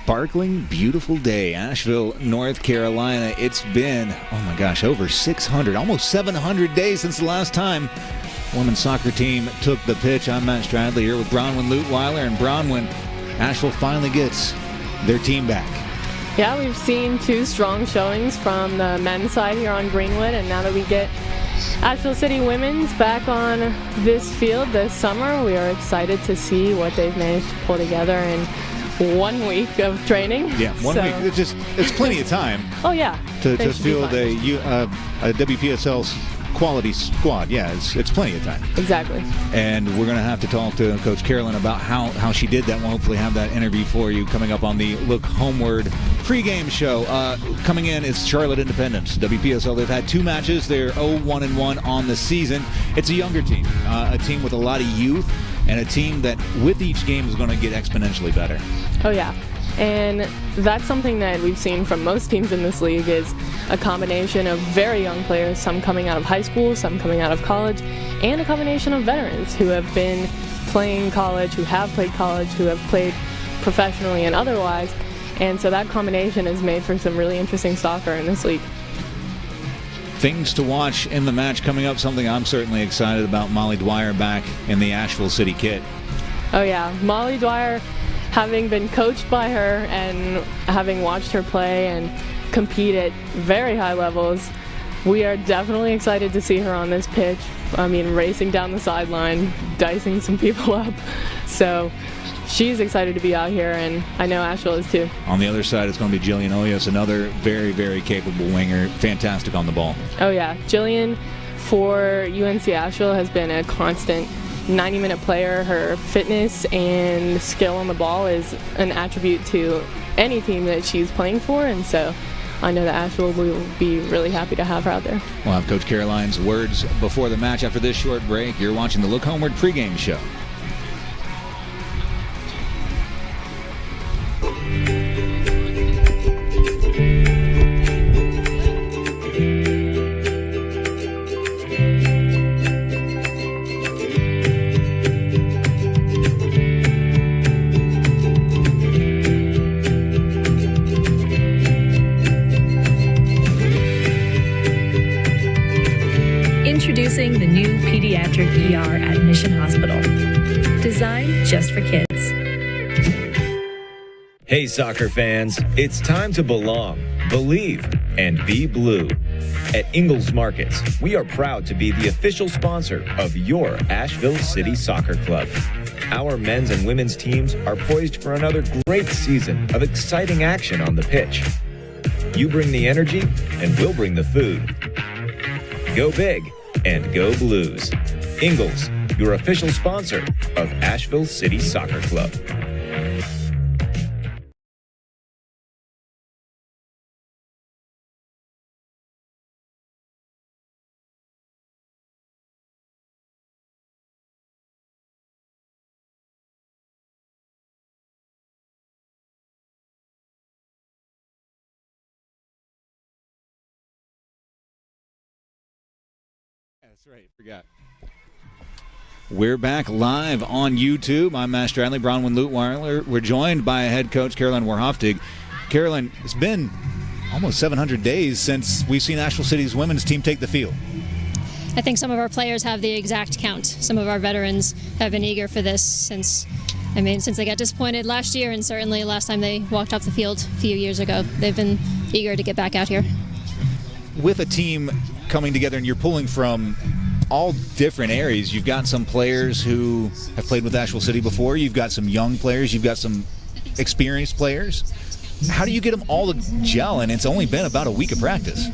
sparkling, beautiful day. Asheville, North Carolina. It's been, oh my gosh, over 600, almost 700 days since the last time women's soccer team took the pitch. I'm Matt Stradley here with Bronwyn Lutweiler. And Bronwyn, Asheville finally gets their team back. Yeah, we've seen two strong showings from the men's side here on Greenwood, and now that we get Asheville City women's back on this field this summer, we are excited to see what they've managed to pull together in 1 week of training. Yeah, one week. It's plenty of time. Oh yeah, to field a WPSL quality squad. Yeah, it's plenty of time. Exactly. And we're going to have to talk to Coach Carolyn about how she did that. We'll hopefully have that interview for you coming up on the Look Homeward pregame show. Coming in is Charlotte Independence. WPSL, they've had two matches. They're 0-1-1 on the season. It's a younger team, a team with a lot of youth, and a team that with each game is going to get exponentially better. Oh yeah. And that's something that we've seen from most teams in this league, is a combination of very young players, some coming out of high school, some coming out of college, and a combination of veterans who have been playing college, who have played college, who have played professionally and otherwise. And so that combination has made for some really interesting soccer in this league. Things to watch in the match coming up, something I'm certainly excited about. Molly Dwyer back in the Asheville City kit. Oh yeah, Molly Dwyer, having been coached by her and having watched her play and compete at very high levels, we are definitely excited to see her on this pitch. I mean, racing down the sideline, dicing some people up. So she's excited to be out here, and I know Asheville is too. On the other side, it's going to be Jillian Oyas, another very, very capable winger, fantastic on the ball. Oh yeah, Jillian for UNC Asheville has been a constant 90-minute player. Her fitness and skill on the ball is an attribute to any team that she's playing for, and so I know that Asheville will be really happy to have her out there. We'll have Coach Carolyn's words before the match after this short break. You're watching the Look Homeward pregame show. Introducing the new pediatric ER at Mission Hospital, designed just for kids. Hey soccer fans, it's time to belong, believe, and be blue. At Ingalls Markets, we are proud to be the official sponsor of your Asheville City Soccer Club. Our men's and women's teams are poised for another great season of exciting action on the pitch. You bring the energy, and we'll bring the food. Go big and go Blues. Ingalls, your official sponsor of Asheville City Soccer Club. That's right, forgot. We're back live on YouTube. I'm Matt Stradley, Bronwyn Lutweiler. We're joined by head coach Carolyn Warhoftig. Carolyn, it's been almost 700 days since we've seen Asheville City's women's team take the field. I think some of our players have the exact count. Some of our veterans have been eager for this since they got disappointed last year, and certainly last time they walked off the field a few years ago. They've been eager to get back out here. With a team coming together, and you're pulling from all different areas. You've got some players who have played with Asheville City before. You've got some young players. You've got some experienced players. How do you get them all to gel? And it's only been about a week of practice.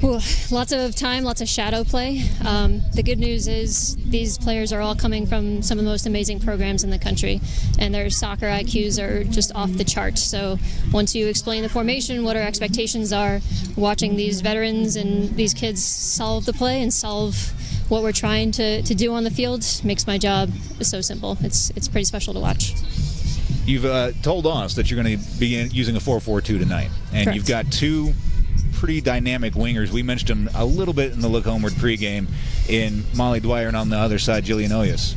Ooh, lots of time, lots of shadow play. The good news is these players are all coming from some of the most amazing programs in the country, and their soccer IQs are just off the charts. So once you explain the formation, what our expectations are, watching these veterans and these kids solve the play and solve what we're trying to do on the field makes my job so simple. It's pretty special to watch. You've told us that you're going to be using a 4-4-2 tonight, and Correct. You've got two pretty dynamic wingers. We mentioned them a little bit in the Look Homeward pregame in Molly Dwyer, and on the other side, Jillian Oyas.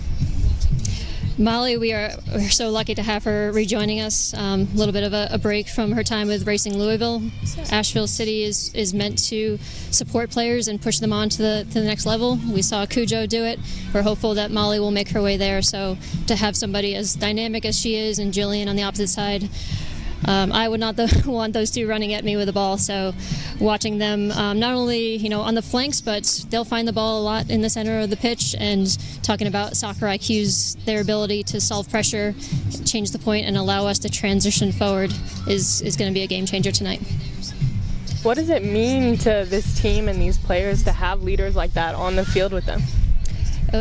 Molly, we're so lucky to have her rejoining us. A little bit of a break from her time with Racing Louisville. Asheville City is meant to support players and push them on to the next level. We saw Cujo do it. We're hopeful that Molly will make her way there. So to have somebody as dynamic as she is and Jillian on the opposite side, I would not want those two running at me with the ball. So watching them not only on the flanks, but they'll find the ball a lot in the center of the pitch. And talking about soccer IQs, their ability to solve pressure, change the point, and allow us to transition forward is going to be a game changer tonight. What does it mean to this team and these players to have leaders like that on the field with them? It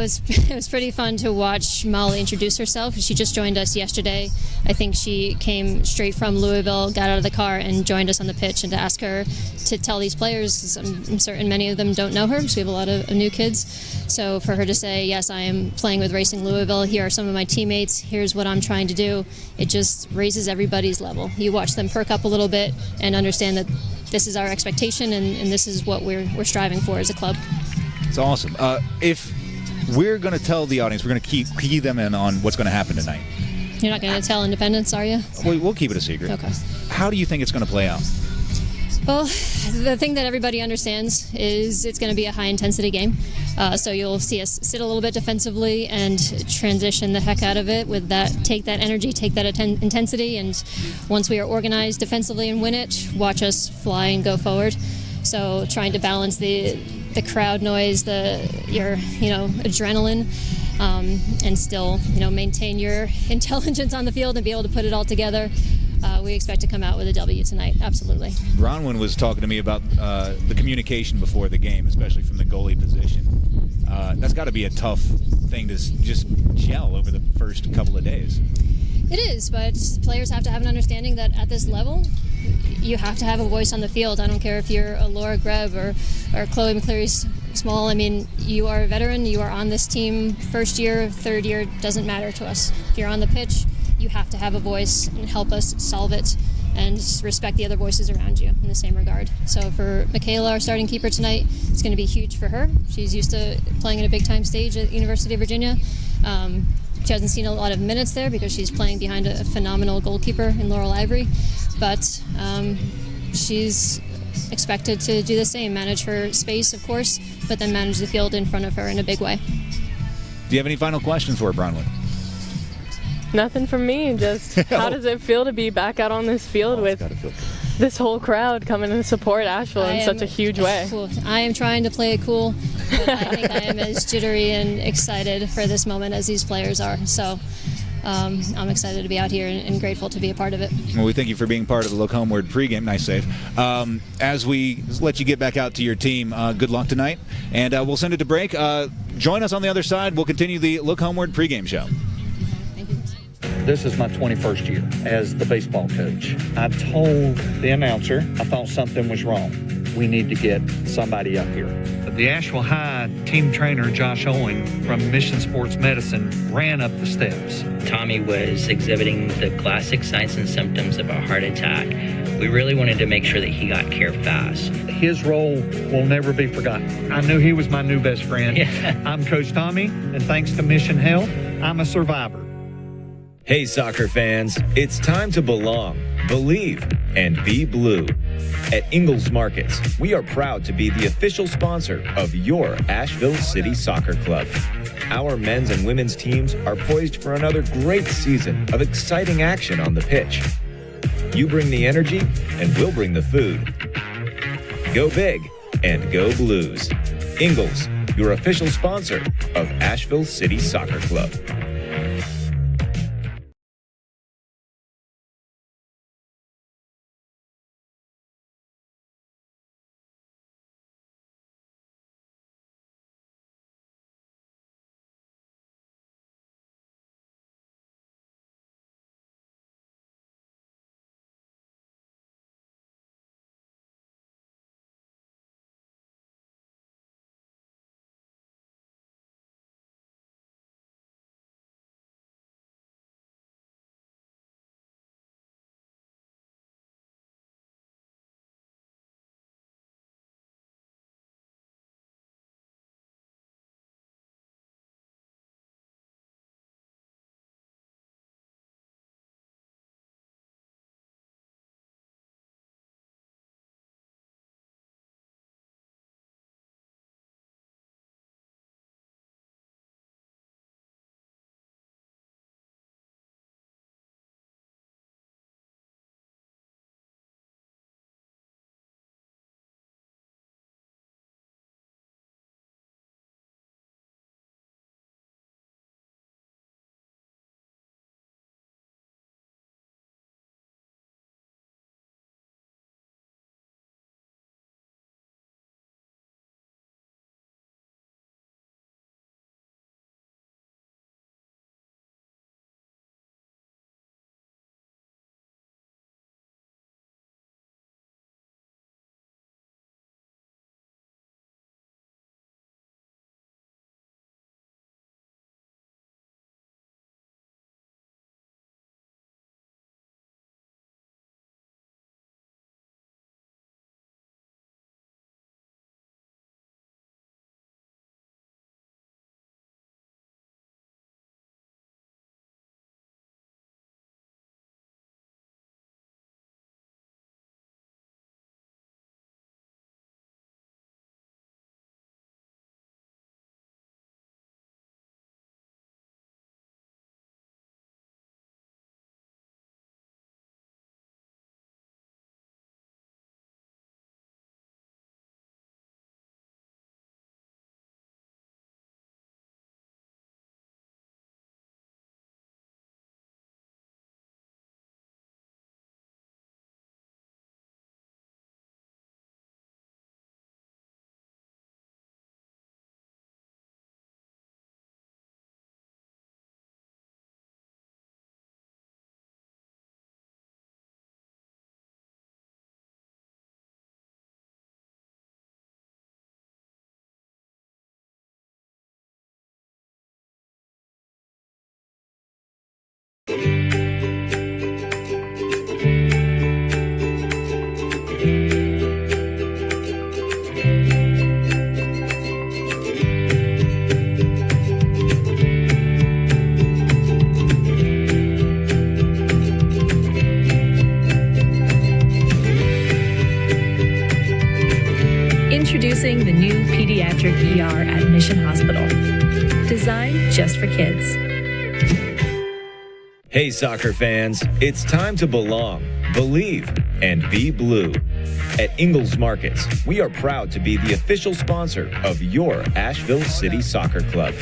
was pretty fun to watch Molly introduce herself. She just joined us yesterday. I think she came straight from Louisville, got out of the car, and joined us on the pitch. And to ask her to tell these players, 'cause I'm certain many of them don't know her, because we have a lot of new kids. So for her to say, yes, I am playing with Racing Louisville, here are some of my teammates, here's what I'm trying to do, it just raises everybody's level. You watch them perk up a little bit and understand that this is our expectation and this is what we're striving for as a club. It's awesome. If we're going to tell the audience, we're going to key them in on what's going to happen tonight. You're not going to tell Independence, are you? We'll keep it a secret. Okay. How do you think it's going to play out? Well, the thing that everybody understands is it's going to be a high-intensity game. So you'll see us sit a little bit defensively and transition the heck out of it with that. Take that energy, take that intensity, and once we are organized defensively and win it, watch us fly and go forward. So trying to balance the crowd noise, your adrenaline, and still maintain your intelligence on the field and be able to put it all together. We expect to come out with a W tonight, absolutely. Bronwyn was talking to me about the communication before the game, especially from the goalie position. That's got to be a tough thing to just gel over the first couple of days. It is, but players have to have an understanding that at this level, you have to have a voice on the field. I don't care if you're a Laura Greb or Chloe McCleary Small. I mean, you are a veteran, you are on this team first year, third year, doesn't matter to us. If you're on the pitch, you have to have a voice and help us solve it and respect the other voices around you in the same regard. So for Michaela, our starting keeper tonight, it's going to be huge for her. She's used to playing at a big-time stage at the University of Virginia. She hasn't seen a lot of minutes there because she's playing behind a phenomenal goalkeeper in Laurel Ivory, but she's expected to do the same, manage her space, of course, but then manage the field in front of her in a big way. Do you have any final questions for her, Bronwyn? Nothing from me, just how does it feel to be back out on this field with this whole crowd coming to support Asheville in such a huge way? I am trying to play it cool, but I think I am as jittery and excited for this moment as these players are. So I'm excited to be out here and grateful to be a part of it. Well, we thank you for being part of the Look Homeward pregame. Nice save. As we let you get back out to your team, good luck tonight, and we'll send it to break. Join us on the other side. We'll continue the Look Homeward pregame show. This is my 21st year as the baseball coach. I told the announcer I thought something was wrong. We need to get somebody up here. The Asheville High team trainer, Josh Owen, from Mission Sports Medicine, ran up the steps. Tommy was exhibiting the classic signs and symptoms of a heart attack. We really wanted to make sure that he got care fast. His role will never be forgotten. I knew he was my new best friend. Yeah. I'm Coach Tommy, and thanks to Mission Health, I'm a survivor. Hey, soccer fans, it's time to belong, believe, and be blue. At Ingalls Markets, we are proud to be the official sponsor of your Asheville City Soccer Club. Our men's and women's teams are poised for another great season of exciting action on the pitch. You bring the energy, and we'll bring the food. Go big and go Blues. Ingalls, your official sponsor of Asheville City Soccer Club. Introducing the new pediatric ER at Mission Hospital. Designed just for kids. Hey, soccer fans, it's time to belong, believe, and be blue. At Ingalls Markets, we are proud to be the official sponsor of your Asheville City Soccer Club.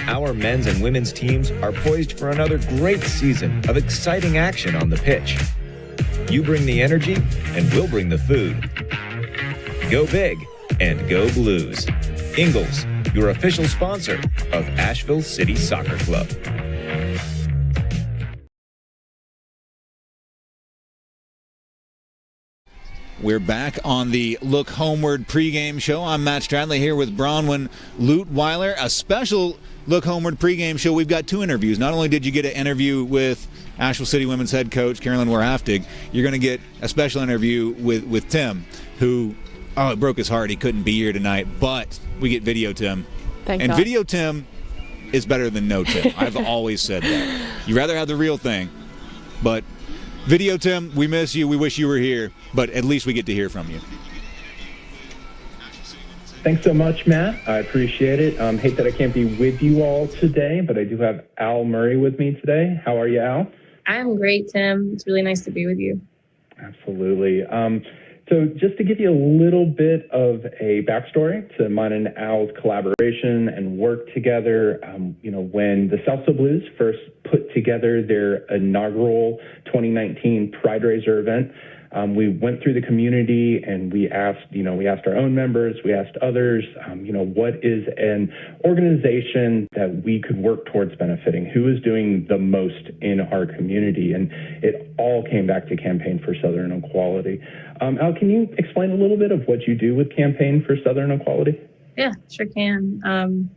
Our men's and women's teams are poised for another great season of exciting action on the pitch. You bring the energy, and we'll bring the food. Go big and go Blues. Ingalls, your official sponsor of Asheville City Soccer Club. We're back on the Look Homeward pregame show. I'm Matt Stradley here with Bronwyn Lutweiler. A special Look Homeward pregame show. We've got two interviews. Not only did you get an interview with Asheville City Women's head coach Carolyn Warhaftig, you're going to get a special interview with Tim, who, it broke his heart. He couldn't be here tonight, but we get Video Tim. Thank and God. Video Tim is better than no Tim. I've always said that. You'd rather have the real thing, but Video Tim, we miss you. We wish you were here, but at least we get to hear from you. Thanks so much, Matt. I appreciate it. Hate that I can't be with you all today, but I do have Al Murray with me today. How are you, Al? I'm great, Tim. It's really nice to be with you. Absolutely. So just to give you a little bit of a backstory to mine and Al's collaboration and work together, when the Salsa Blues first put together their inaugural 2019 Pride Raiser event, we went through the community and we asked our own members, we asked others, what is an organization that we could work towards benefiting? Who is doing the most in our community? And it all came back to Campaign for Southern Equality. Al, can you explain a little bit of what you do with Campaign for Southern Equality? Yeah, sure can. And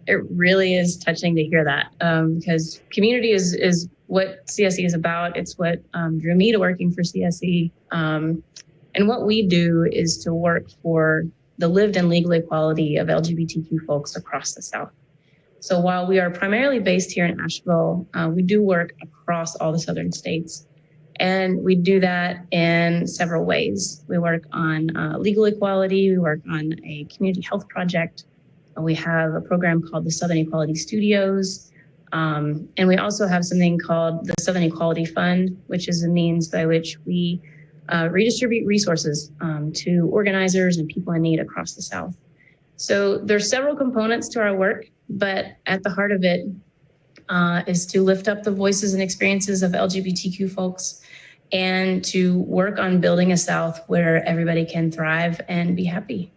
it really is touching to hear that, because community is what CSE is about. It's what drew me to working for CSE. And what we do is to work for the lived and legal equality of LGBTQ folks across the South. So while we are primarily based here in Asheville, we do work across all the Southern states. And we do that in several ways. We work on legal equality. We work on a community health project. We have a program called the Southern Equality Studios. And we also have something called the Southern Equality Fund, which is a means by which we redistribute resources to organizers and people in need across the South. So there's several components to our work, but at the heart of it is to lift up the voices and experiences of LGBTQ folks and to work on building a South where everybody can thrive and be happy.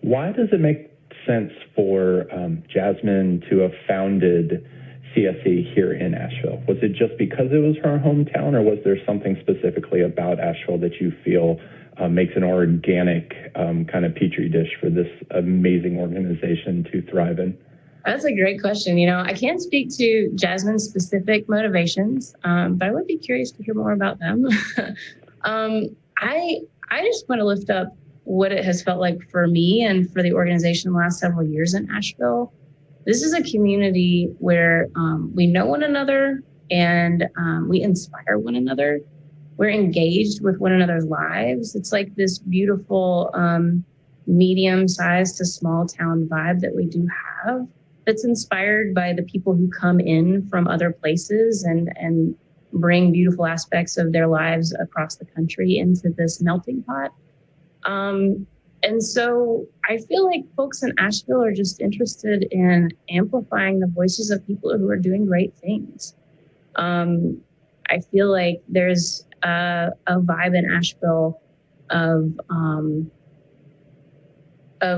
Why does it make sense for Jasmine to have founded CSE here in Asheville? Was it just because it was her hometown, or was there something specifically about Asheville that you feel makes an organic kind of petri dish for this amazing organization to thrive in? That's a great question. I can't speak to Jasmine's specific motivations, but I would be curious to hear more about them. I just want to lift up what it has felt like for me and for the organization the last several years in Asheville. This is a community where we know one another and we inspire one another. We're engaged with one another's lives. It's like this beautiful medium-sized to small town vibe that we do have, that's inspired by the people who come in from other places and bring beautiful aspects of their lives across the country into this melting pot. And so I feel like folks in Asheville are just interested in amplifying the voices of people who are doing great things. I feel like there's a vibe in Asheville of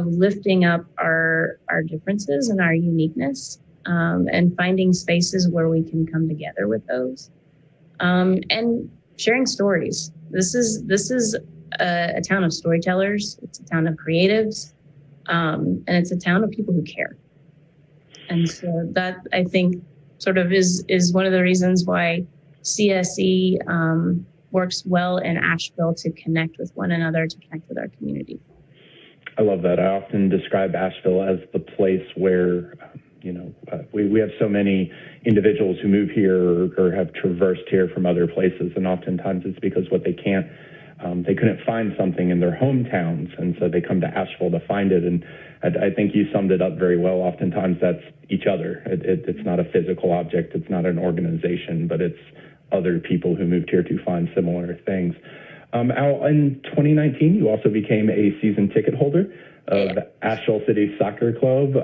lifting up our differences and our uniqueness, and finding spaces where we can come together with those, and sharing stories. This is a town of storytellers. It's a town of creatives, and it's a town of people who care. And so that, I think, sort of is one of the reasons why CSE works well in Asheville to connect with one another, to connect with our community. I love that. I often describe Asheville as the place where, we have so many individuals who move here or have traversed here from other places, and oftentimes it's because what they can't they couldn't find something in their hometowns, and so they come to Asheville to find it. And I think you summed it up very well. Oftentimes that's each other. It's not a physical object, it's not an organization, but it's other people who moved here to find similar things. Al, in 2019, you also became a season ticket holder of Asheville City Soccer Club.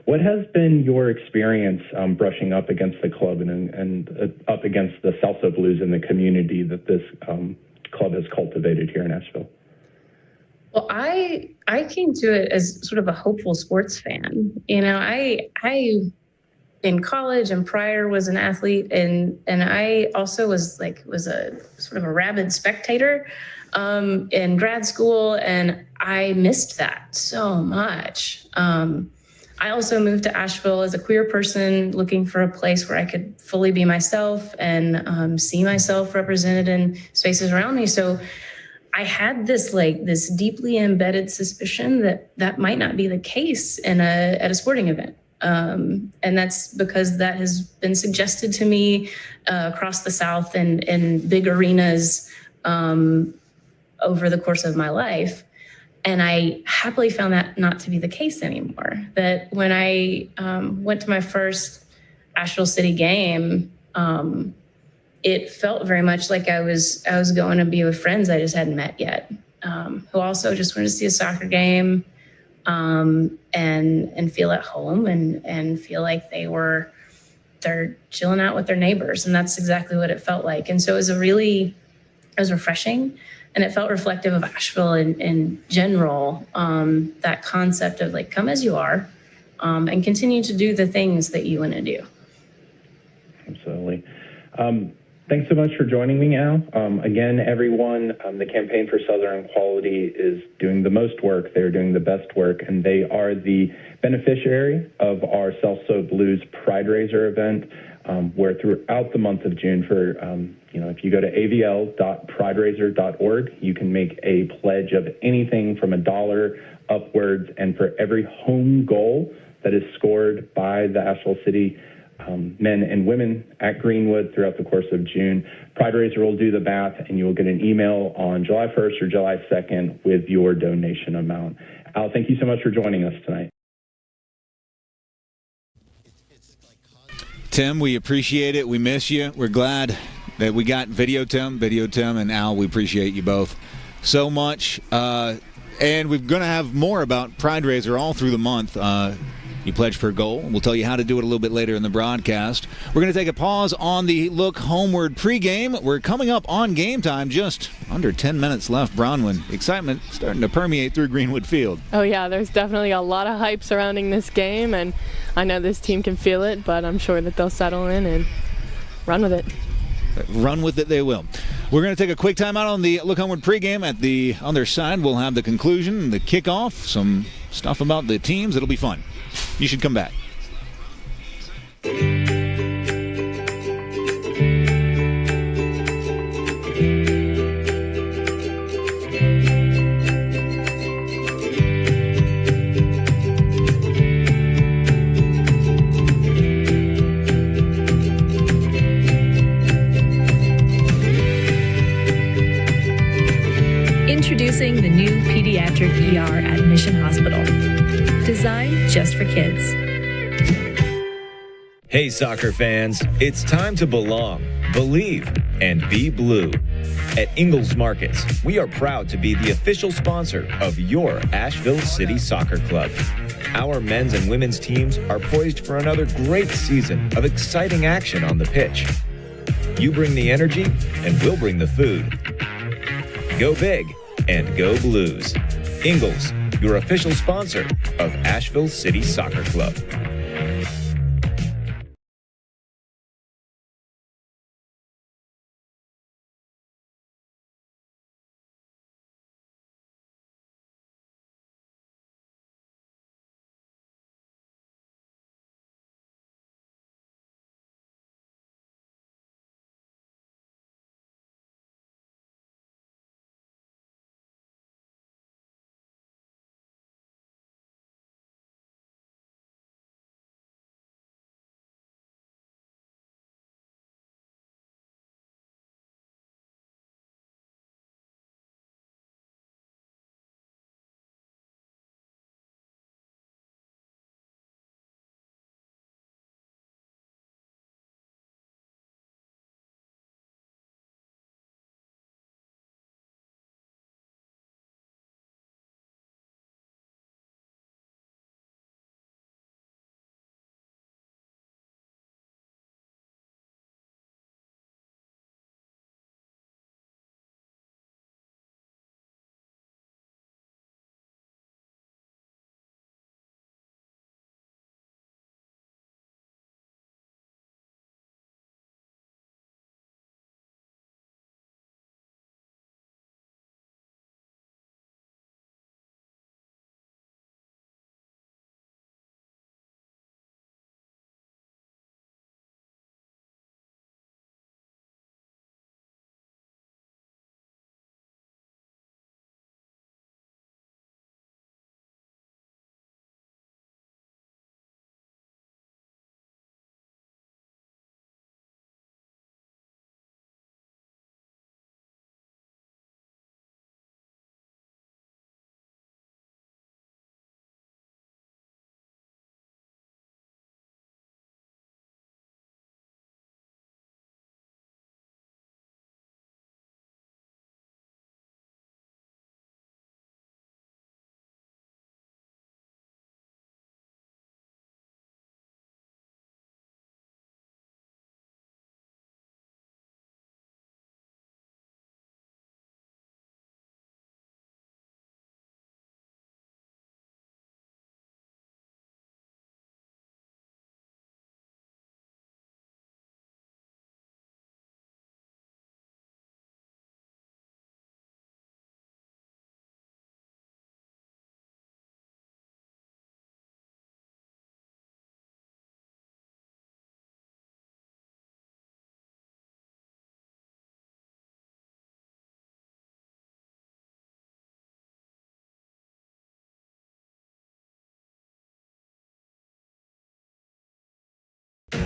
What has been your experience brushing up against the club and up against the Salsa Blues in the community that this club has cultivated here in Asheville? Well, I came to it as sort of a hopeful sports fan. You know, I in college and prior was an athlete, and I also was a sort of a rabid spectator in grad school, and I missed that so much. I also moved to Asheville as a queer person, looking for a place where I could fully be myself and see myself represented in spaces around me. So I had this deeply embedded suspicion that might not be the case at a sporting event. And that's because that has been suggested to me across the South and in big arenas over the course of my life. And I happily found that not to be the case anymore. That when I went to my first Asheville City game, it felt very much like I was going to be with friends I just hadn't met yet, who also just wanted to see a soccer game and feel at home and feel like they're chilling out with their neighbors. And that's exactly what it felt like. And so it was refreshing, and it felt reflective of Asheville in general, that concept of come as you are and continue to do the things that you want to do. Absolutely. Thanks so much for joining me, Al. Again, everyone, the Campaign for Southern Equality is doing the most work. They're doing the best work, and they are the beneficiary of our Salsa Blues Pride Raiser event, where throughout the month of June if you go to avl.prideraiser.org, you can make a pledge of anything from $1 upwards, and for every home goal that is scored by the Asheville City men and women at Greenwood throughout the course of June, Pride Raiser will do the math, and you will get an email on July 1st or July 2nd with your donation amount. Al, thank you so much for joining us tonight. Tim, we appreciate it. We miss you. We're glad that we got Video Tim, and Al. We appreciate you both so much. And we're going to have more about Pride Raiser all through the month. You pledge for a goal. We'll tell you how to do it a little bit later in the broadcast. We're going to take a pause on the Look Homeward pregame. We're coming up on game time. Just under 10 minutes left. Brownwood, excitement starting to permeate through Greenwood Field. Oh, yeah, there's definitely a lot of hype surrounding this game, and I know this team can feel it, but I'm sure that they'll settle in and run with it. Run with it, they will. We're going to take a quick time out on the Look Homeward pregame. At the other side, we'll have the conclusion, the kickoff, some stuff about the teams. It'll be fun. You should come back. Introducing the new pediatric ER at Mission Hospital. Designed just for kids. Hey, soccer fans, it's time to belong, believe, and be blue. At Ingalls Markets, we are proud to be the official sponsor of your Asheville City Soccer Club. Our men's and women's teams are poised for another great season of exciting action on the pitch. You bring the energy, and we'll bring the food. Go big and go Blues. Ingalls, your official sponsor of Asheville City Soccer Club.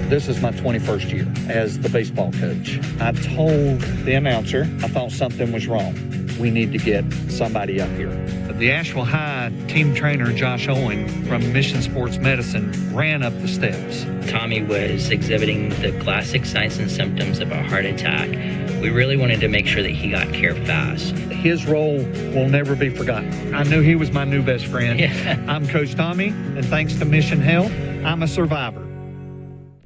This is my 21st year as the baseball coach. I told the announcer I thought something was wrong. We need to get somebody up here. The Asheville High team trainer, Josh Owen, from Mission Sports Medicine, ran up the steps. Tommy was exhibiting the classic signs and symptoms of a heart attack. We really wanted to make sure that he got care fast. His role will never be forgotten. I knew he was my new best friend. Yeah. I'm Coach Tommy, and thanks to Mission Health, I'm a survivor.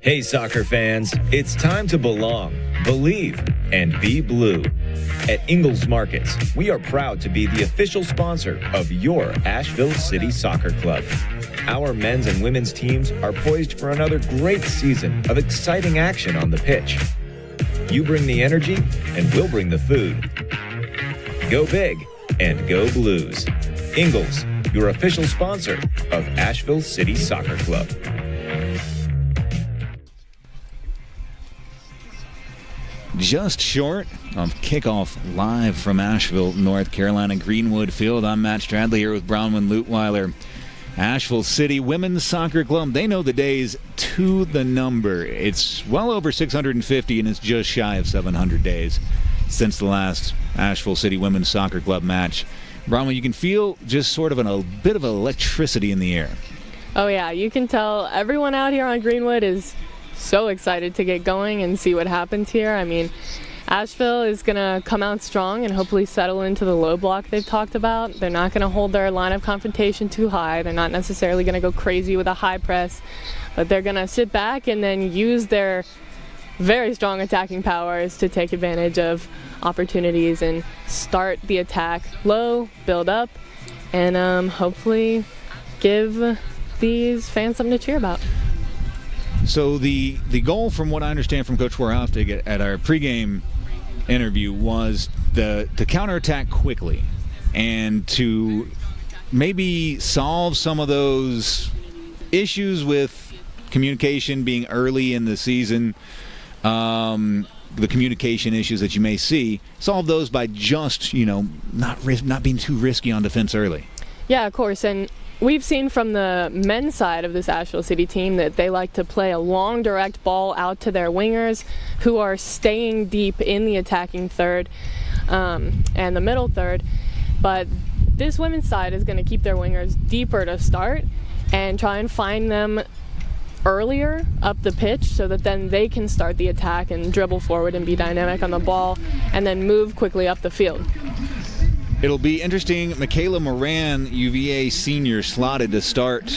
Hey, soccer fans, it's time to belong, believe, and be blue. At Ingalls Markets, we are proud to be the official sponsor of your Asheville City Soccer Club. Our men's and women's teams are poised for another great season of exciting action on the pitch. You bring the energy, and we'll bring the food. Go big and go Blues. Ingalls, your official sponsor of Asheville City Soccer Club. Just short of kickoff live from Asheville, North Carolina, Greenwood Field. I'm Matt Stradley here with Bronwyn Lutweiler. Asheville City Women's Soccer Club, they know the days to the number. It's well over 650, and it's just shy of 700 days since the last Asheville City Women's Soccer Club match. Bronwyn, you can feel just sort of a bit of electricity in the air. Oh yeah, you can tell everyone out here on Greenwood is so excited to get going and see what happens here. I mean, Asheville is going to come out strong and hopefully settle into the low block they've talked about. They're not going to hold their line of confrontation too high. They're not necessarily going to go crazy with a high press, but they're going to sit back and then use their very strong attacking powers to take advantage of opportunities and start the attack low, build up, and hopefully give these fans something to cheer about. So the goal, from what I understand from Coach Warhoftig at our pregame interview, was to counterattack quickly and to maybe solve some of those issues with communication being early in the season, the communication issues that you may see, solve those by just, not being too risky on defense early. Yeah, of course, and we've seen from the men's side of this Asheville City team that they like to play a long, direct ball out to their wingers who are staying deep in the attacking third and the middle third. But this women's side is going to keep their wingers deeper to start and try and find them earlier up the pitch so that then they can start the attack and dribble forward and be dynamic on the ball and then move quickly up the field. It'll be interesting. Michaela Moran, UVA senior, slotted to start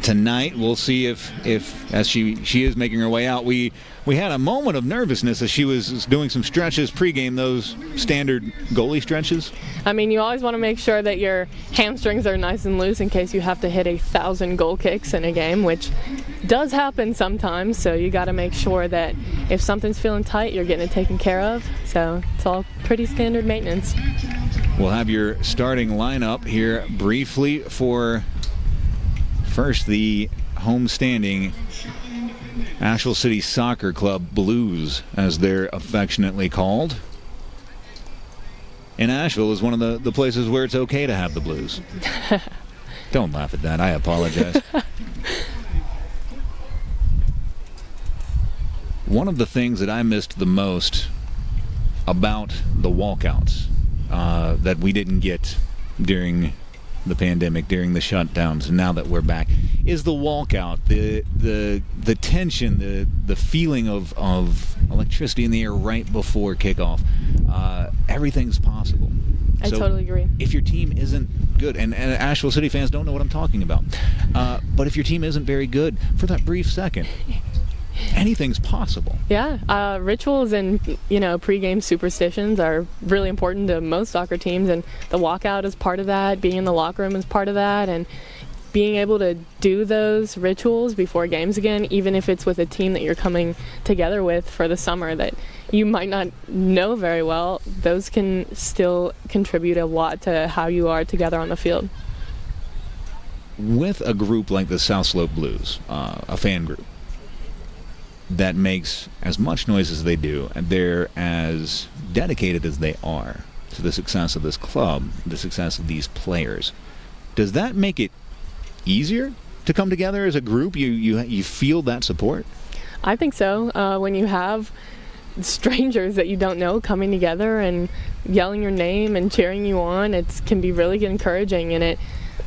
tonight. We'll see if as she is making her way out. We had a moment of nervousness as she was doing some stretches pregame, those standard goalie stretches. I mean, you always want to make sure that your hamstrings are nice and loose in case you have to hit 1,000 goal kicks in a game, which does happen sometimes. So you got to make sure that if something's feeling tight, you're getting it taken care of. So it's all pretty standard maintenance. We'll have your starting lineup here briefly for first the home-standing Asheville City Soccer Club Blues, as they're affectionately called. And Asheville is one of the places where it's okay to have the Blues. Don't laugh at that. I apologize. One of the things that I missed the most about the walkouts that we didn't get during the pandemic, during the shutdowns, and now that we're back, is the walkout, the tension, the feeling of electricity in the air right before kickoff. Everything's possible. I totally agree. If your team isn't good, and Asheville City fans don't know what I'm talking about, but if your team isn't very good for that brief second, anything's possible. Yeah, rituals and pregame superstitions are really important to most soccer teams, and the walkout is part of that. Being in the locker room is part of that, and being able to do those rituals before games again, even if it's with a team that you're coming together with for the summer that you might not know very well, those can still contribute a lot to how you are together on the field. With a group like the South Slope Blues, a fan group that makes as much noise as they do, and they're as dedicated as they are to the success of this club, the success of these players, does that make it easier to come together as a group? You feel that support? I think so. When you have strangers that you don't know coming together and yelling your name and cheering you on, it can be really encouraging, and it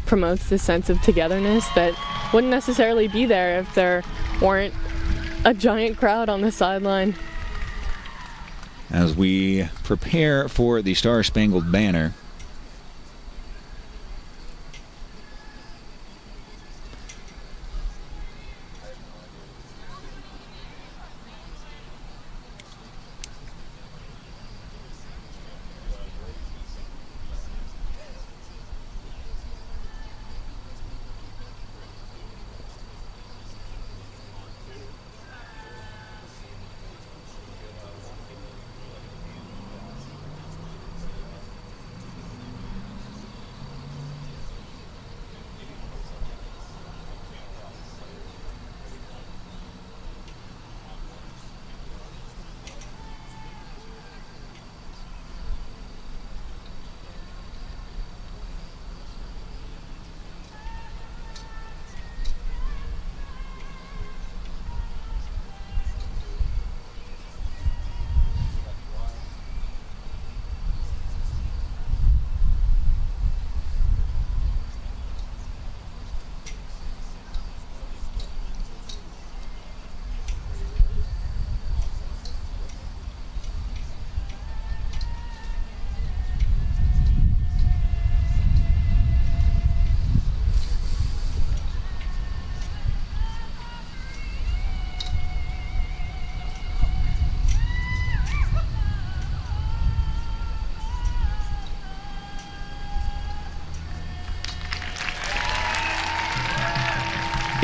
promotes this sense of togetherness that wouldn't necessarily be there if there weren't a giant crowd on the sideline. As we prepare for the Star-Spangled Banner,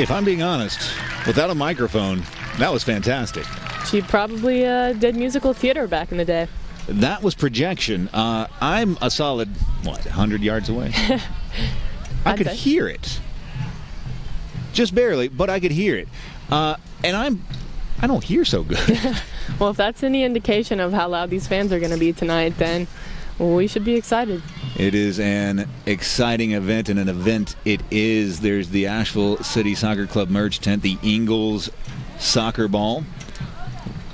if I'm being honest, without a microphone, that was fantastic. She probably did musical theater back in the day. That was projection. I'm a solid, 100 yards away? I could hear it. Just barely, but I could hear it. And I don't hear so good. Well, if that's any indication of how loud these fans are going to be tonight, then we should be excited. It is an exciting event, and an event it is. There's the Asheville City Soccer Club merch tent, the Ingalls soccer ball.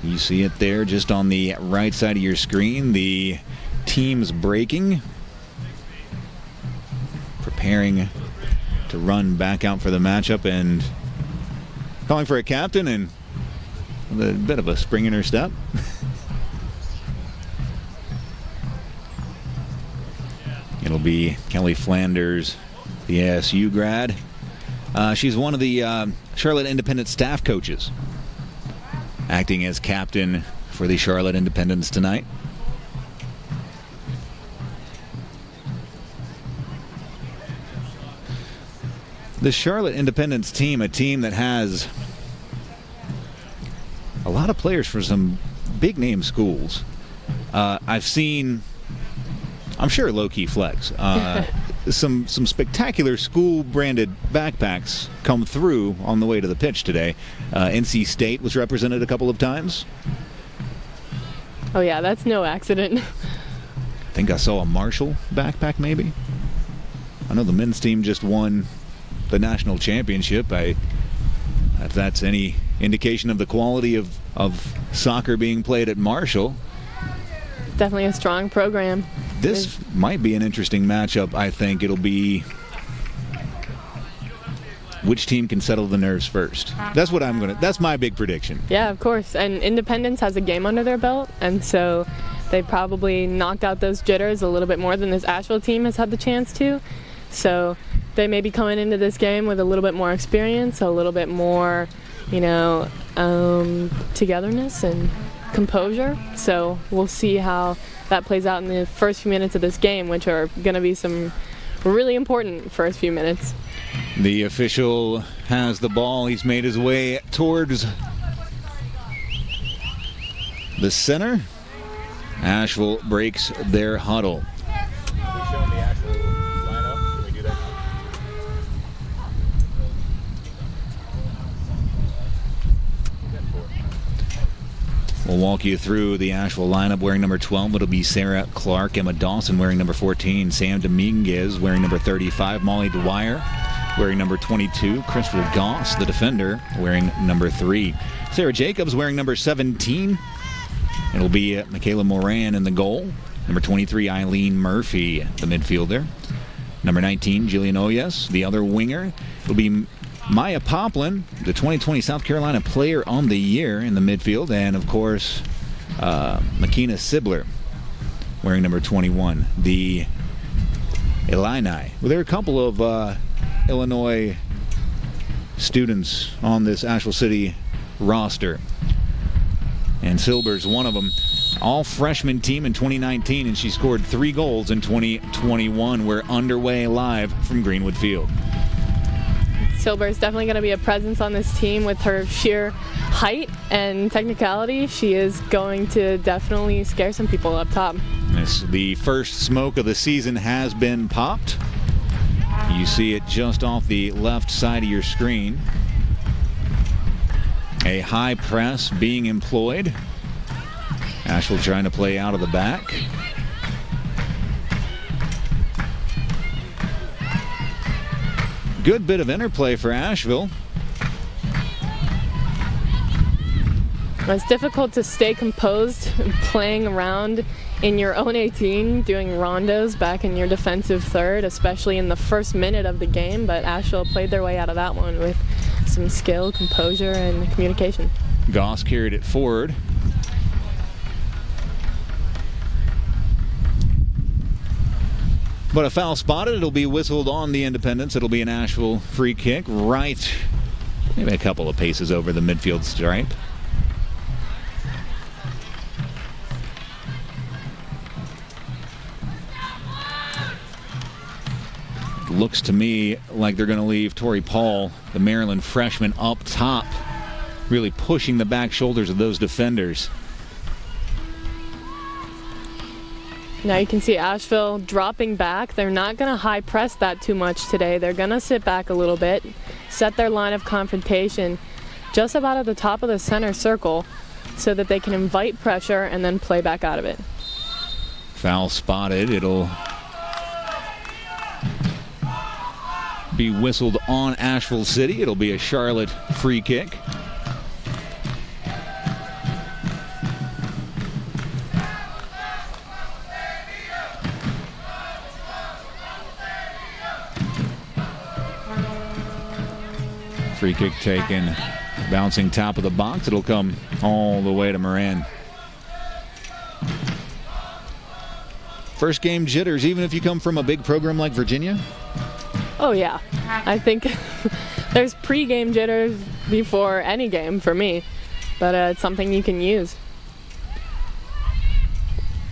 You see it there just on the right side of your screen. The teams breaking, preparing to run back out for the matchup, and calling for a captain and a bit of a spring in her step. It'll be Kelly Flanders, the ASU grad. She's one of the Charlotte Independent staff coaches, acting as captain for the Charlotte Independents tonight. The Charlotte Independents team, a team that has a lot of players for some big-name schools. I've seen, I'm sure low-key flex, some spectacular school-branded backpacks come through on the way to the pitch today. NC State was represented a couple of times. Oh yeah, that's no accident. I think I saw a Marshall backpack maybe. I know the men's team just won the national championship. If that's any indication of the quality of soccer being played at Marshall. Definitely a strong program. This might be an interesting matchup. I think it'll be which team can settle the nerves first. That's my big prediction. Yeah, of course. And Independence has a game under their belt, and so they probably knocked out those jitters a little bit more than this Asheville team has had the chance to. So they may be coming into this game with a little bit more experience, a little bit more, togetherness and composure. So we'll see how that plays out in the first few minutes of this game, which are going to be some really important first few minutes. The official has the ball. He's made his way towards the center. Asheville breaks their huddle. We'll walk you through the Asheville lineup. Wearing number 12, it'll be Sarah Clark. Emma Dawson wearing number 14. Sam Dominguez wearing number 35. Molly Dwyer wearing number 22. Crystal Goss, the defender, wearing number 3. Sarah Jacobs wearing number 17. It'll be Michaela Moran in the goal. Number 23, Eileen Murphy, the midfielder. Number 19, Jillian Oyes, the other winger. It'll be Maya Poplin, the 2020 South Carolina Player on the Year in the midfield. And, of course, Makina Sibler wearing number 21. The Illini. Well, there are a couple of Illinois students on this Asheville City roster. And Silber's one of them. All freshman team in 2019, and she scored 3 goals in 2021. We're underway live from Greenwood Field. Silber is definitely going to be a presence on this team with her sheer height and technicality. She is going to definitely scare some people up top. The first smoke of the season has been popped. You see it just off the left side of your screen. A high press being employed. Asheville trying to play out of the back. Good bit of interplay for Asheville. It's difficult to stay composed playing around in your own 18, doing rondos back in your defensive third, especially in the first minute of the game, but Asheville played their way out of that one with some skill, composure, and communication. Goss carried it forward. But a foul spotted. It'll be whistled on the Independents. It'll be an Asheville free kick right, maybe a couple of paces over the midfield stripe. Looks to me like they're going to leave Tori Paul, the Maryland freshman, up top, really pushing the back shoulders of those defenders. Now you can see Asheville dropping back. They're not going to high press that too much today. They're going to sit back a little bit, set their line of confrontation just about at the top of the center circle so that they can invite pressure and then play back out of it. Foul spotted. It'll be whistled on Asheville City. It'll be a Charlotte free kick. Free kick taken, bouncing top of the box. It'll come all the way to Moran. First game jitters, even if you come from a big program like Virginia? Oh yeah, I think there's pre-game jitters before any game for me, but it's something you can use.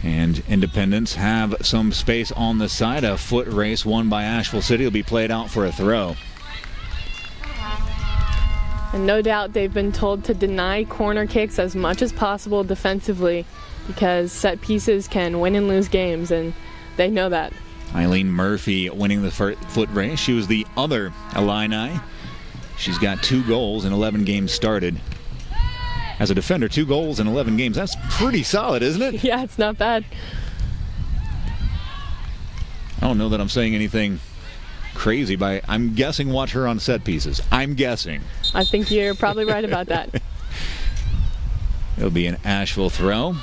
And Independents have some space on the side. A foot race won by Asheville City will be played out for a throw. And no doubt they've been told to deny corner kicks as much as possible defensively because set pieces can win and lose games, and they know that. Eileen Murphy winning the foot race. She was the other Illini. She's got 2 goals in 11 games started. As a defender, 2 goals in 11 games. That's pretty solid, isn't it? Yeah, it's not bad. I don't know that I'm saying anything crazy by, I'm guessing, watch her on set pieces. I'm guessing. I think you're probably right about that. It'll be an Asheville throw.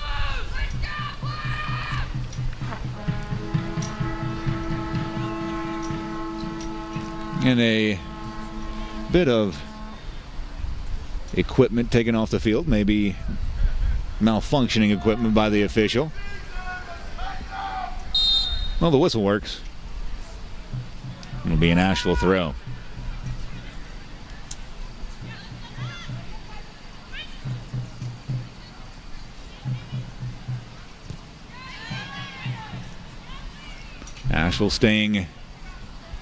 And a bit of equipment taken off the field, maybe malfunctioning equipment by the official. Well, the whistle works. It'll be an Asheville throw. Asheville staying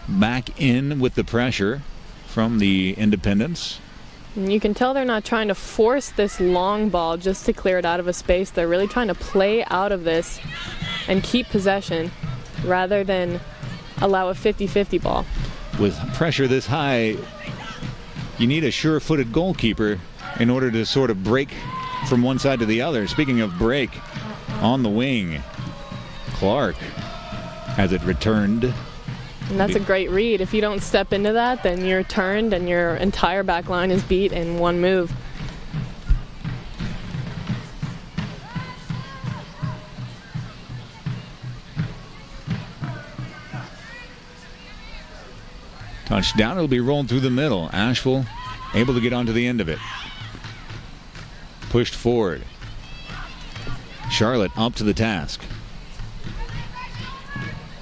back in with the pressure from the Independents. And you can tell they're not trying to force this long ball just to clear it out of a space. They're really trying to play out of this and keep possession rather than allow a 50-50 ball. With pressure this high, you need a sure-footed goalkeeper in order to sort of break from one side to the other. Speaking of break, on the wing, Clark has it returned And that's a great read. If you don't step into that, then you're turned and your entire back line is beat in one move. Touchdown. It'll be rolling through the middle. Asheville able to get onto the end of it. Pushed forward. Charlotte up to the task.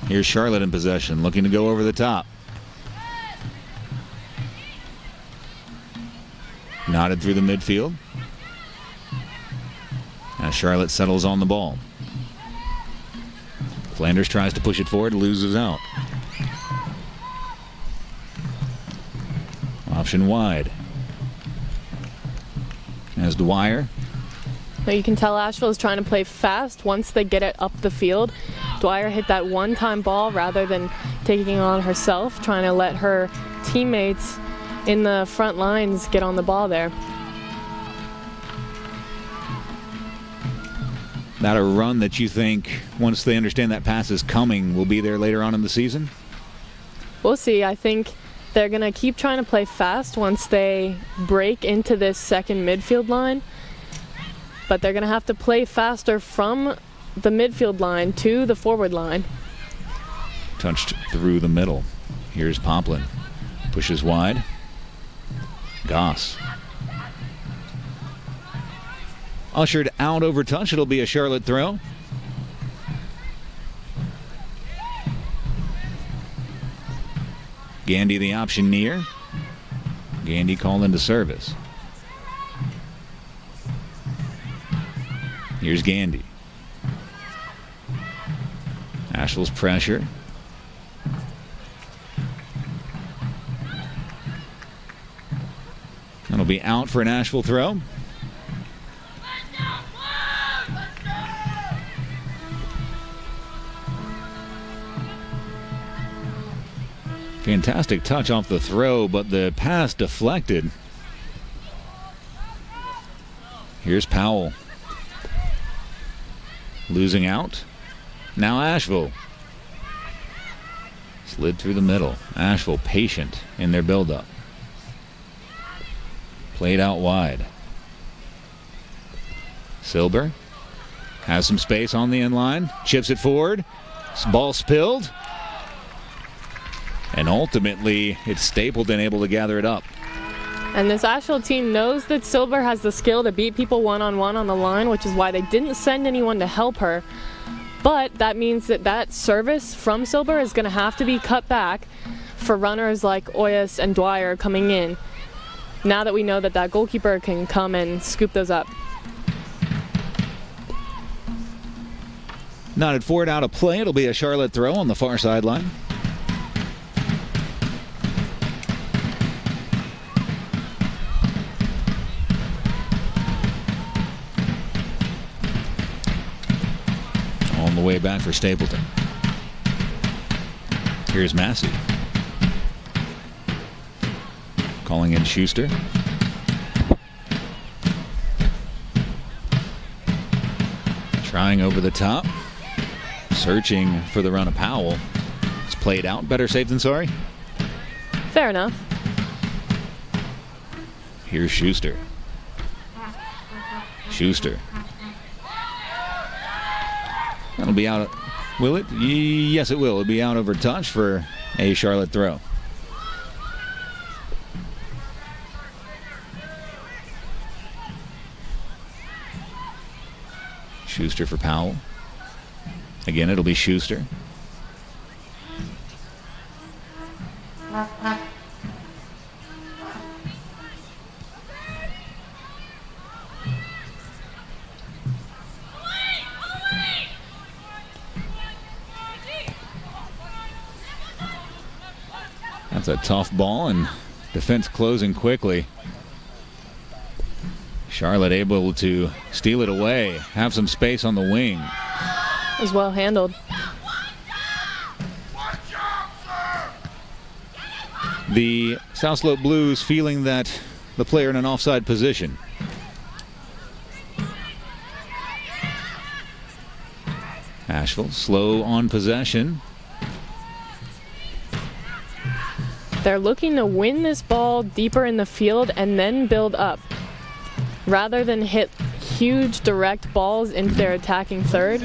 Here's Charlotte in possession, looking to go over the top. Knotted through the midfield. As Charlotte settles on the ball. Flanders tries to push it forward, loses out. Option wide. As Dwyer. But you can tell Asheville is trying to play fast once they get it up the field. Dwyer hit that one-time ball rather than taking it on herself, trying to let her teammates in the front lines get on the ball there. That a run that you think, once they understand that pass is coming, will be there later on in the season? We'll see. I think they're going to keep trying to play fast once they break into this second midfield line. But they're going to have to play faster from the midfield line to the forward line. Touched through the middle. Here's Poplin. Pushes wide. Goss. Ushered out over touch. It'll be a Charlotte throw. Gandy the option near. Gandy called into service. Here's Gandy. Asheville's pressure. That'll be out for an Asheville throw. Fantastic touch off the throw, but the pass deflected. Here's Powell. Losing out. Now Asheville. Slid through the middle. Asheville patient in their buildup. Played out wide. Silber has some space on the end line. Chips it forward. Ball spilled. And ultimately, it's Stapleton able to gather it up. And this Asheville team knows that Silber has the skill to beat people one-on-one on the line, which is why they didn't send anyone to help her. But that means that that service from Silber is going to have to be cut back for runners like Oyas and Dwyer coming in, now that we know that that goalkeeper can come and scoop those up. Knotted forward out of play. It'll be a Charlotte throw on the far sideline. On the way back for Stapleton. Here's Massey. Calling in Schuster. Trying over the top. Searching for the run of Powell. It's played out. Better safe than sorry. Fair enough. Here's Schuster. Schuster. That'll be out. Will it? Yes, it will. It'll be out over touch for a Charlotte throw. Schuster for Powell. Again, it'll be Schuster. That's a tough ball, and defense closing quickly. Charlotte able to steal it away, have some space on the wing. It was well handled. The South Slope Blues feeling that the player in an offside position. Asheville slow on possession. They're looking to win this ball deeper in the field and then build up, rather than hit huge direct balls into their attacking third.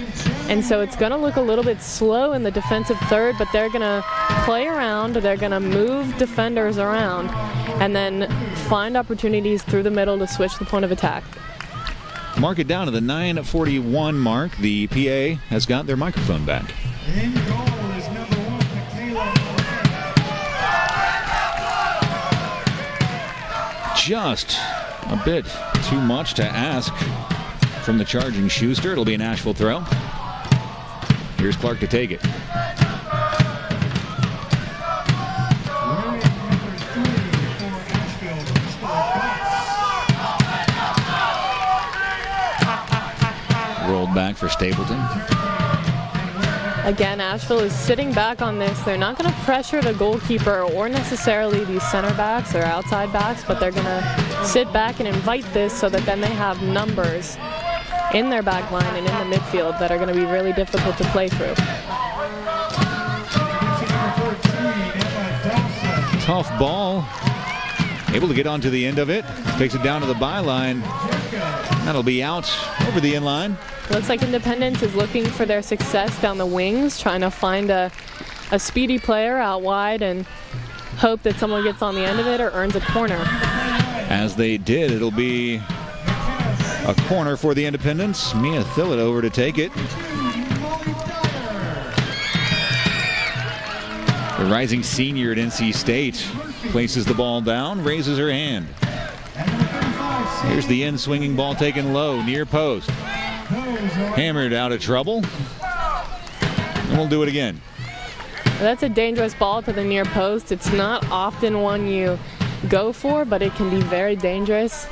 And so it's going to look a little bit slow in the defensive third, but they're going to play around, they're going to move defenders around, and then find opportunities through the middle to switch the point of attack. Mark it down to the 9:41 mark. The PA has got their microphone back. In goal is number 1, Michaela. Just a bit too much to ask from the charging Schuster. It'll be an Asheville throw. Here's Clark to take it. Rolled back for Stapleton. Again, Asheville is sitting back on this. They're not going to pressure the goalkeeper or necessarily these center backs or outside backs, but they're going to sit back and invite this so that then they have numbers in their back line and in the midfield that are going to be really difficult to play through. Tough ball. Able to get onto the end of it. Takes it down to the byline. That'll be out over the inline. Looks like Independence is looking for their success down the wings, trying to find a speedy player out wide and hope that someone gets on the end of it or earns a corner. As they did, it'll be a corner for the Independents. Mia Thillett over to take it. The rising senior at NC State places the ball down, raises her hand. Here's the in-swinging ball taken low, near post. Hammered out of trouble. And we'll do it again. That's a dangerous ball to the near post. It's not often one you go for, but it can be very dangerous.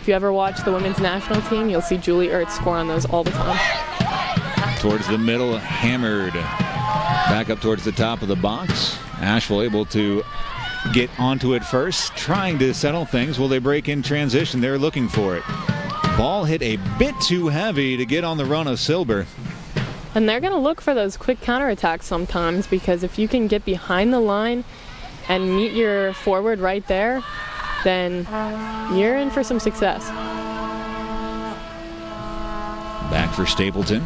If you ever watch the women's national team, you'll see Julie Ertz score on those all the time. Towards the middle, hammered. Back up towards the top of the box. Asheville able to get onto it first, trying to settle things. Will they break in transition? They're looking for it. Ball hit a bit too heavy to get on the run of Silber. And they're going to look for those quick counterattacks sometimes, because if you can get behind the line and meet your forward right there, then you're in for some success. Back for Stapleton.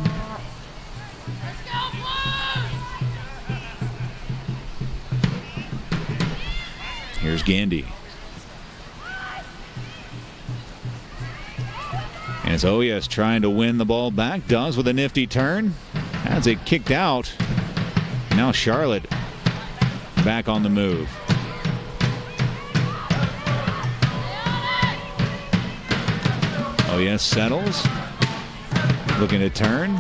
Here's Gandy. And it's Oyas trying to win the ball back. Does with a nifty turn. Has it kicked out. Now Charlotte back on the move. Oyas settles. Looking to turn.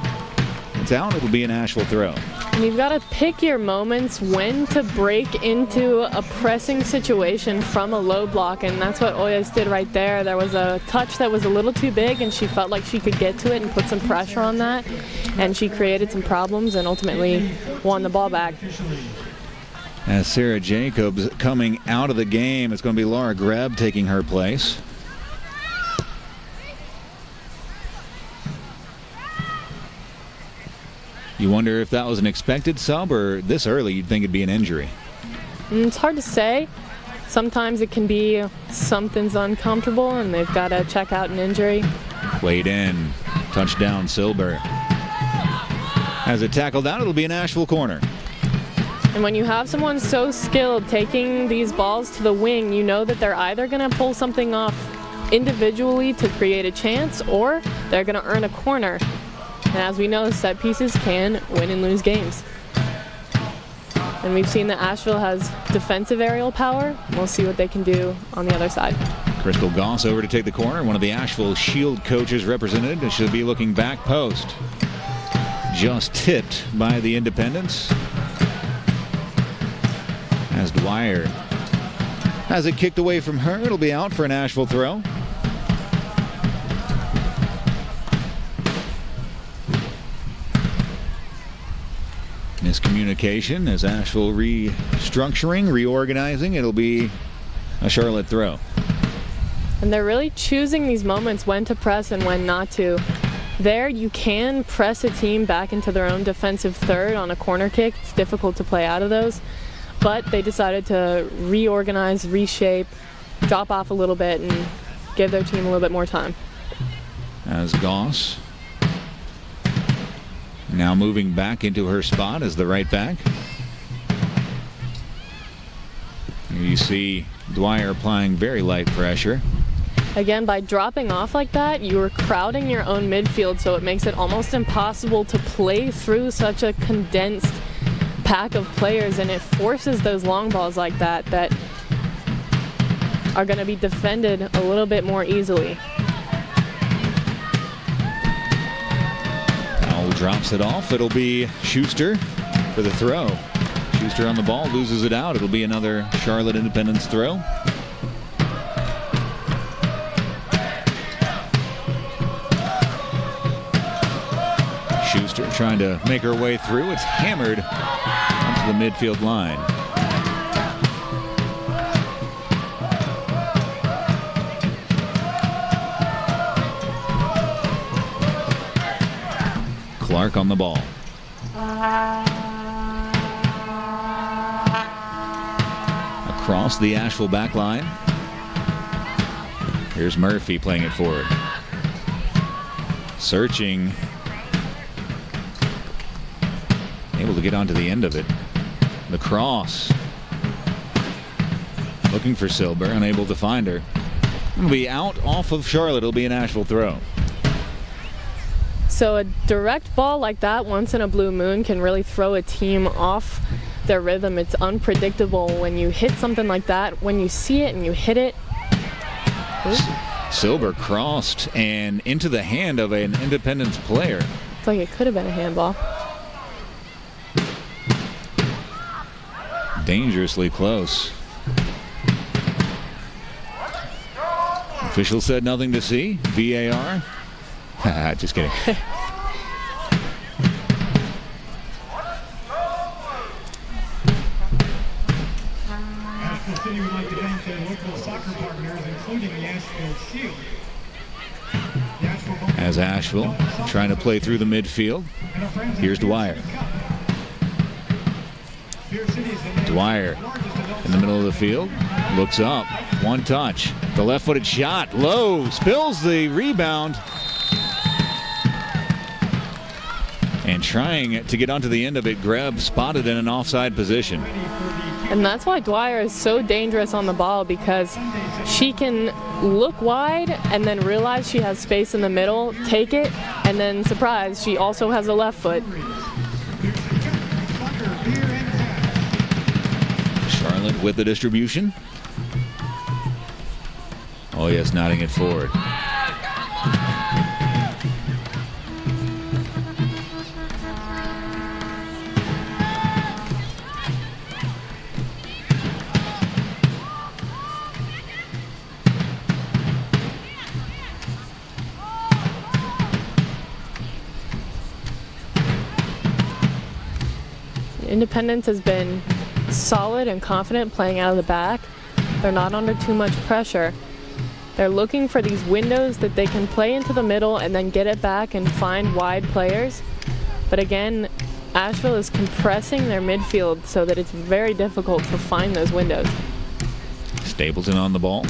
It's out. It'll be an Asheville throw. And you've got to pick your moments when to break into a pressing situation from a low block, and that's what Oyas did right there. There was a touch that was a little too big, and she felt like she could get to it and put some pressure on that, and she created some problems and ultimately won the ball back. As Sarah Jacobs coming out of the game, it's going to be Laura Greb taking her place. You wonder if that was an expected sub, or this early you'd think it'd be an injury. It's hard to say. Sometimes it can be something's uncomfortable and they've got to check out an injury. Played in. Touchdown Silber. As it tackled out, it'll be an Asheville corner. And when you have someone so skilled taking these balls to the wing, you know that they're either going to pull something off individually to create a chance, or they're going to earn a corner. And as we know, set pieces can win and lose games. And we've seen that Asheville has defensive aerial power. We'll see what they can do on the other side. Crystal Goss over to take the corner. One of the Asheville Shield coaches represented. And she'll be looking back post. Just tipped by the Independents. As Dwyer has it kicked away from her. It'll be out for an Asheville throw. Miscommunication as Asheville restructuring, reorganizing. It'll be a Charlotte throw. And they're really choosing these moments when to press and when not to. There you can press a team back into their own defensive third on a corner kick. It's difficult to play out of those. but they decided to reorganize, reshape, drop off a little bit, and give their team a little bit more time. As Goss now moving back into her spot as the right back. You see Dwyer applying very light pressure. Again, by dropping off like that, you're crowding your own midfield, so it makes it almost impossible to play through such a condensed pack of players, and it forces those long balls like that are going to be defended a little bit more easily. Powell drops it off. It'll be Schuster for the throw. Schuster on the ball, loses it out. It'll be another Charlotte Independence throw. Schuster trying to make her way through. It's hammered onto the midfield line. Clark on the ball. Across the Asheville back line. Here's Murphy playing it forward. Searching. Able to get onto the end of it. The cross. Looking for Silber, unable to find her. It'll be out off of Charlotte. It'll be an Asheville throw. So a direct ball like that once in a blue moon can really throw a team off their rhythm. It's unpredictable when you hit something like that. When you see it and you hit it. Silber crossed and into the hand of an Independence player. It's like it could have been a handball. Dangerously close. Official said nothing to see. VAR. Just kidding. Asheville City would like to thank their local soccer partners, including the Asheville Shield. As Asheville trying to play through the midfield. Here's Dwyer. Dwyer in the middle of the field. Looks up. One touch. The left-footed shot. Low. Spills the rebound. And trying to get onto the end of it, Greb spotted in an offside position. And that's why Dwyer is so dangerous on the ball, because she can look wide and then realize she has space in the middle, take it, and then surprise, she also has a left foot. Charlotte with the distribution. Oh yes, nodding it forward. Independence has been solid and confident playing out of the back. They're not under too much pressure. They're looking for these windows that they can play into the middle and then get it back and find wide players. But again, Asheville is compressing their midfield so that it's very difficult to find those windows. Stapleton on the ball.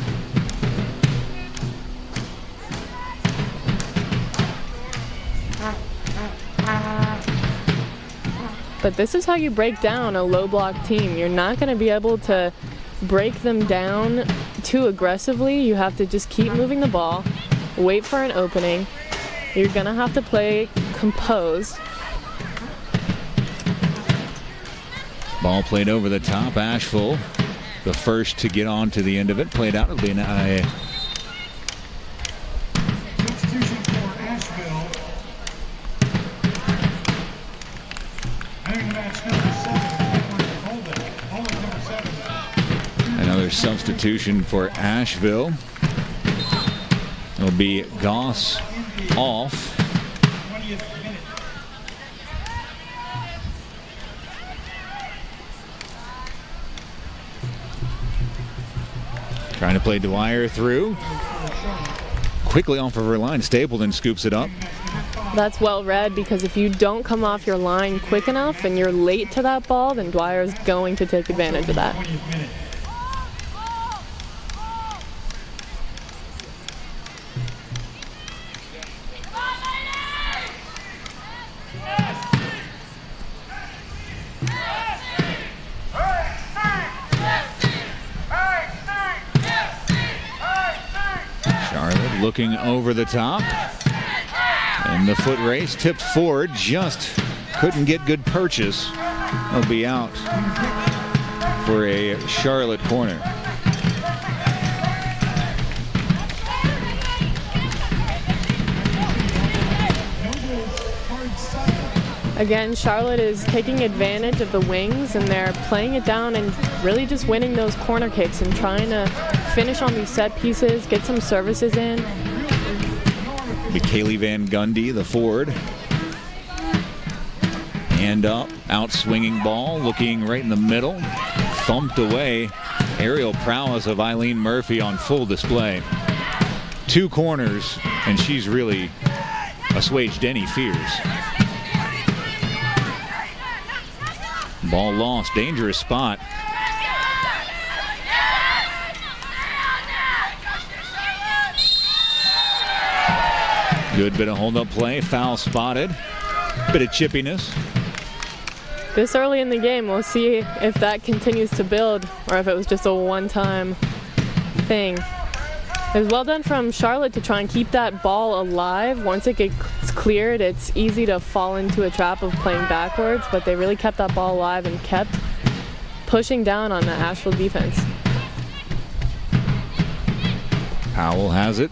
But this is how you break down a low block team. You're not going to be able to break them down too aggressively. You have to just keep moving the ball, wait for an opening. You're going to have to play composed. Ball played over the top. Asheville, the first to get on to the end of it. Played out. It'll be an Substitution for Asheville. Entering the match, number 7, Holden, number 7. Another substitution for Asheville. It'll be Goss off. 20th minute. Trying to play Dwyer through. Quickly off of her line. Stapleton scoops it up. That's well read, because if you don't come off your line quick enough and you're late to that ball, then Dwyer's going to take advantage of that. Charlotte looking over the top. And the foot race tipped forward, just couldn't get good purchase. He'll be out for a Charlotte corner. Again, Charlotte is taking advantage of the wings, and they're playing it down and really just winning those corner kicks and trying to finish on these set pieces, get some services in. McKaylee Van Gundy, the forward. Hand up, out swinging ball, looking right in the middle. Thumped away. Aerial prowess of Eileen Murphy on full display. 2 corners, and she's really assuaged any fears. Ball lost, dangerous spot. Good bit of hold-up play, foul spotted. Bit of chippiness. This early in the game, we'll see if that continues to build or if it was just a one-time thing. It was well done from Charlotte to try and keep that ball alive. Once it gets cleared, it's easy to fall into a trap of playing backwards, but they really kept that ball alive and kept pushing down on the Asheville defense. Powell has it.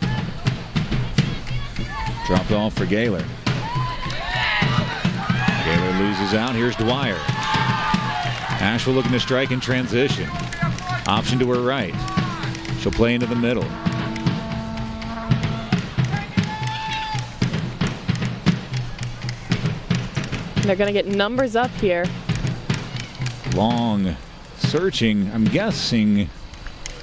Dropped off for Gaylor. Gaylor loses out. Here's Dwyer. Asheville looking to strike in transition. Option to her right. She'll play into the middle. They're going to get numbers up here. Long searching, I'm guessing,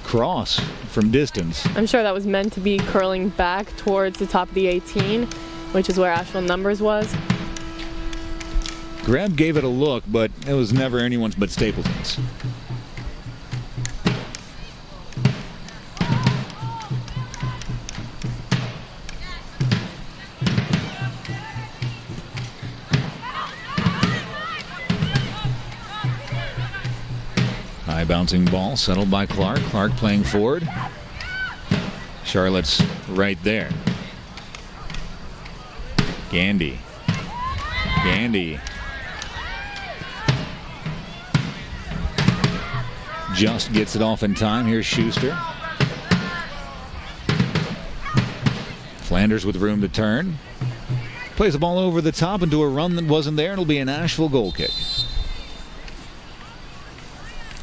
cross from distance. I'm sure that was meant to be curling back towards the top of the 18, which is where Asheville numbers was. Greb gave it a look, but it was never anyone's but Stapleton's. High bouncing ball settled by Clark. Clark playing forward. Charlotte's right there. Gandy. Gandy. Just gets it off in time. Here's Schuster. Flanders with room to turn. Plays the ball over the top into a run that wasn't there. It'll be an Asheville goal kick.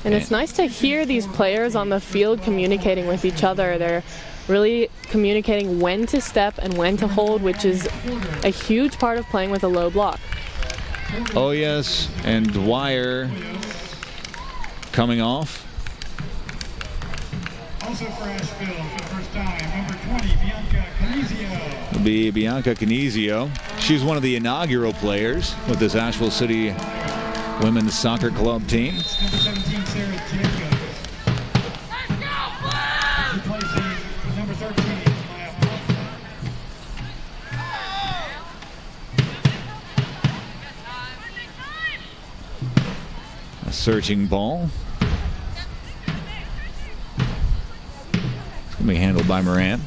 And it's nice to hear these players on the field communicating with each other. They're really communicating when to step and when to hold, which is a huge part of playing with a low block. Oh, yes. And Dwyer coming off. Also for Asheville for the first time, number 20, Bianca Canizio. It'll be Bianca Canizio. She's one of the inaugural players with this Asheville City Women's Soccer Club team. Number 17, Sarah Jacobs. Replacing number 13, Maya A searching ball. It's going to be handled by Moran.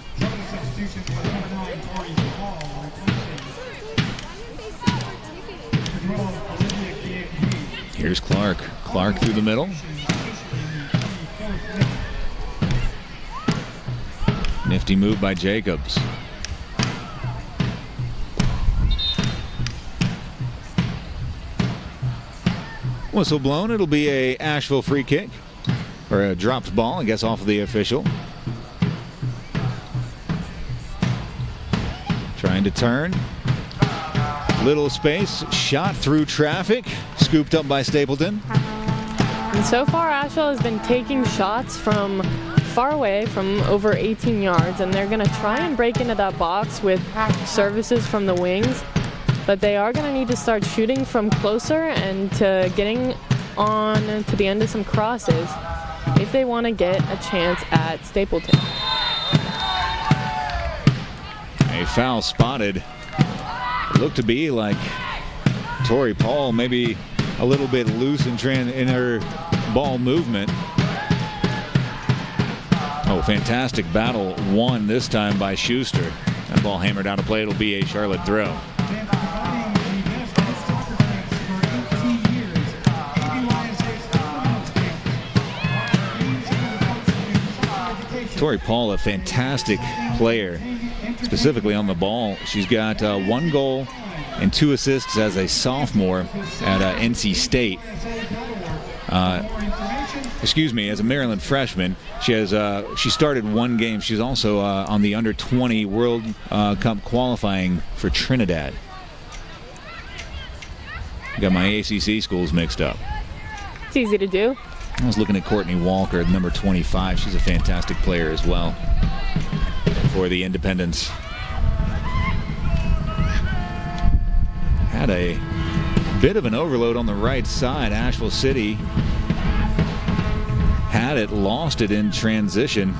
Here's Clark. Clark through the middle. Nifty move by Jacobs. Whistle blown. It'll be a Asheville free kick. Or a dropped ball, I guess, off of the official. Trying to turn. Little space. Shot through traffic. Scooped up by Stapleton. And so far, Asheville has been taking shots from far away, from over 18 yards, and they're going to try and break into that box with services from the wings. but they are going to need to start shooting from closer and to getting on to the end of some crosses if they want to get a chance at Stapleton. A foul spotted. It looked to be like Tori Paul maybe a little bit loose in her ball movement. Oh, fantastic battle won this time by Schuster. That ball hammered out of play. It'll be a Charlotte throw. Tori Paul, a fantastic player, specifically on the ball. She's got 1 goal and 2 assists as a sophomore at NC State. As a Maryland freshman. She started 1 game. She's also on the under-20 World Cup qualifying for Trinidad. Got my ACC schools mixed up. It's easy to do. I was looking at Courtney Walker, number 25. She's a fantastic player as well for the Independents. Had a bit of an overload on the right side. Asheville City had it, lost it in transition.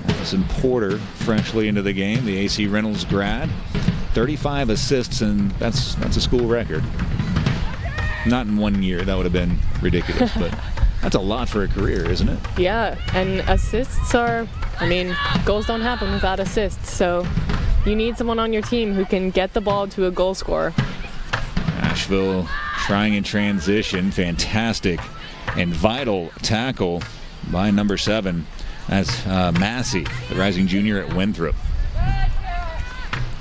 Allison Porter freshly into the game, the AC Reynolds grad. 35 assists, and that's a school record. Not in 1 year, that would have been ridiculous, but that's a lot for a career, isn't it? Yeah, and assists goals don't happen without assists, so you need someone on your team who can get the ball to a goal scorer. Asheville trying in transition. Fantastic and vital tackle by number 7. That's Massey, the rising junior at Winthrop.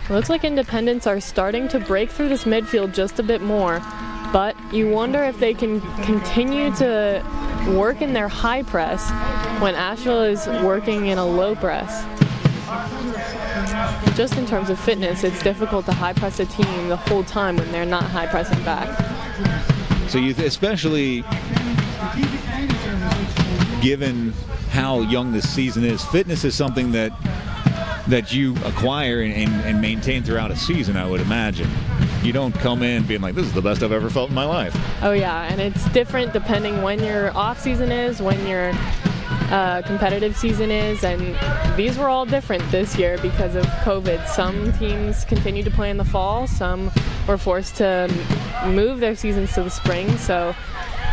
It looks like Independents are starting to break through this midfield just a bit more, but you wonder if they can continue to work in their high press when Asheville is working in a low press. Just in terms of fitness, it's difficult to high press a team the whole time when they're not high pressing back. So especially given how young this season is, fitness is something that you acquire and maintain throughout a season, I would imagine. You don't come in being like, this is the best I've ever felt in my life. Oh yeah, and it's different depending when your off season is, when your competitive season is, and these were all different this year because of COVID. Some teams continued to play in the fall, some were forced to move their seasons to the spring, so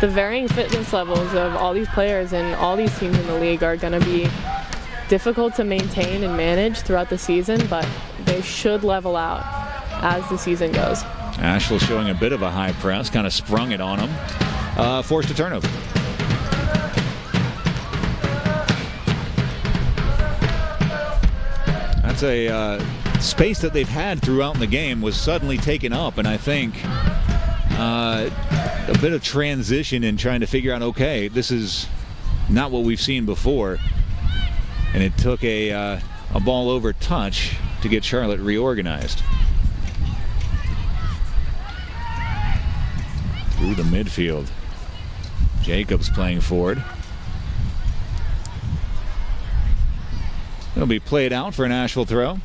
the varying fitness levels of all these players and all these teams in the league are going to be difficult to maintain and manage throughout the season, but they should level out as the season goes. Asheville showing a bit of a high press, kind of sprung it on them, forced a turnover. That's a space that they've had throughout the game was suddenly taken up, and I think a bit of transition in trying to figure out, okay, this is not what we've seen before, and it took a ball over touch to get Charlotte reorganized. Through the midfield. Jacobs playing forward. It'll be played out for an Asheville throw.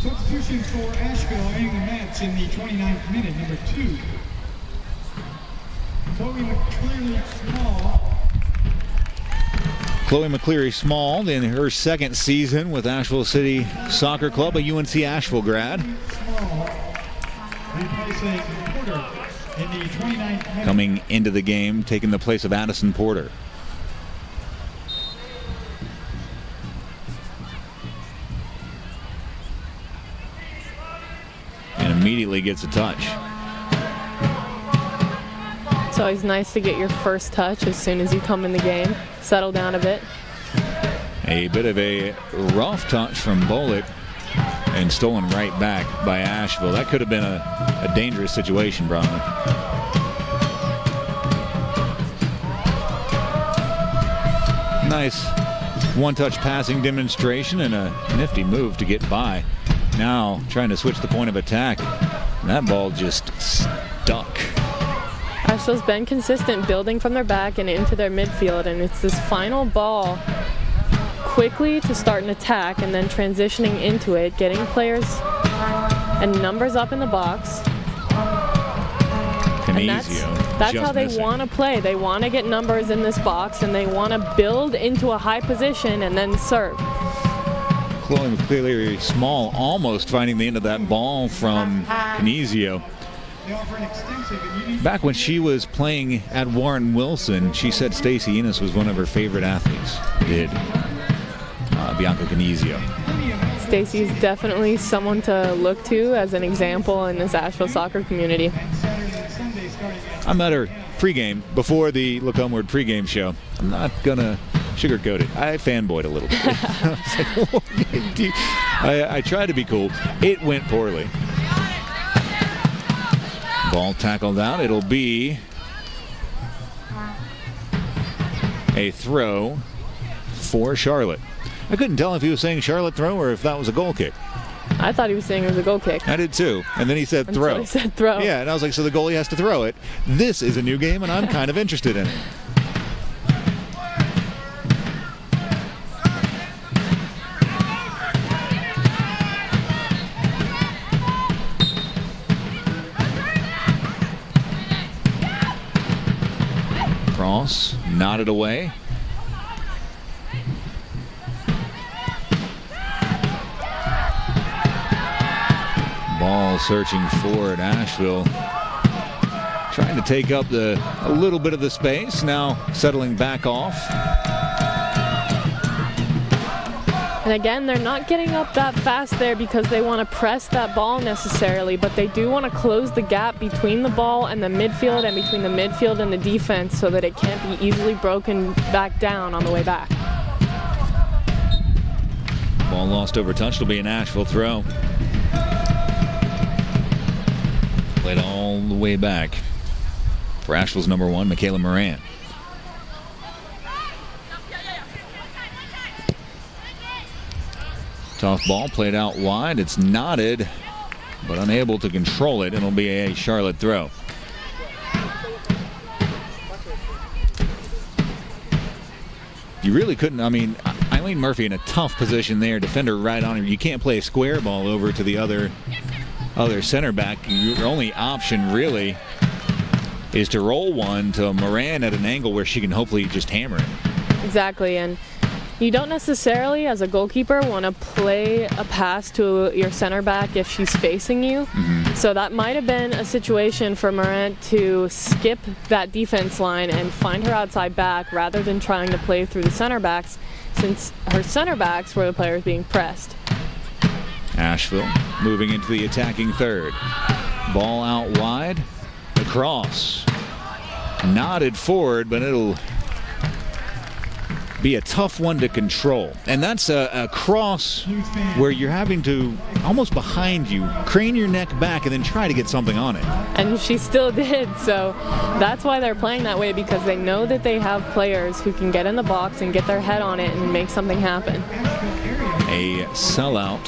Substitution for Asheville entering the match in the 29th minute, number 2. Chloe McCleary Small in her second season with Asheville City Soccer Club, a UNC Asheville grad. Coming into the game, taking the place of Addison Porter. And immediately gets a touch. It's always nice to get your first touch as soon as you come in the game. Settle down a bit. A bit of a rough touch from Bullock and stolen right back by Asheville. That could have been a dangerous situation, Brian. Nice one-touch passing demonstration and a nifty move to get by. Now trying to switch the point of attack. That ball just stuck. Asheville's been consistent building from their back and into their midfield, and it's this final ball quickly to start an attack and then transitioning into it, getting players and numbers up in the box. And that's how they want to play. They want to get numbers in this box, and they want to build into a high position and then serve. Chloe McCleary Small almost finding the end of that ball from Canizio. Back when she was playing at Warren Wilson, she said Stacey Enos was one of her favorite athletes. Bianca Canizio. Stacey is definitely someone to look to as an example in this Asheville soccer community. I met her pregame, before the Look Homeward pregame show. I'm not going to sugarcoat it. I fanboyed a little bit. I tried to be cool. It went poorly. Ball tackled out. It'll be a throw for Charlotte. I couldn't tell if he was saying Charlotte throw or if that was a goal kick. I thought he was saying it was a goal kick. I did too. And then he said throw. He said throw. Yeah, and I was like, so the goalie has to throw it. This is a new game, and I'm kind of interested in it. Cross, nodded away. Ball searching forward. Asheville trying to take up a little bit of the space. Now settling back off. And again, they're not getting up that fast there because they want to press that ball necessarily, but they do want to close the gap between the ball and the midfield and between the midfield and the defense so that it can't be easily broken back down on the way back. Ball lost over touch. It'll be an Asheville throw. Played all the way back for Asheville's number 1, Michaela Moran. Tough ball played out wide. It's knotted, but unable to control it. It'll be a Charlotte throw. You really couldn't. I mean, Eileen Murphy in a tough position there. Defender right on her. You can't play a square ball over to the other center back. Your only option really is to roll one to Moran at an angle where she can hopefully just hammer it. Exactly, and you don't necessarily, as a goalkeeper, want to play a pass to your center back if she's facing you. Mm-hmm. So that might have been a situation for Moran to skip that defense line and find her outside back rather than trying to play through the center backs, since her center backs were the players being pressed. Asheville moving into the attacking third. Ball out wide. The cross. Nodded forward, but it'll be a tough one to control. And that's a cross where you're having to, almost behind you, crane your neck back and then try to get something on it. And she still did, so that's why they're playing that way, because they know that they have players who can get in the box and get their head on it and make something happen. A sellout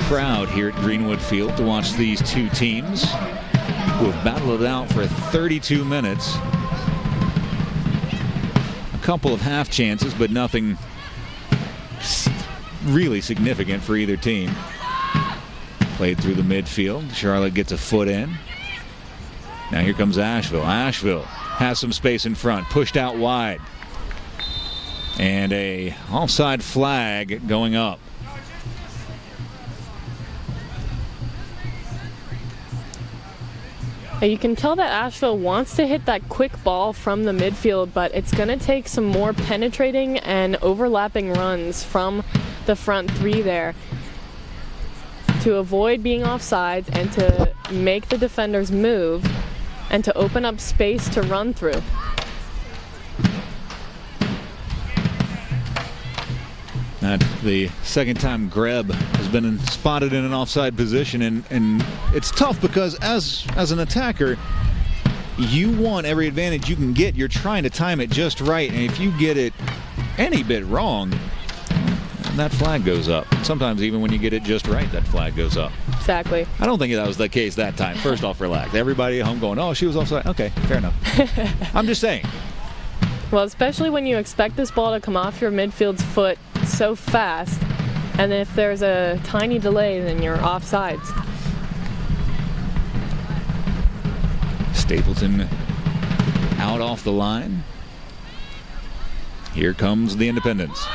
crowd here at Greenwood Field to watch these two teams who have battled it out for 32 minutes. Couple of half chances, but nothing really significant for either team. Played through the midfield. Charlotte gets a foot in. Now here comes Asheville. Asheville has some space in front, pushed out wide. And a offside flag going up. You can tell that Asheville wants to hit that quick ball from the midfield, but it's going to take some more penetrating and overlapping runs from the front three there to avoid being offsides and to make the defenders move and to open up space to run through. That's the second time Greb has been spotted in an offside position, and it's tough because as an attacker, you want every advantage you can get. You're trying to time it just right, and if you get it any bit wrong, that flag goes up. Sometimes even when you get it just right, that flag goes up. Exactly. I don't think that was the case that time. First off, relax. Everybody at home going, oh, she was offside. Okay, fair enough. I'm just saying. Well, especially when you expect this ball to come off your midfield's foot so fast, and if there's a tiny delay, then you're offsides. Stapleton out off the line. Here comes the Independence.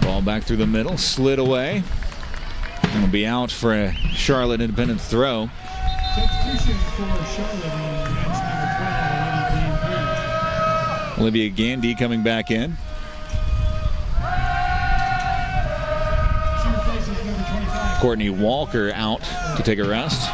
Ball back through the middle, slid away. And will be out for a Charlotte Independence throw. Substitution for Charlotte on match number 12, Olivia Gandy coming back in. She replaces number 25. Courtney Walker out to take a rest.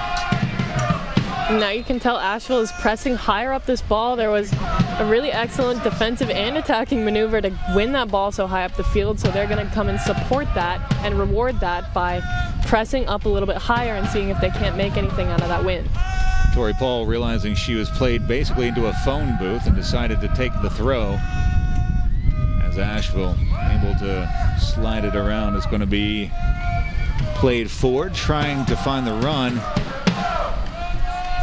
Now you can tell Asheville is pressing higher up this ball. There was a really excellent defensive and attacking maneuver to win that ball so high up the field, so they're going to come and support that and reward that by pressing up a little bit higher and seeing if they can't make anything out of that win. Tori Paul, realizing she was played basically into a phone booth, and decided to take the throw. As Asheville able to slide it around, it's going to be played forward, trying to find the run.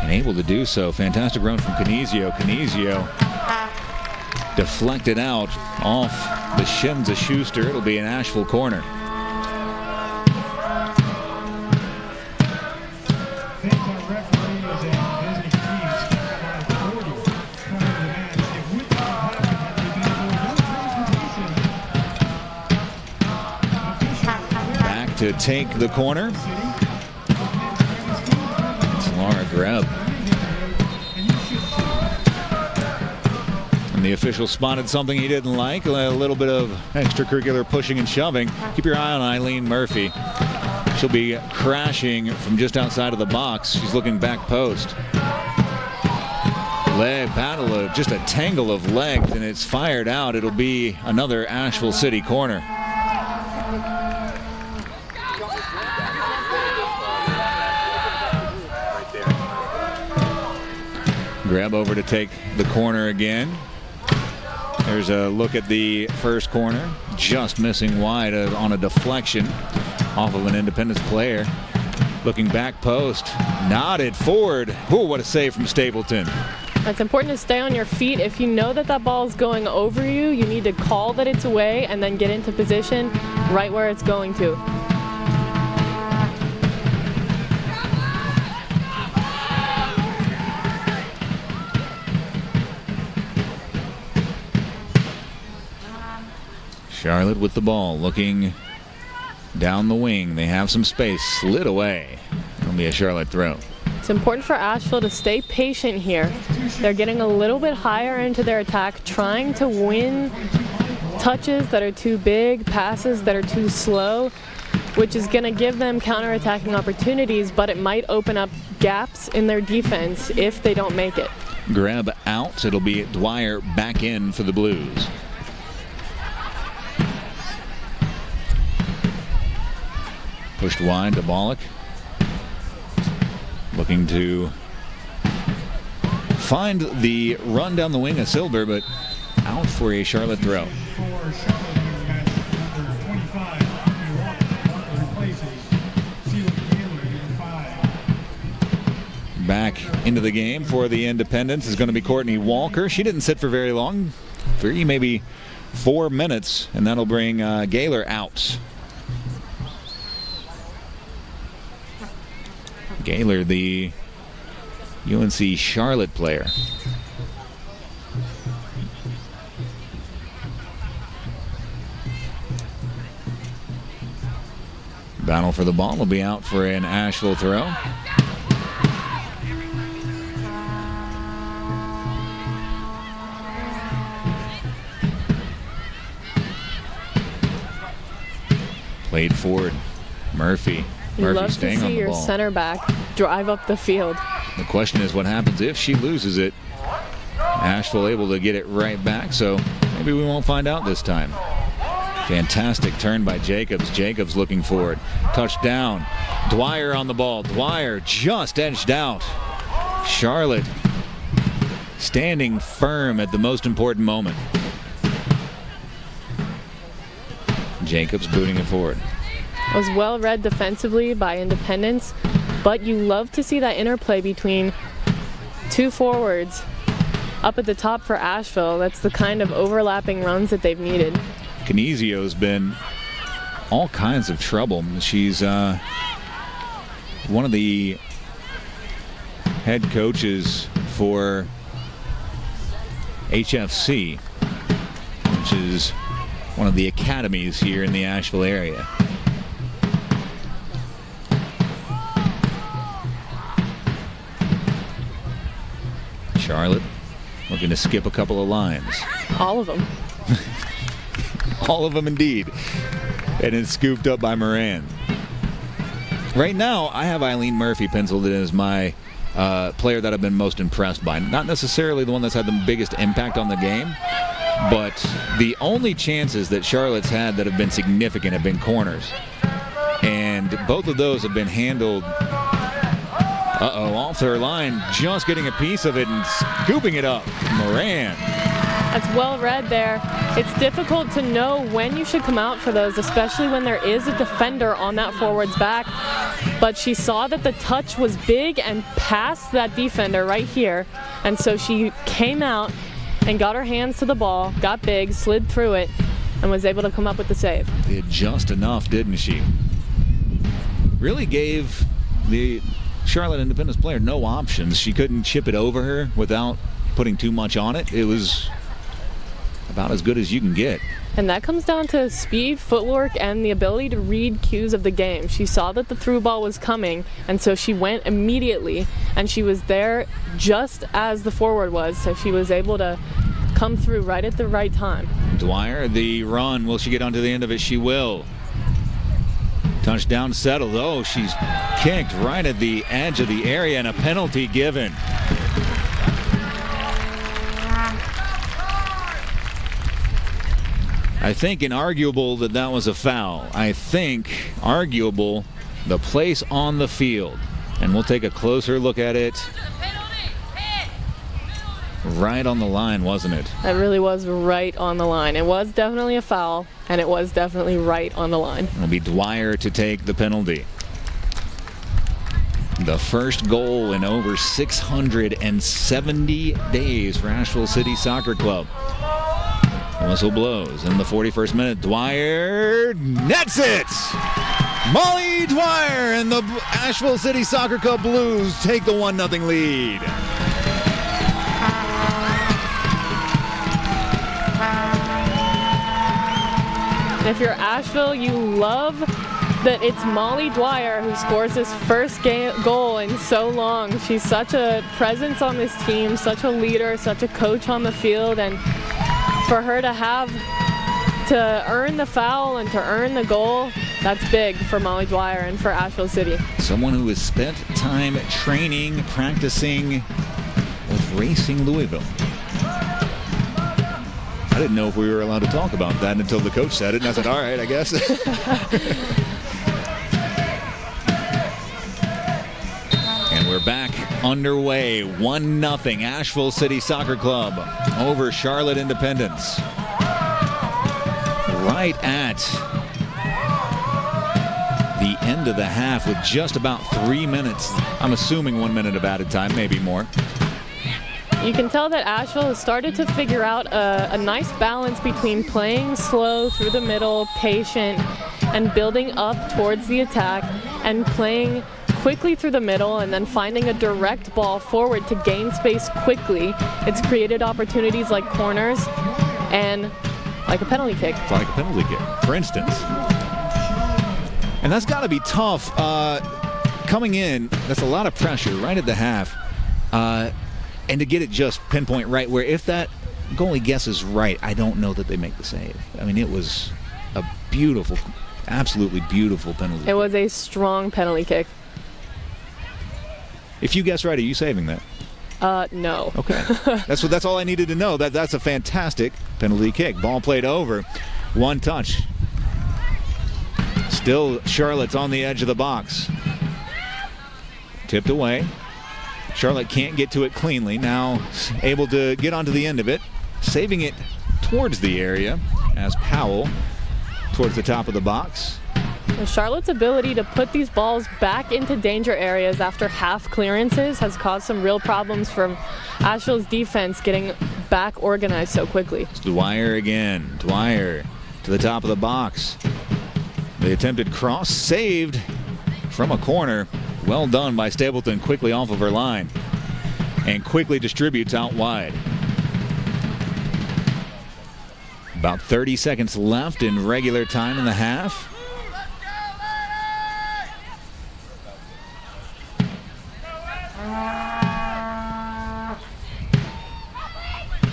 And able to do so. Fantastic run from Canizio. Canizio deflected out off the shins of Schuster. It'll be an Asheville corner. Thanks our referees and visiting teams by 40 prior to the match. It would not have transportation. Back to take the corner. It's Laura Greb. And the official spotted something he didn't like, a little bit of extracurricular pushing and shoving. Keep your eye on Eileen Murphy. She'll be crashing from just outside of the box. She's looking back post. Leg battle, just a tangle of legs, and it's fired out. It'll be another Asheville City corner. Grab over to take the corner again. There's a look at the first corner. Just missing wide on a deflection off of an Independence player. Looking back post. Nodded forward. Oh, what a save from Stapleton. It's important to stay on your feet. If you know that that ball is going over you, you need to call that it's away and then get into position right where it's going to. Charlotte with the ball, looking down the wing. They have some space, slid away. It'll be a Charlotte throw. It's important for Asheville to stay patient here. They're getting a little bit higher into their attack, trying to win touches that are too big, passes that are too slow, which is going to give them counterattacking opportunities, but it might open up gaps in their defense if they don't make it. Grab out. It'll be Dwyer back in for the Blues. Pushed wide to Bollock. Looking to find the run down the wing of Silber, but out for a Charlotte throw. For Charlotte in match number 25, Walker replaces Celia Taylor, number 5. Back into the game for the Independence is going to be Courtney Walker. She didn't sit for very long, 3, maybe 4 minutes, and that'll bring Gaylor out. Gaylor, the UNC Charlotte player. Battle for the ball will be out for an Asheville throw. Played forward. Murphy. You love to staying on see the your ball. center back drive up the field. The question is what happens if she loses it. Asheville able to get it right back, so maybe we won't find out this time. Fantastic turn by Jacobs. Jacobs looking forward. Touchdown. Dwyer on the ball. Dwyer just edged out. Charlotte standing firm at the most important moment. Jacobs booting it forward. It was well read defensively by Independence. But you love to see that interplay between two forwards up at the top for Asheville. That's the kind of overlapping runs that they've needed. Canizio's been all kinds of trouble. She's one of the head coaches for HFC, which is one of the academies here in the Asheville area. Charlotte looking to skip a couple of lines. All of them. All of them indeed. And it's scooped up by Moran. Right now, I have Eileen Murphy penciled in as my player that I've been most impressed by. Not necessarily the one that's had the biggest impact on the game, but the only chances that Charlotte's had that have been significant have been corners. And both of those have been handled, off their line, just getting a piece of it and scooping it up. Moran. That's well read there. It's difficult to know when you should come out for those, especially when there is a defender on that forward's back. But she saw that the touch was big and passed that defender right here. And so she came out and got her hands to the ball, got big, slid through it, and was able to come up with the save. Did just enough, didn't she? Really gave the Charlotte Independence player no options. She couldn't chip it over her without putting too much on it. It was about as good as you can get. And that comes down to speed, footwork, and the ability to read cues of the game. She saw that the through ball was coming, and so she went immediately, and she was there just as the forward was, so she was able to come through right at the right time. Dwyer, the run. Will she get onto the end of it? She will. Touchdown settled. Oh, she's kicked right at the edge of the area, and a penalty given. I think inarguable that was a foul. I think arguable the place on the field. And we'll take a closer look at it. Right on the line, wasn't it? That really was right on the line. It was definitely a foul, and it was definitely right on the line. It'll be Dwyer to take the penalty. The first goal in over 670 days for Asheville City Soccer Club. The whistle blows in the 41st minute. Dwyer nets it! Molly Dwyer and the Asheville City Soccer Club Blues take the 1-0 lead. If you're Asheville, you love that it's Molly Dwyer who scores his first goal in so long. She's such a presence on this team, such a leader, such a coach on the field, and for her to have to earn the foul and to earn the goal, that's big for Molly Dwyer and for Asheville City. Someone who has spent time training, practicing with Racing Louisville. I didn't know if we were allowed to talk about that until the coach said it, and I said, all right, I guess. And we're back underway. 1-0 Asheville City Soccer Club over Charlotte Independence. Right at the end of the half with just about 3 minutes. I'm assuming 1 minute of added time, maybe more. You can tell that Asheville has started to figure out a nice balance between playing slow through the middle, patient, and building up towards the attack, and playing quickly through the middle and then finding a direct ball forward to gain space quickly. It's created opportunities like corners and like a penalty kick. Like a penalty kick, for instance. And that's got to be tough. Coming in, that's a lot of pressure right at the half. And to get it just pinpoint right where if that goalie guesses right, I don't know that they make the save. I mean, it was a beautiful, absolutely beautiful penalty. It was a strong penalty kick. If you guess right, are you saving that? No. Okay. That's all I needed to know. That's a fantastic penalty kick. Ball played over. One touch. Still Charlotte's on the edge of the box. Tipped away. Charlotte can't get to it cleanly. Now able to get onto the end of it. Saving it towards the area as Powell towards the top of the box. Charlotte's ability to put these balls back into danger areas after half clearances has caused some real problems for Asheville's defense getting back organized so quickly. It's Dwyer again. Dwyer to the top of the box. The attempted cross saved from a corner. Well done by Stapleton, quickly off of her line and quickly distributes out wide. About 30 seconds left in regular time in the half.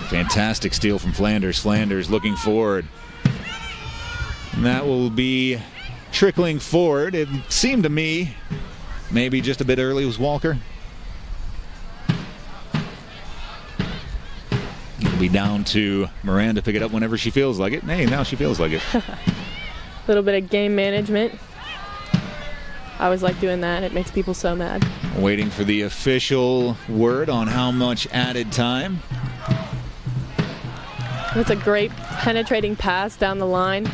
Fantastic steal from Flanders. Flanders looking forward. And that will be trickling forward. It seemed to me maybe just a bit early was Walker. It'll be down to Miranda to pick it up whenever she feels like it. Hey, now she feels like it. A little bit of game management. I always like doing that. It makes people so mad. Waiting for the official word on how much added time. It's a great penetrating pass down the line.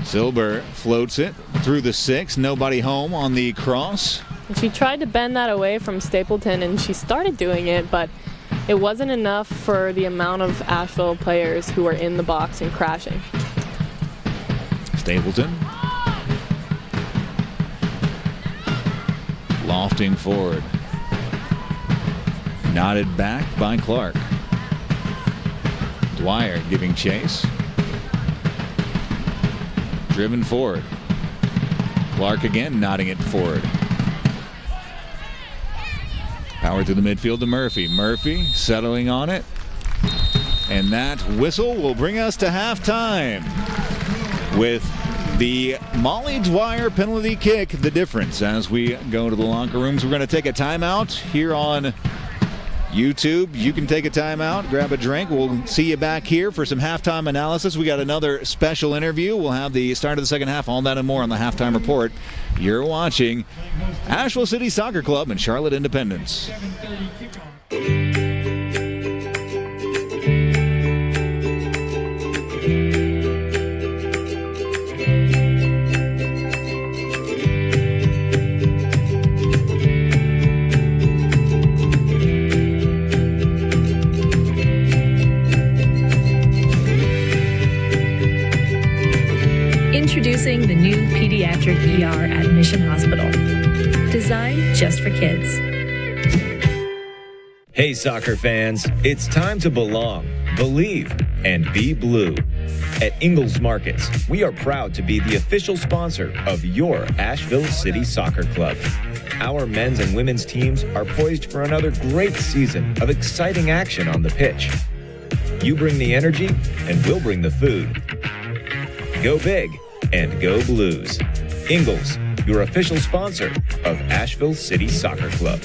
Silber floats it through the 6. Nobody home on the cross. And she tried to bend that away from Stapleton, and she started doing it, but it wasn't enough for the amount of Asheville players who were in the box and crashing. Stapleton. Lofting forward. Knotted back by Clark. Dwyer giving chase. Driven forward. Clark again nodding it forward. Power through the midfield to Murphy. Murphy settling on it. And that whistle will bring us to halftime with the Molly Dwyer penalty kick the difference as we go to the locker rooms. We're going to take a timeout here on YouTube. You can take a timeout, grab a drink. We'll see you back here for some halftime analysis. We got another special interview. We'll have the start of the second half, all that and more on the halftime report. You're watching Asheville City Soccer Club and Charlotte Independence. 7:30 kickoff. Introducing the new pediatric ER at Mission Hospital. Designed just for kids. Hey, soccer fans, it's time to belong, believe, and be blue. At Ingalls Markets, we are proud to be the official sponsor of your Asheville City Soccer Club. Our men's and women's teams are poised for another great season of exciting action on the pitch. You bring the energy, and we'll bring the food. Go big and go Blues. Ingalls, your official sponsor of Asheville City Soccer Club.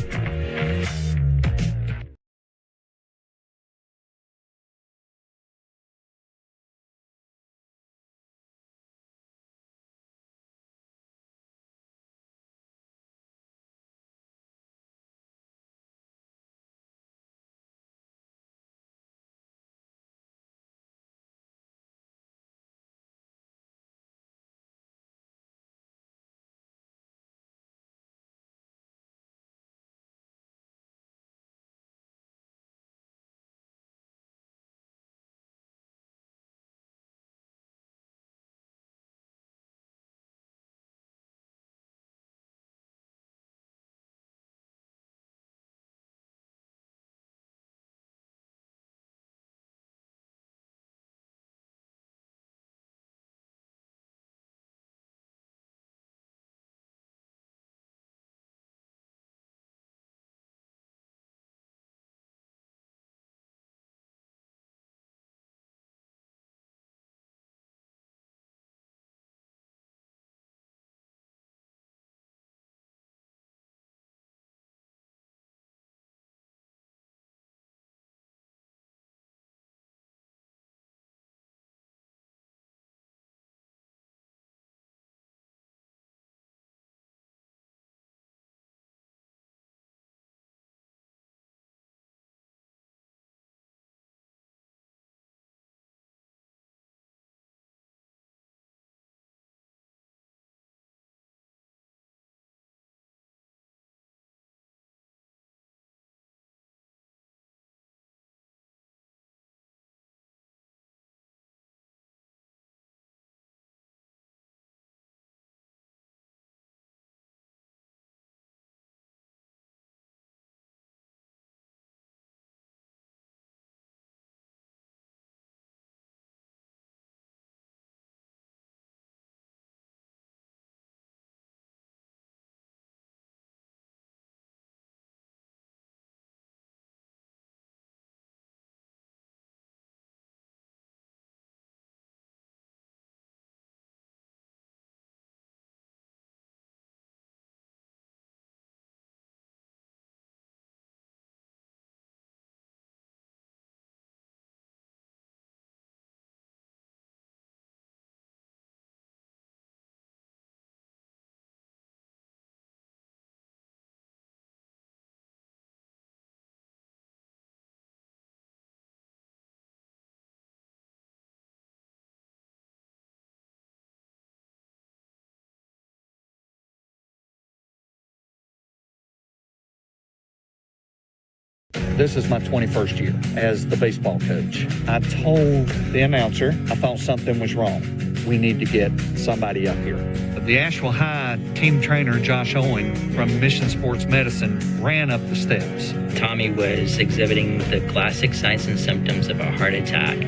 This is my 21st year as the baseball coach. I told the announcer I thought something was wrong. We need to get somebody up here. The Asheville High team trainer, Josh Owen from Mission Sports Medicine, ran up the steps. Tommy was exhibiting the classic signs and symptoms of a heart attack.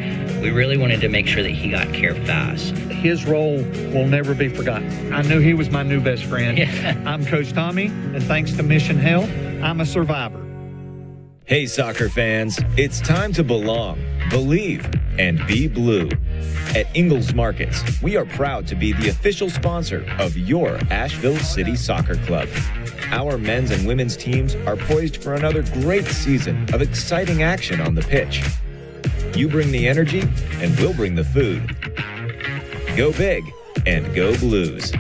We really wanted to make sure that he got care fast. His role will never be forgotten. I knew he was my new best friend. Yeah. I'm Coach Tommy, and thanks to Mission Health, I'm a survivor. Hey, soccer fans, it's time to belong, believe, and be blue. At Ingalls Markets, we are proud to be the official sponsor of your Asheville City Soccer Club. Our men's and women's teams are poised for another great season of exciting action on the pitch. You bring the energy, and we'll bring the food. Go big and go Blues.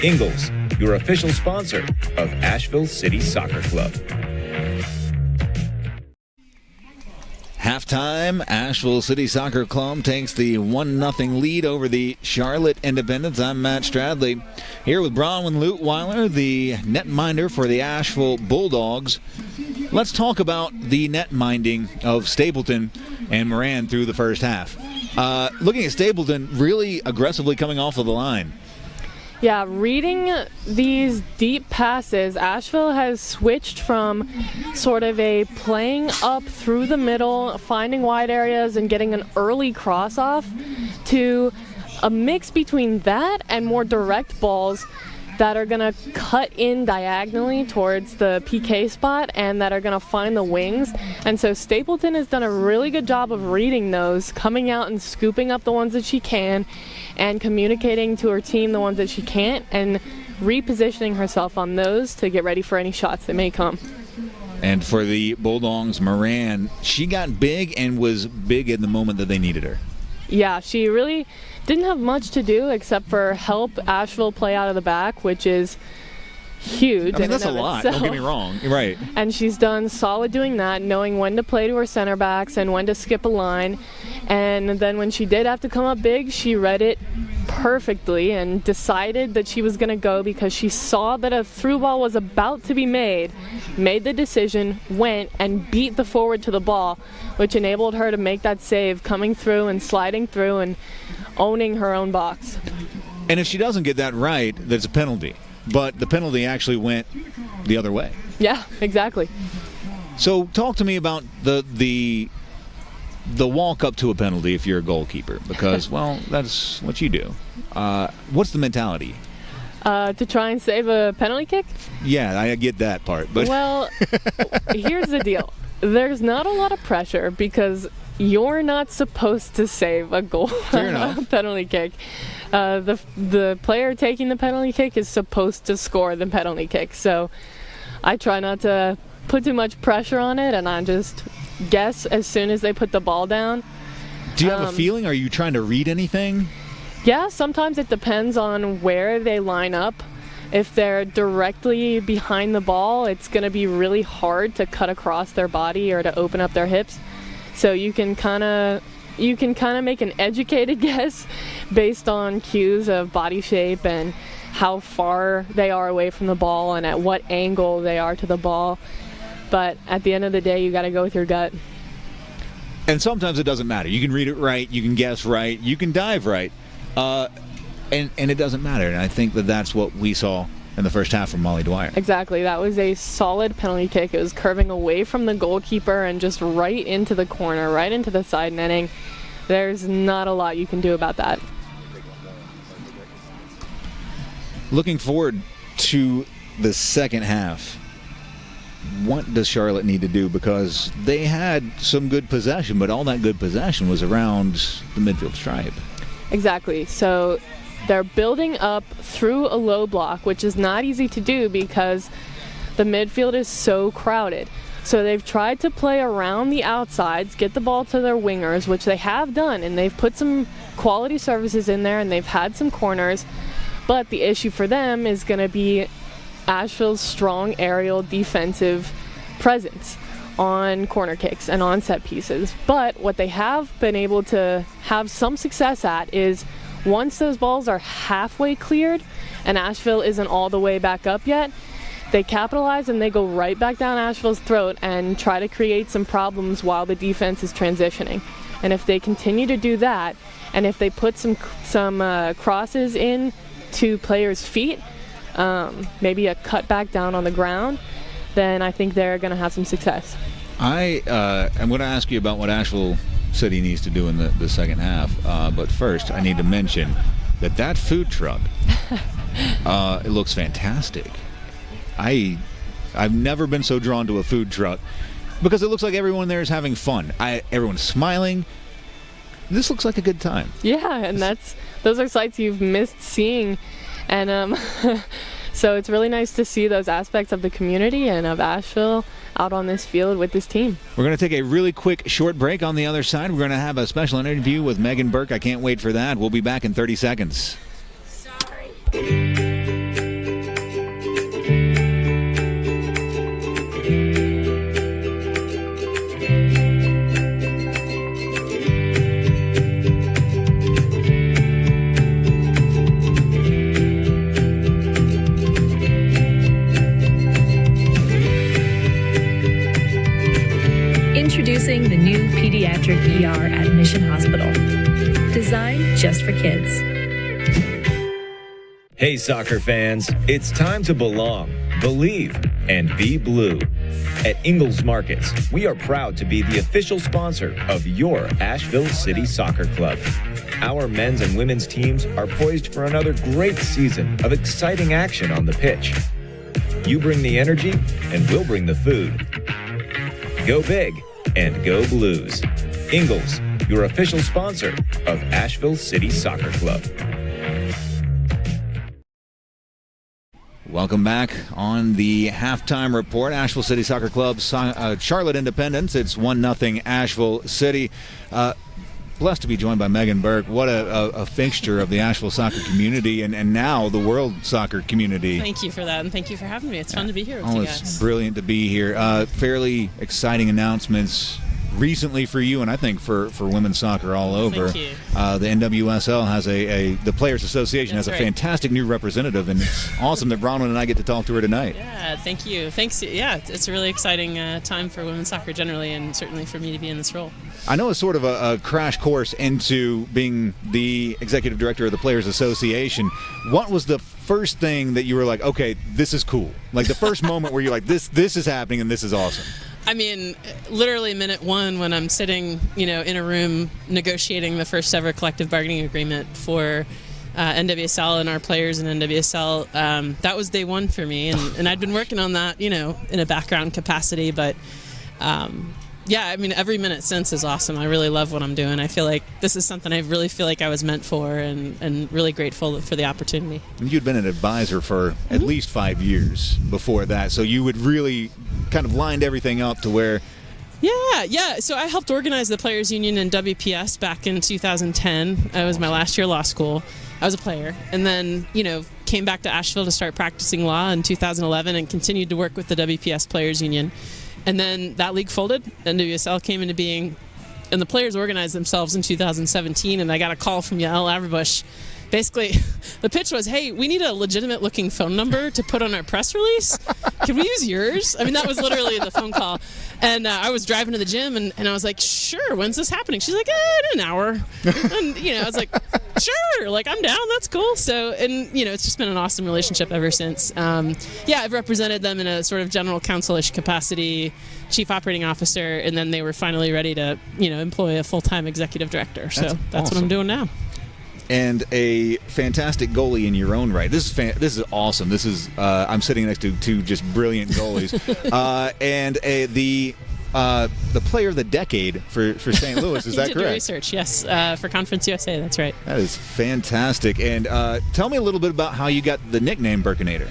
Ingalls, your official sponsor of Asheville City Soccer Club. Halftime, Asheville City Soccer Club takes the 1-0 lead over the Charlotte Independents. I'm Matt Stradley, here with Bronwyn Lutweiler, the netminder for the Asheville Bulldogs. Let's talk about the netminding of Stapleton and Moran through the first half. Looking at Stapleton, really aggressively coming off of the line. Yeah, reading these deep passes, Asheville has switched from sort of a playing up through the middle, finding wide areas and getting an early cross off, to a mix between that and more direct balls that are going to cut in diagonally towards the PK spot and that are going to find the wings. And so Stapleton has done a really good job of reading those, coming out and scooping up the ones that she can and communicating to her team the ones that she can't and repositioning herself on those to get ready for any shots that may come. And for the Bulldogs, Moran, she got big and was big in the moment that they needed her. Yeah, she really didn't have much to do except for help Asheville play out of the back, which is huge. I mean, that's a lot. Don't get me wrong. You're right. And she's done solid doing that, knowing when to play to her center backs and when to skip a line. And then when she did have to come up big, she read it perfectly and decided that she was going to go because she saw that a through ball was about to be made the decision, went and beat the forward to the ball, which enabled her to make that save, coming through and sliding through and owning her own box. And if she doesn't get that right, there's a penalty. But the penalty actually went the other way. Yeah, exactly. So talk to me about the walk up to a penalty if you're a goalkeeper, because, well, that's what you do. What's the mentality? To try and save a penalty kick? Yeah, I get that part. But well, here's the deal. There's not a lot of pressure because you're not supposed to save a goal. Fair enough. Penalty kick. The player taking the penalty kick is supposed to score the penalty kick. So I try not to put too much pressure on it, and I just guess as soon as they put the ball down. Do you have a feeling? Are you trying to read anything? Yeah, sometimes it depends on where they line up. If they're directly behind the ball, it's going to be really hard to cut across their body or to open up their hips. So you can kind of make an educated guess based on cues of body shape and how far they are away from the ball and at what angle they are to the ball. But at the end of the day, you got to go with your gut. And sometimes it doesn't matter. You can read it right, you can guess right, you can dive right, and it doesn't matter. And I think that's what we saw in the first half from Molly Dwyer. Exactly. That was a solid penalty kick. It was curving away from the goalkeeper and just right into the corner, right into the side netting. There's not a lot you can do about that. Looking forward to the second half, what does Charlotte need to do? Because they had some good possession, but all that good possession was around the midfield stripe. Exactly. So they're building up through a low block, which is not easy to do because the midfield is so crowded. So they've tried to play around the outsides, get the ball to their wingers, which they have done, and they've put some quality services in there, and they've had some corners. But the issue for them is going to be Asheville's strong aerial defensive presence on corner kicks and on set pieces. But what they have been able to have some success at is once those balls are halfway cleared and Asheville isn't all the way back up yet, they capitalize and they go right back down Asheville's throat and try to create some problems while the defense is transitioning. And if they continue to do that, and if they put some crosses in to players' feet, maybe a cut back down on the ground, then I think they're going to have some success. I'm going to ask you about what Asheville City needs to do in the second half, but first I need to mention that food truck, it looks fantastic. I've never been so drawn to a food truck because it looks like everyone there is having fun. Everyone's smiling. This looks like a good time. Yeah, and those are sights you've missed seeing, and so it's really nice to see those aspects of the community and of Asheville out on this field with this team. We're going to take a really quick short break. On the other side, we're going to have a special interview with Megan Burke. I can't wait for that. We'll be back in 30 seconds. Introducing the new pediatric ER at Mission Hospital. Designed just for kids. Hey, soccer fans, it's time to belong, believe, and be blue. At Ingalls Markets, we are proud to be the official sponsor of your Asheville City Soccer Club. Our men's and women's teams are poised for another great season of exciting action on the pitch. You bring the energy, and we'll bring the food. Go big and go Blues. Ingalls, your official sponsor of Asheville City Soccer Club. Welcome back on the halftime report. Asheville City Soccer Club, Charlotte Independence. It's 1-0 Asheville City. Blessed to be joined by Megan Burke. What a fixture of the Asheville soccer community and now the world soccer community. Thank you for that, and thank you for having me. It's fun to be here with you guys. It's brilliant to be here. Fairly exciting announcements recently for you, and I think for women's soccer all over. Thank you. The NWSL has the Players Association has a fantastic new representative, and it's awesome that Bronwyn and I get to talk to her tonight. Yeah, thank you. Thanks. Yeah, it's a really exciting time for women's soccer generally, and certainly for me to be in this role. I know it's sort of a crash course into being the executive director of the Players Association. What was the first thing that you were like, okay, this is cool? Like the first moment where you're like, this is happening and this is awesome. I mean, literally minute one when I'm sitting, in a room negotiating the first ever collective bargaining agreement for NWSL and our players in NWSL, that was day one for me. And I'd been working on that, in a background capacity. But, yeah, I mean, every minute since is awesome. I really love what I'm doing. I feel like this is something I really feel like I was meant for and really grateful for the opportunity. You'd been an advisor for at least 5 years before that, so you would really kind of lined everything up to where... Yeah. So I helped organize the Players Union in WPS back in 2010. It was my last year of law school. I was a player. And then, came back to Asheville to start practicing law in 2011 and continued to work with the WPS Players Union. And then that league folded, NWSL came into being, and the players organized themselves in 2017, and I got a call from Yael Averbush. Basically, the pitch was, hey, we need a legitimate-looking phone number to put on our press release. Can we use yours? I mean, that was literally the phone call. And I was driving to the gym, and I was like, sure, when's this happening? She's like, in an hour. And, I was like, sure, I'm down, that's cool. So, and, it's just been an awesome relationship ever since. I've represented them in a sort of general counsel-ish capacity, chief operating officer, and then they were finally ready to, employ a full-time executive director. So that's what I'm doing now. And a fantastic goalie in your own right. This is awesome. This is I'm sitting next to two just brilliant goalies, and the player of the decade for St. Louis. Is that correct? You did your research, yes, for Conference USA. That's right. That is fantastic. And tell me a little bit about how you got the nickname Burkinator.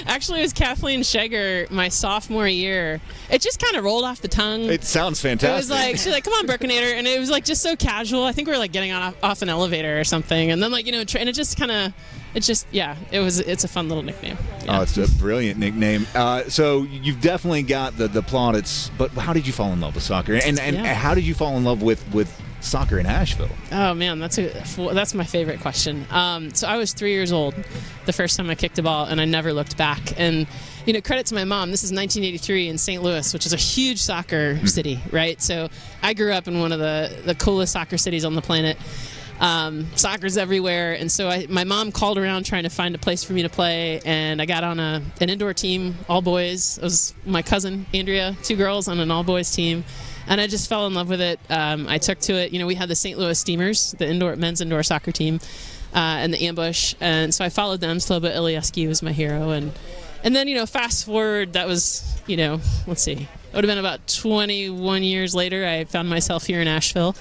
Actually, it was Kathleen Scheger my sophomore year. It just kind of rolled off the tongue. It sounds fantastic. It was like, she's like, come on, Burkinator. And it was just so casual. I think we were getting off an elevator or something. And then and it just kind of, it's a fun little nickname. Yeah. Oh, it's a brilliant nickname. So you've definitely got the plaudits, but how did you fall in love with soccer? And how did you fall in love with soccer in Asheville? Oh man, that's my favorite question. So I was 3 years old the first time I kicked a ball, and I never looked back. And credit to my mom. This is 1983 in St. Louis, which is a huge soccer city, right? So I grew up in one of the coolest soccer cities on the planet. Soccer's everywhere, and so my mom called around trying to find a place for me to play, and I got on an indoor team, all boys. It was my cousin Andrea, 2 girls on an all boys team, and I just fell in love with it. I took to it. We had the St. Louis Steamers, the men's indoor soccer team, and the Ambush, and so I followed them. Slobodan Ilieski was my hero, and then fast forward, that was let's see, it would have been about 21 years later. I found myself here in Asheville.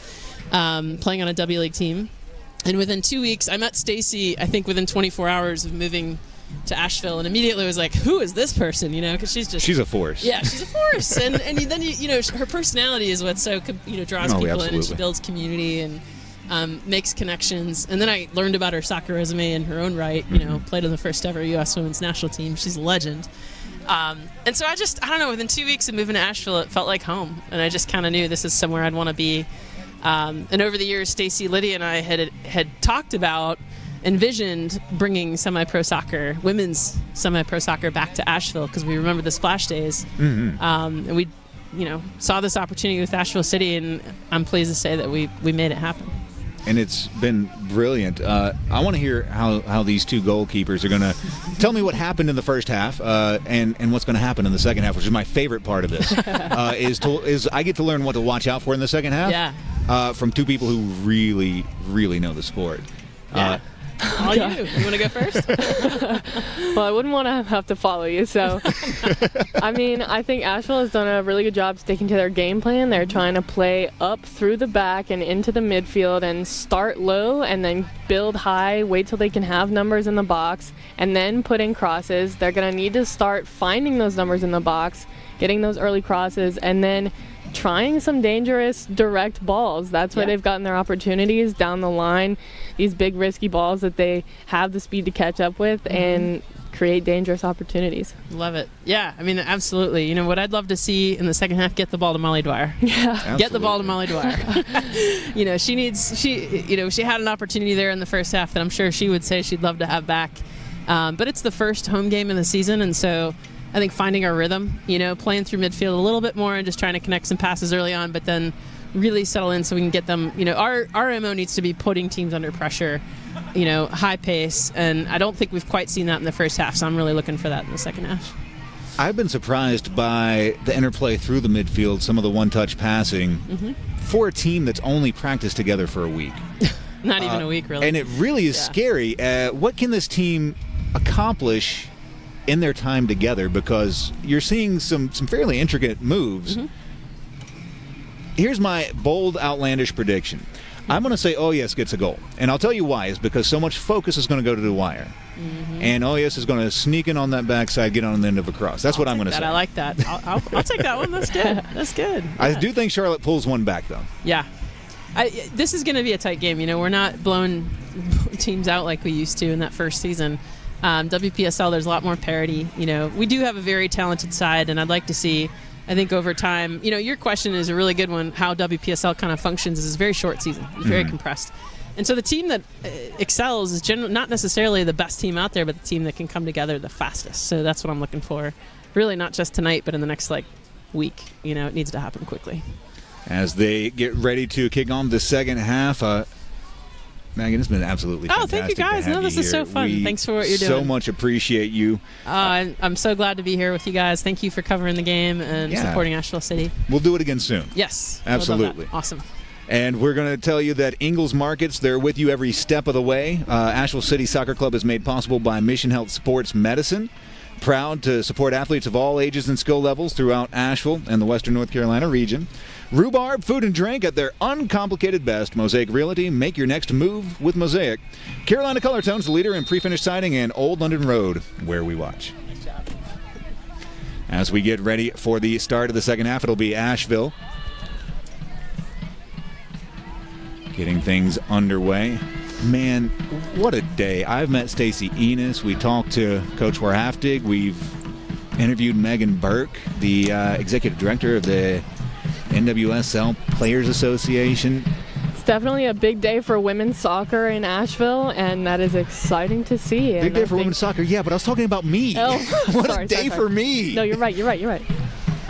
Playing on a W League team, and within 2 weeks I met Stacy. I think within 24 hours of moving to Asheville, and immediately was like, who is this person? Because she's a force. Yeah, she's a force. and then her personality is what draws people in, and she builds community and makes connections. And then I learned about her soccer resume in her own right. Played on the first ever U.S. women's national team. She's a legend. And so I don't know, within 2 weeks of moving to Asheville, it felt like home, and I just kind of knew this is somewhere I'd want to be. And over the years, Stacy, Lydia, and I had talked about, envisioned bringing semi-pro soccer, women's semi-pro soccer, back to Asheville, because we remember the Splash Days. And we, saw this opportunity with Asheville City, and I'm pleased to say that we made it happen. And it's been brilliant. I want to hear how these 2 goalkeepers are going to tell me what happened in the first half and what's going to happen in the second half, which is my favorite part of this. is I get to learn what to watch out for in the second half. From 2 people who really, really know the sport. Yeah. All you. You want to go first? Well, I wouldn't want to have to follow you, so I think Asheville has done a really good job sticking to their game plan. They're trying to play up through the back and into the midfield and start low and then build high, wait till they can have numbers in the box, and then put in crosses. They're going to need to start finding those numbers in the box, getting those early crosses, and then trying some dangerous direct balls. That's where they've gotten their opportunities down the line, these big risky balls that they have the speed to catch up with and create dangerous opportunities. Love it. Yeah, absolutely. What I'd love to see in the second half, get the ball to Molly Dwyer. Yeah. Absolutely. Get the ball to Molly Dwyer. She had an opportunity there in the first half that I'm sure she would say she'd love to have back. But it's the first home game of the season, and so I think finding our rhythm, playing through midfield a little bit more and just trying to connect some passes early on, but then really settle in so we can get them. Our MO needs to be putting teams under pressure, high pace, and I don't think we've quite seen that in the first half, so I'm really looking for that in the second half. I've been surprised by the interplay through the midfield, some of the one-touch passing, for a team that's only practiced together for a week. Not even a week, really. And it really is scary. What can this team accomplish in their time together, because you're seeing some fairly intricate moves. Here's my bold, outlandish prediction. I'm going to say Oyes gets a goal, and I'll tell you why. Is because so much focus is going to go to Dwyer, and Oyes is going to sneak in on that backside, get on the end of a cross. That's what I'm going to say. I like that. I'll take that one. That's good. That's good. Yeah. I do think Charlotte pulls one back, though. Yeah. This is going to be a tight game. We're not blowing teams out like we used to in that first season. WPSL, there's a lot more parity. We do have a very talented side, and I'd like to see, I think over time, your question is a really good one, how WPSL kind of functions is a very short season. It's very compressed. And so the team that excels is not necessarily the best team out there, but the team that can come together the fastest. So that's what I'm looking for. Really not just tonight, but in the next week. It needs to happen quickly. As they get ready to kick on the second half, Megan, it's been absolutely fantastic. Thank you guys. This is so fun. Thanks for what you're doing. So much appreciate you. I'm so glad to be here with you guys. Thank you for covering the game and supporting Asheville City. We'll do it again soon. Yes. Absolutely. Awesome. And we're going to tell you that Ingalls Markets, they're with you every step of the way. Asheville City Soccer Club is made possible by Mission Health Sports Medicine. Proud to support athletes of all ages and skill levels throughout Asheville and the Western North Carolina region. Rhubarb Food and Drink at their uncomplicated best. Mosaic Realty, make your next move with Mosaic. Carolina Color Tones, the leader in pre-finished siding, and Old London Road, where we watch. Nice job. As we get ready for the start of the second half, it'll be Asheville getting things underway. Man, what a day. I've met Stacey Enos. We talked to Coach Warhaftig. We've interviewed Megan Burke, the executive director of the NWSL Players Association. definitely a big day for women's soccer in Asheville, and that is exciting to see. Big day for women's soccer, yeah, but I was talking about me. Oh, what sorry, a day for me. No, you're right.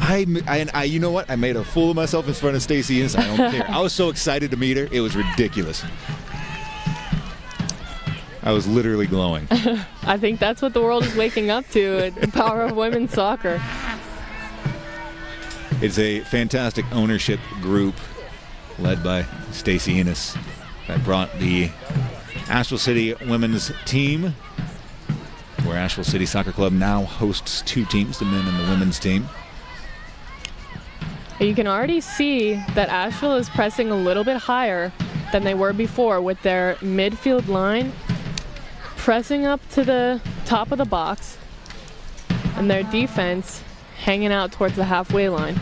I you know what? I made a fool of myself in front of Stacey Innes. I don't care. I was so excited to meet her. It was ridiculous. I was literally glowing. I think that's what the world is waking up to, the power of women's soccer. It's a fantastic ownership group led by Stacey Innes that brought the Asheville City women's team, where Asheville City Soccer Club now hosts 2 teams, the men and the women's team. You can already see that Asheville is pressing a little bit higher than they were before with their midfield line pressing up to the top of the box and their defense hanging out towards the halfway line.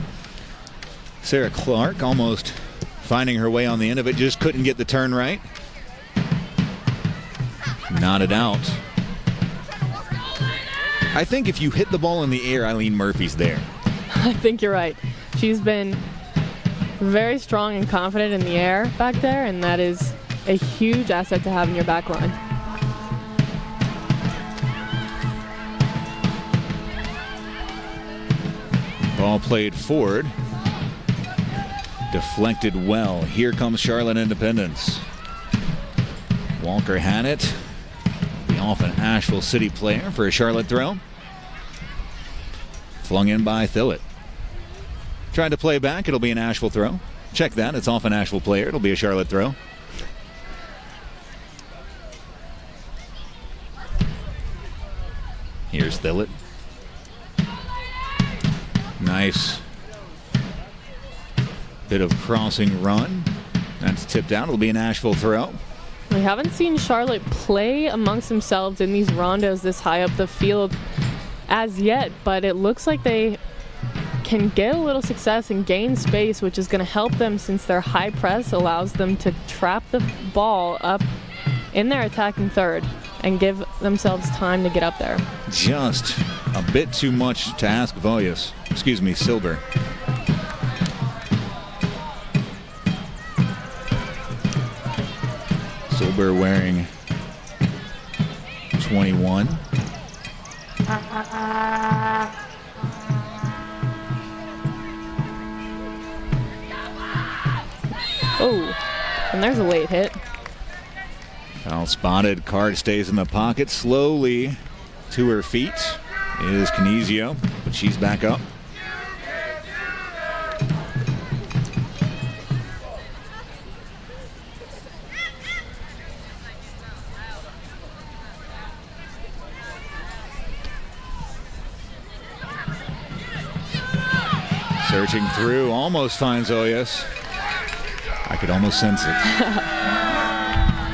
Sarah Clark almost finding her way on the end of it, just couldn't get the turn right. Nodded out. I think if you hit the ball in the air, Eileen Murphy's there. I think you're right. She's been very strong and confident in the air back there, and that is a huge asset to have in your back line. Ball played forward. Deflected well. Here comes Charlotte Independence. Walker had it. Be off an Asheville City player for a Charlotte throw. Flung in by Thillett. Tried to play back. It'll be an Asheville throw. Check that. It's off an Asheville player. It'll be a Charlotte throw. Here's Thillett. Nice bit of crossing run. That's tipped out. It'll be an Asheville throw. We haven't seen Charlotte play amongst themselves in these rondos this high up the field as yet, but it looks like they can get a little success and gain space, which is going to help them since their high press allows them to trap the ball up in their attacking third and give themselves time to get up there. Just a bit too much to ask Silber. Silber wearing 21. Oh, and there's a late hit. Foul spotted. Card stays in the pocket. Slowly to her feet is Canizio, but she's back up. Searching through, almost finds Oyas. I could almost sense it.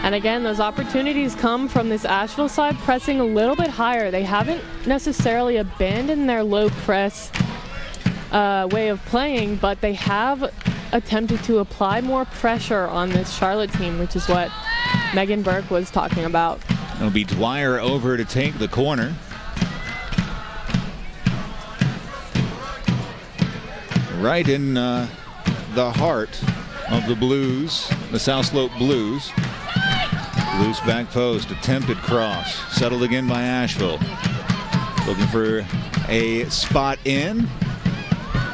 And again, those opportunities come from this Asheville side pressing a little bit higher. They haven't necessarily abandoned their low press way of playing, but they have attempted to apply more pressure on this Charlotte team, which is what Megan Burke was talking about. It'll be Dwyer over to take the corner. Right in the heart of the Blues, the South Slope Blues. Loose back post, attempted cross, settled again by Asheville. Looking for a spot in.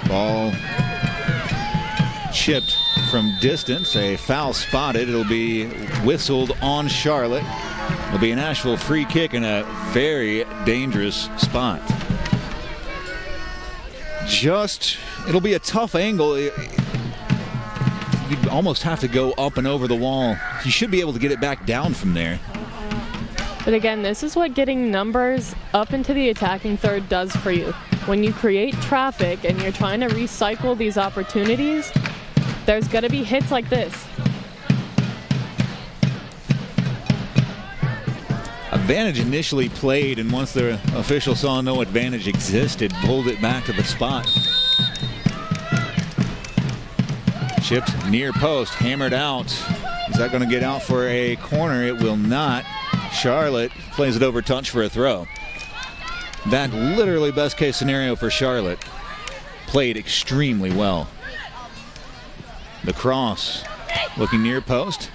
Ball chipped from distance, a foul spotted. It'll be whistled on Charlotte. It'll be an Asheville free kick in a very dangerous spot. It'll be a tough angle. You'd almost have to go up and over the wall. You should be able to get it back down from there. But again, this is what getting numbers up into the attacking third does for you. When you create traffic and you're trying to recycle these opportunities, there's going to be hits like this. Advantage initially played, and once the official saw no advantage existed, pulled it back to the spot. Chipped near post, hammered out. Is that going to get out for a corner? It will not. Charlotte plays it over touch for a throw. That literally best case scenario for Charlotte. Played extremely well. The cross Looking near post.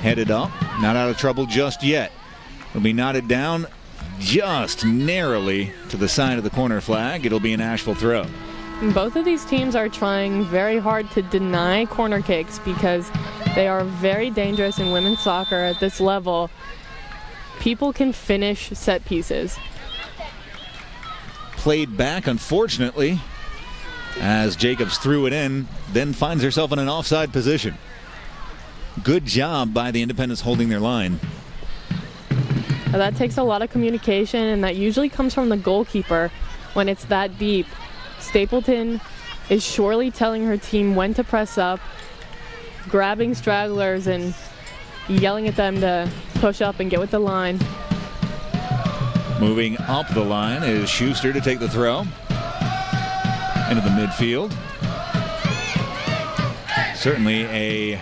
Headed up. Not out of trouble just yet. It'll be knotted down just narrowly to the side of the corner flag. It'll be an Asheville throw. Both of these teams are trying very hard to deny corner kicks because they are very dangerous in women's soccer at this level. People can finish set pieces. Played back, unfortunately, as Jacobs threw it in, then finds herself in an offside position. Good job by the Independents holding their line. Now that takes a lot of communication, and that usually comes from the goalkeeper when it's that deep. Stapleton is surely telling her team when to press up, grabbing stragglers and yelling at them to push up and get with the line. Moving up the line is Schuster to take the throw into the midfield. Certainly a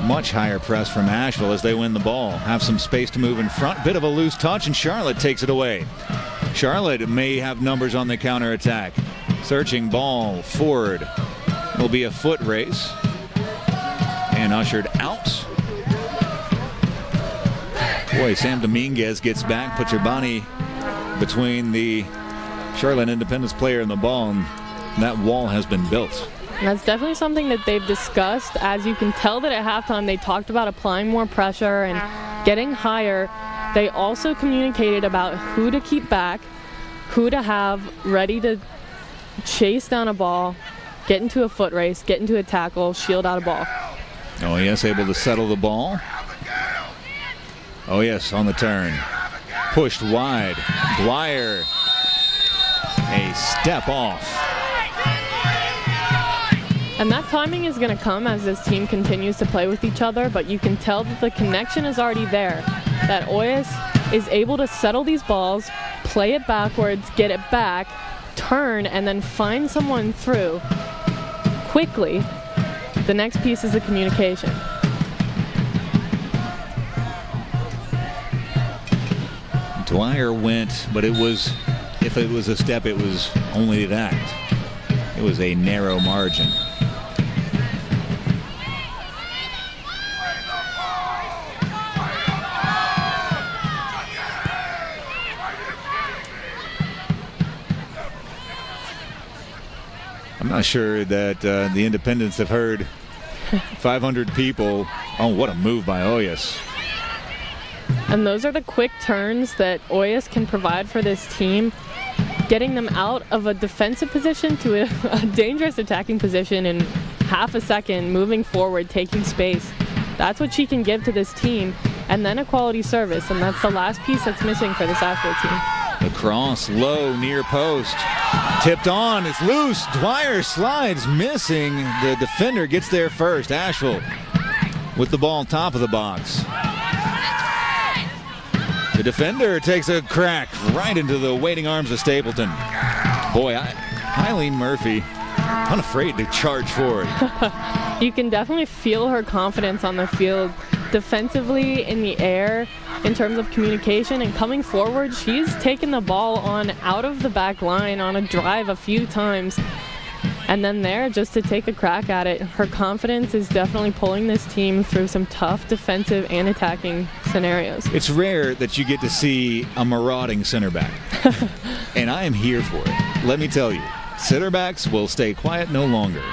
much higher press from Asheville as they win the ball. Have some space to move in front. Bit of a loose touch, and Charlotte takes it away. Charlotte may have numbers on the counterattack. Searching ball forward. Will be a foot race. And ushered out. Boy, Sam Dominguez gets back, puts her body between the Charlotte Independence player and the ball, and that wall has been built. And that's definitely something that they've discussed. As you can tell that at halftime they talked about applying more pressure and getting higher. They also communicated about who to keep back, who to have ready to chase down a ball, get into a foot race, get into a tackle, shield out a ball. Oh yes, able to settle the ball. Oh yes, on the turn. Pushed wide. Dwyer. A step off. And that timing is going to come as this team continues to play with each other, but you can tell that the connection is already there. That Oyas is able to settle these balls, play it backwards, get it back, turn, and then find someone through quickly. The next piece is the communication. Dwyer went, but it was, if it was a step, it was only that. It was a narrow margin. I'm not sure that the Independents have heard 500 people. Oh, what a move by Oyas. And those are the quick turns that Oyas can provide for this team, getting them out of a defensive position to a dangerous attacking position in half a second, moving forward, taking space. That's what she can give to this team, and then a quality service, and that's the last piece that's missing for this Asheville team. The cross low near post. Tipped on, it's loose. Dwyer slides, missing. The defender gets there first. Asheville with the ball top of the box. The defender takes a crack right into the waiting arms of Stapleton. Boy, Eileen Murphy, unafraid to charge forward. You can definitely feel her confidence on the field, defensively, in the air, in terms of communication and coming forward. She's taken the ball on out of the back line on a drive a few times, and then there just to take a crack at it. Her confidence is definitely pulling this team through some tough defensive and attacking scenarios. It's rare that you get to see a marauding center back, and I am here for it. Let me tell you, center backs will stay quiet no longer.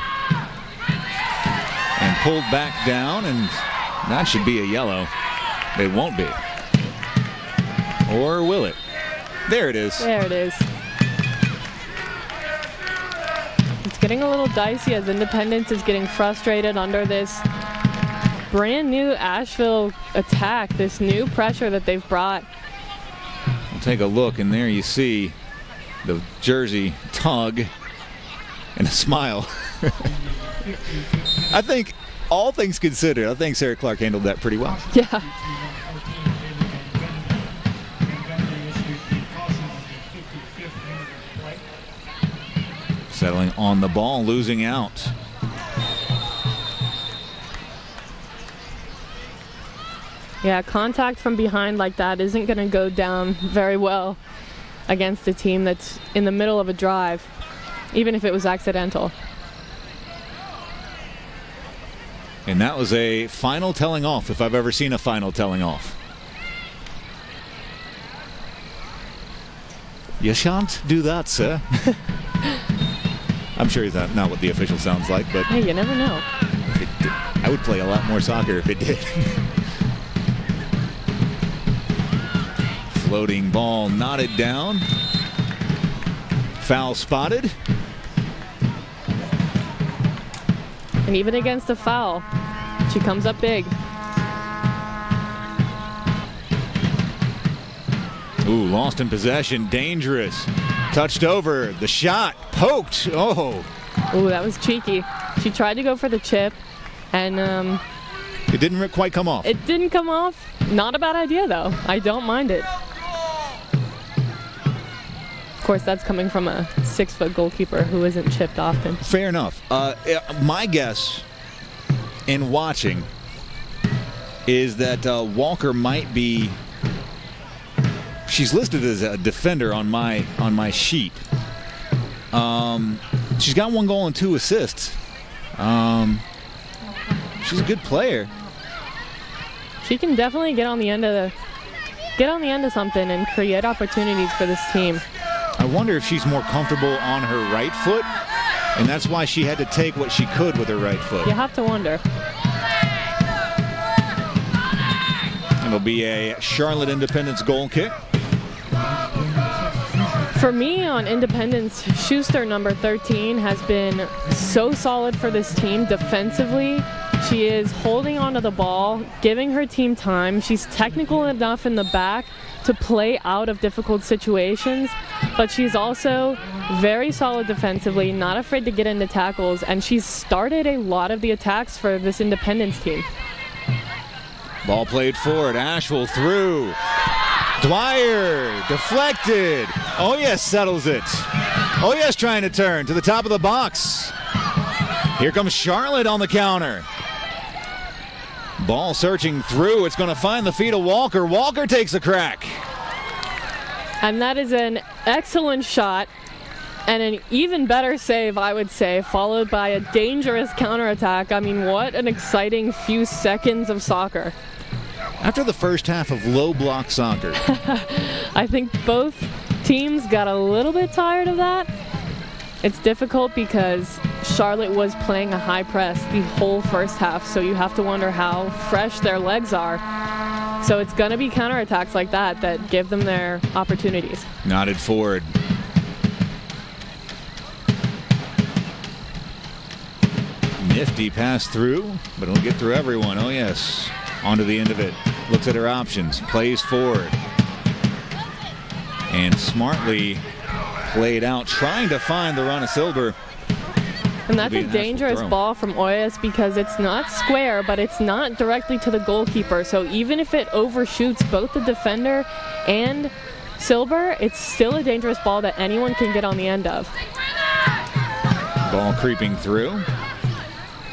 And pulled back down, and that should be a yellow. It won't be. Or will it? There it is. There it is. It's getting a little dicey as Independence is getting frustrated under this brand new Asheville attack, this new pressure that they've brought. We'll take a look, and there you see the jersey tug and a smile. I think, all things considered, I think Sarah Clark handled that pretty well. Yeah. Settling on the ball, losing out. Yeah, contact from behind like that isn't going to go down very well against a team that's in the middle of a drive, even if it was accidental. And that was a final telling off, if I've ever seen a final telling off. You shan't do that, sir. I'm sure he's not what the official sounds like, but hey, you never know. I would play a lot more soccer if it did. Floating ball knotted down. Foul spotted. And even against a foul, she comes up big. Ooh, lost in possession, dangerous. Touched over, the shot, poked. Oh. Ooh, that was cheeky. She tried to go for the chip, and it didn't quite come off. It didn't come off. Not a bad idea, though. I don't mind it. Of course, that's coming from a 6-foot goalkeeper who isn't chipped often. Fair enough. My guess in watching is that Walker might be. She's listed as a defender on my sheet. She's got 1 goal and 2 assists. She's a good player. She can definitely get on the end of something and create opportunities for this team. I wonder if she's more comfortable on her right foot, and that's why she had to take what she could with her right foot. You have to wonder. It'll be a Charlotte Independence goal kick. For me, on Independence, Schuster, number 13, has been so solid for this team defensively. She is holding onto the ball, giving her team time. She's technical enough in the back to play out of difficult situations, but she's also very solid defensively, not afraid to get into tackles, and she's started a lot of the attacks for this Independence team. Ball played forward, Asheville through. Dwyer, deflected. Oh yes, settles it. Oh yes, trying to turn to the top of the box. Here comes Charlotte on the counter. Ball searching through. It's going to find the feet of Walker. Walker takes a crack. And that is an excellent shot and an even better save, I would say, followed by a dangerous counterattack. I mean, what an exciting few seconds of soccer. After the first half of low block soccer, I think both teams got a little bit tired of that. It's difficult because Charlotte was playing a high press the whole first half, so you have to wonder how fresh their legs are. So it's going to be counterattacks like that that give them their opportunities. Nodded forward. Nifty pass through, but it'll get through everyone. Oh yes, onto the end of it. Looks at her options, plays forward. And smartly played out, trying to find the run of Silber. And that's a dangerous ball from Oyas because it's not square, but it's not directly to the goalkeeper. So even if it overshoots both the defender and Silber, it's still a dangerous ball that anyone can get on the end of. Ball creeping through.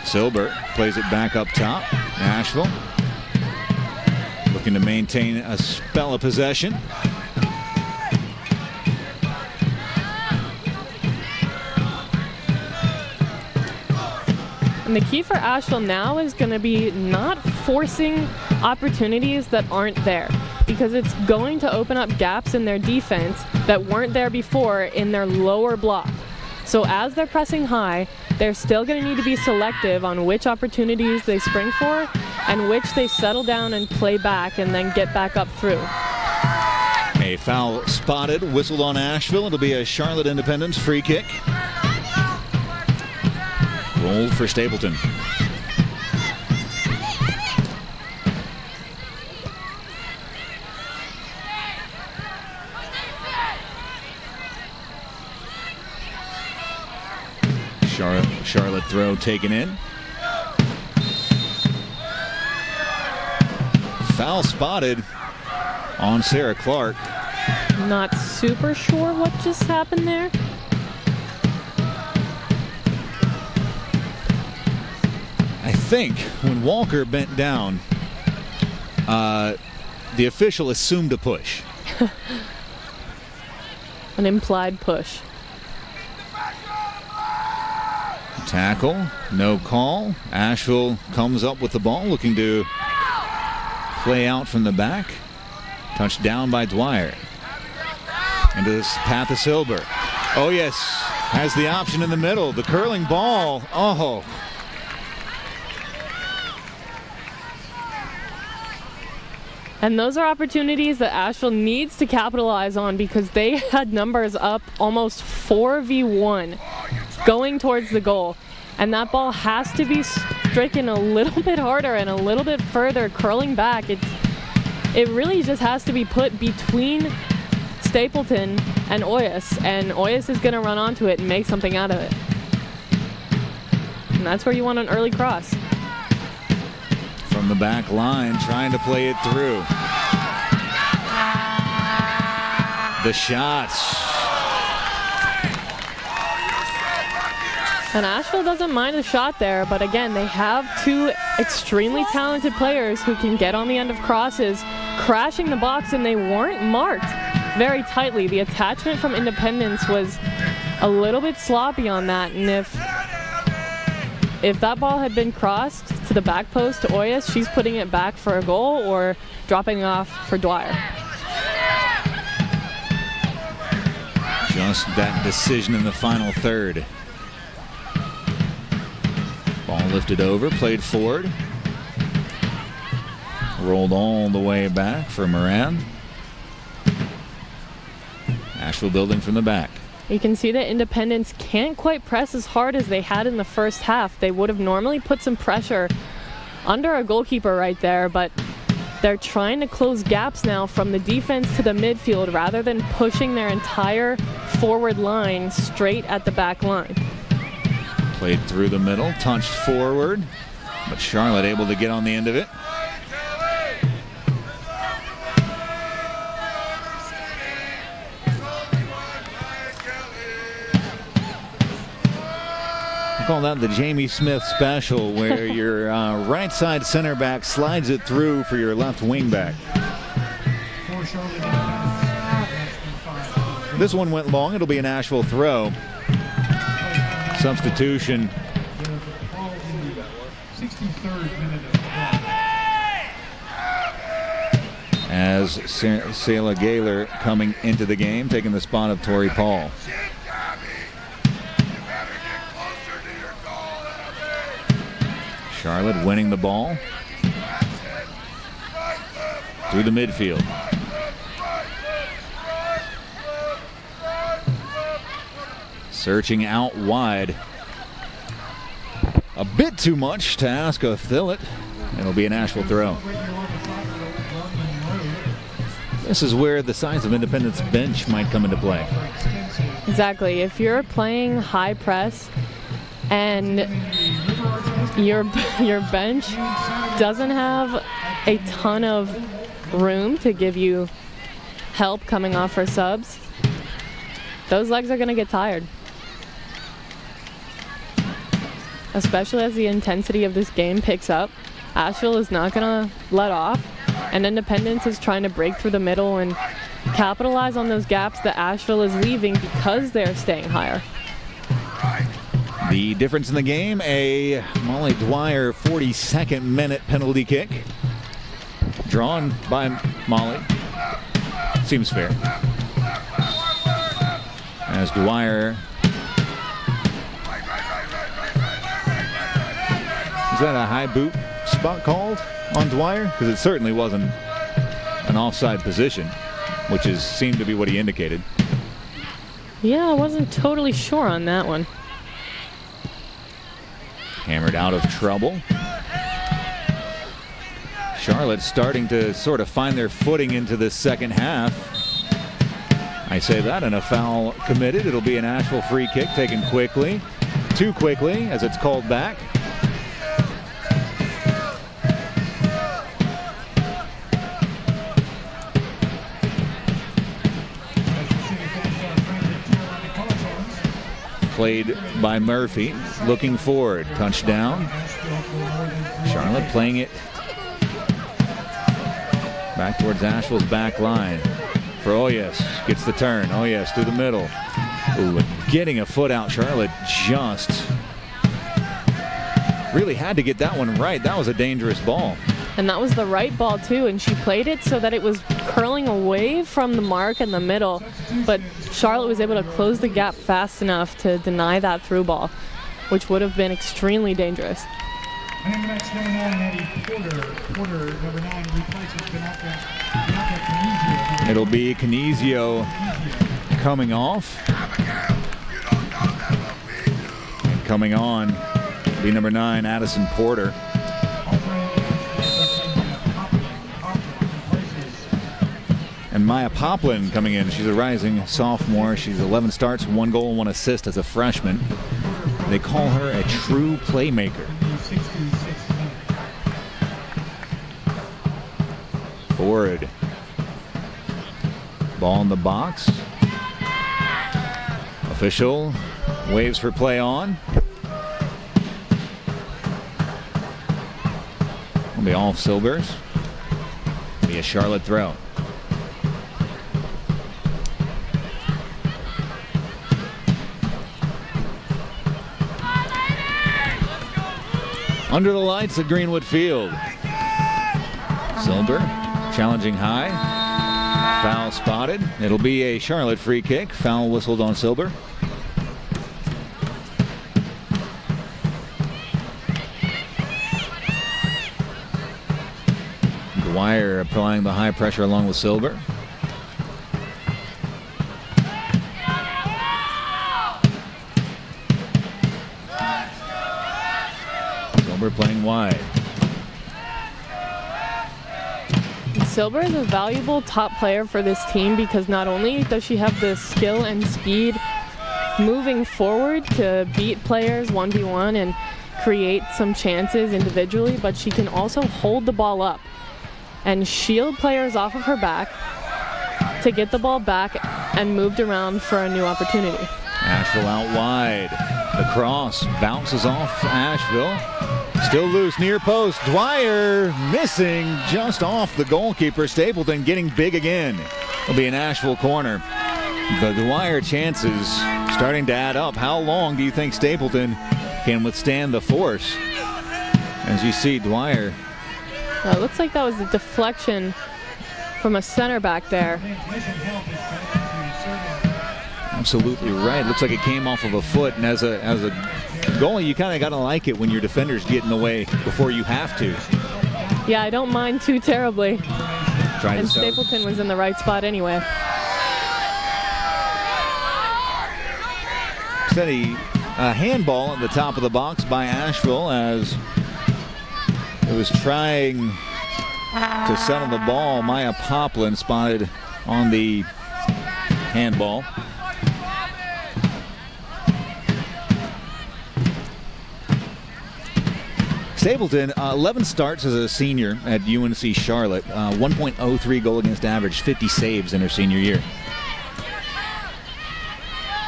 Silber plays it back up top. Asheville looking to maintain a spell of possession. And the key for Asheville now is going to be not forcing opportunities that aren't there, because it's going to open up gaps in their defense that weren't there before in their lower block. So as they're pressing high, they're still going to need to be selective on which opportunities they spring for and which they settle down and play back and then get back up through. A foul spotted, whistled on Asheville. It'll be a Charlotte Independence free kick. Rolled for Stapleton. Charlotte throw taken in. Foul spotted on Sarah Clark. Not super sure what just happened there. I think when Walker bent down, the official assumed a push. An implied push. Tackle, no call. Asheville comes up with the ball, looking to play out from the back. Touched down by Dwyer. Into this path of Silber. Oh yes, has the option in the middle. The curling ball. Oh. And those are opportunities that Asheville needs to capitalize on, because they had numbers up almost 4v1 going towards the goal. And that ball has to be stricken a little bit harder and a little bit further, curling back. It really just has to be put between Stapleton and Oyas, and Oyas is going to run onto it and make something out of it. And that's where you want an early cross. From the back line, trying to play it through. The shots. And Asheville doesn't mind a shot there, but again, they have two extremely talented players who can get on the end of crosses, crashing the box, and they weren't marked very tightly. The attachment from Independence was a little bit sloppy on that, and if that ball had been crossed to the back post to Oyas, she's putting it back for a goal or dropping it off for Dwyer. Just that decision in the final third. Ball lifted over, played forward. Rolled all the way back for Moran. Asheville building from the back. You can see that Independence can't quite press as hard as they had in the first half. They would have normally put some pressure under a goalkeeper right there, but they're trying to close gaps now from the defense to the midfield rather than pushing their entire forward line straight at the back line. Played through the middle, touched forward, but Charlotte able to get on the end of it. I call that the Jamie Smith special, where your right side center back slides it through for your left wing back. This one went long. It'll be an Asheville throw. Substitution. As Selah Gaylor coming into the game, taking the spot of Tori Paul. Charlotte winning the ball through the midfield. Searching out wide. A bit too much to ask of Thillett. It'll be an Asheville throw. This is where the size of Independence bench might come into play. Exactly. If you're playing high press and your bench doesn't have a ton of room to give you help coming off for subs, those legs are going to get tired. Especially as the intensity of this game picks up. Asheville is not going to let off, and Independence is trying to break through the middle and capitalize on those gaps that Asheville is leaving because they're staying higher. The difference in the game, a Molly Dwyer 42nd minute penalty kick. Drawn by Molly. Seems fair. As Dwyer... Is that a high boot spot called on Dwyer? Because it certainly wasn't an offside position, which seemed to be what he indicated. Yeah, I wasn't totally sure on that one. Hammered out of trouble. Charlotte starting to sort of find their footing into the second half. I say that, and a foul committed. It'll be an Asheville free kick taken quickly. Too quickly, as it's called back. Played by Murphy, looking forward, touchdown. Charlotte playing it back towards Asheville's back line for Oyas. Gets the turn. Oyas through the middle. Ooh, getting a foot out. Charlotte just really had to get that one right. That was a dangerous ball. And that was the right ball, too, and she played it so that it was curling away from the mark in the middle, but Charlotte was able to close the gap fast enough to deny that through ball, which would have been extremely dangerous. And the next number 9, Eddie Porter. Porter, number 9, replaces Bianca Canizio. It'll be Canizio coming off. And coming on will be number 9, Addison Porter. And Maya Poplin coming in. She's a rising sophomore. She's 11 starts, 1 goal, and 1 assist as a freshman. They call her a true playmaker. Forward. Ball in the box. Official waves for play on. Will be off Silvers. Be a Charlotte throw. Under the lights at Greenwood Field. Silver challenging high. Foul spotted. It'll be a Charlotte free kick. Foul whistled on Silver. Dwyer applying the high pressure along with Silver. Playing wide. Silver is a valuable top player for this team because not only does she have the skill and speed moving forward to beat players 1v1 and create some chances individually, but she can also hold the ball up and shield players off of her back to get the ball back and moved around for a new opportunity. Asheville out wide. The cross bounces off Asheville. Still loose near post. Dwyer missing just off the goalkeeper. Stapleton getting big again. It'll be an Asheville corner. The Dwyer chances starting to add up. How long do you think Stapleton can withstand the force? As you see, Dwyer. It looks like that was a deflection from a center back there. Absolutely right. Looks like it came off of a foot, and as a goalie, you kind of got to like it when your defenders get in the way before you have to. Yeah, I don't mind too terribly. And Stapleton was in the right spot anyway. Steady handball at the top of the box by Asheville as it was trying to settle the ball. Maya Poplin spotted on the handball. Stapleton, 11 starts as a senior at UNC Charlotte, 1.03 goal against average, 50 saves in her senior year.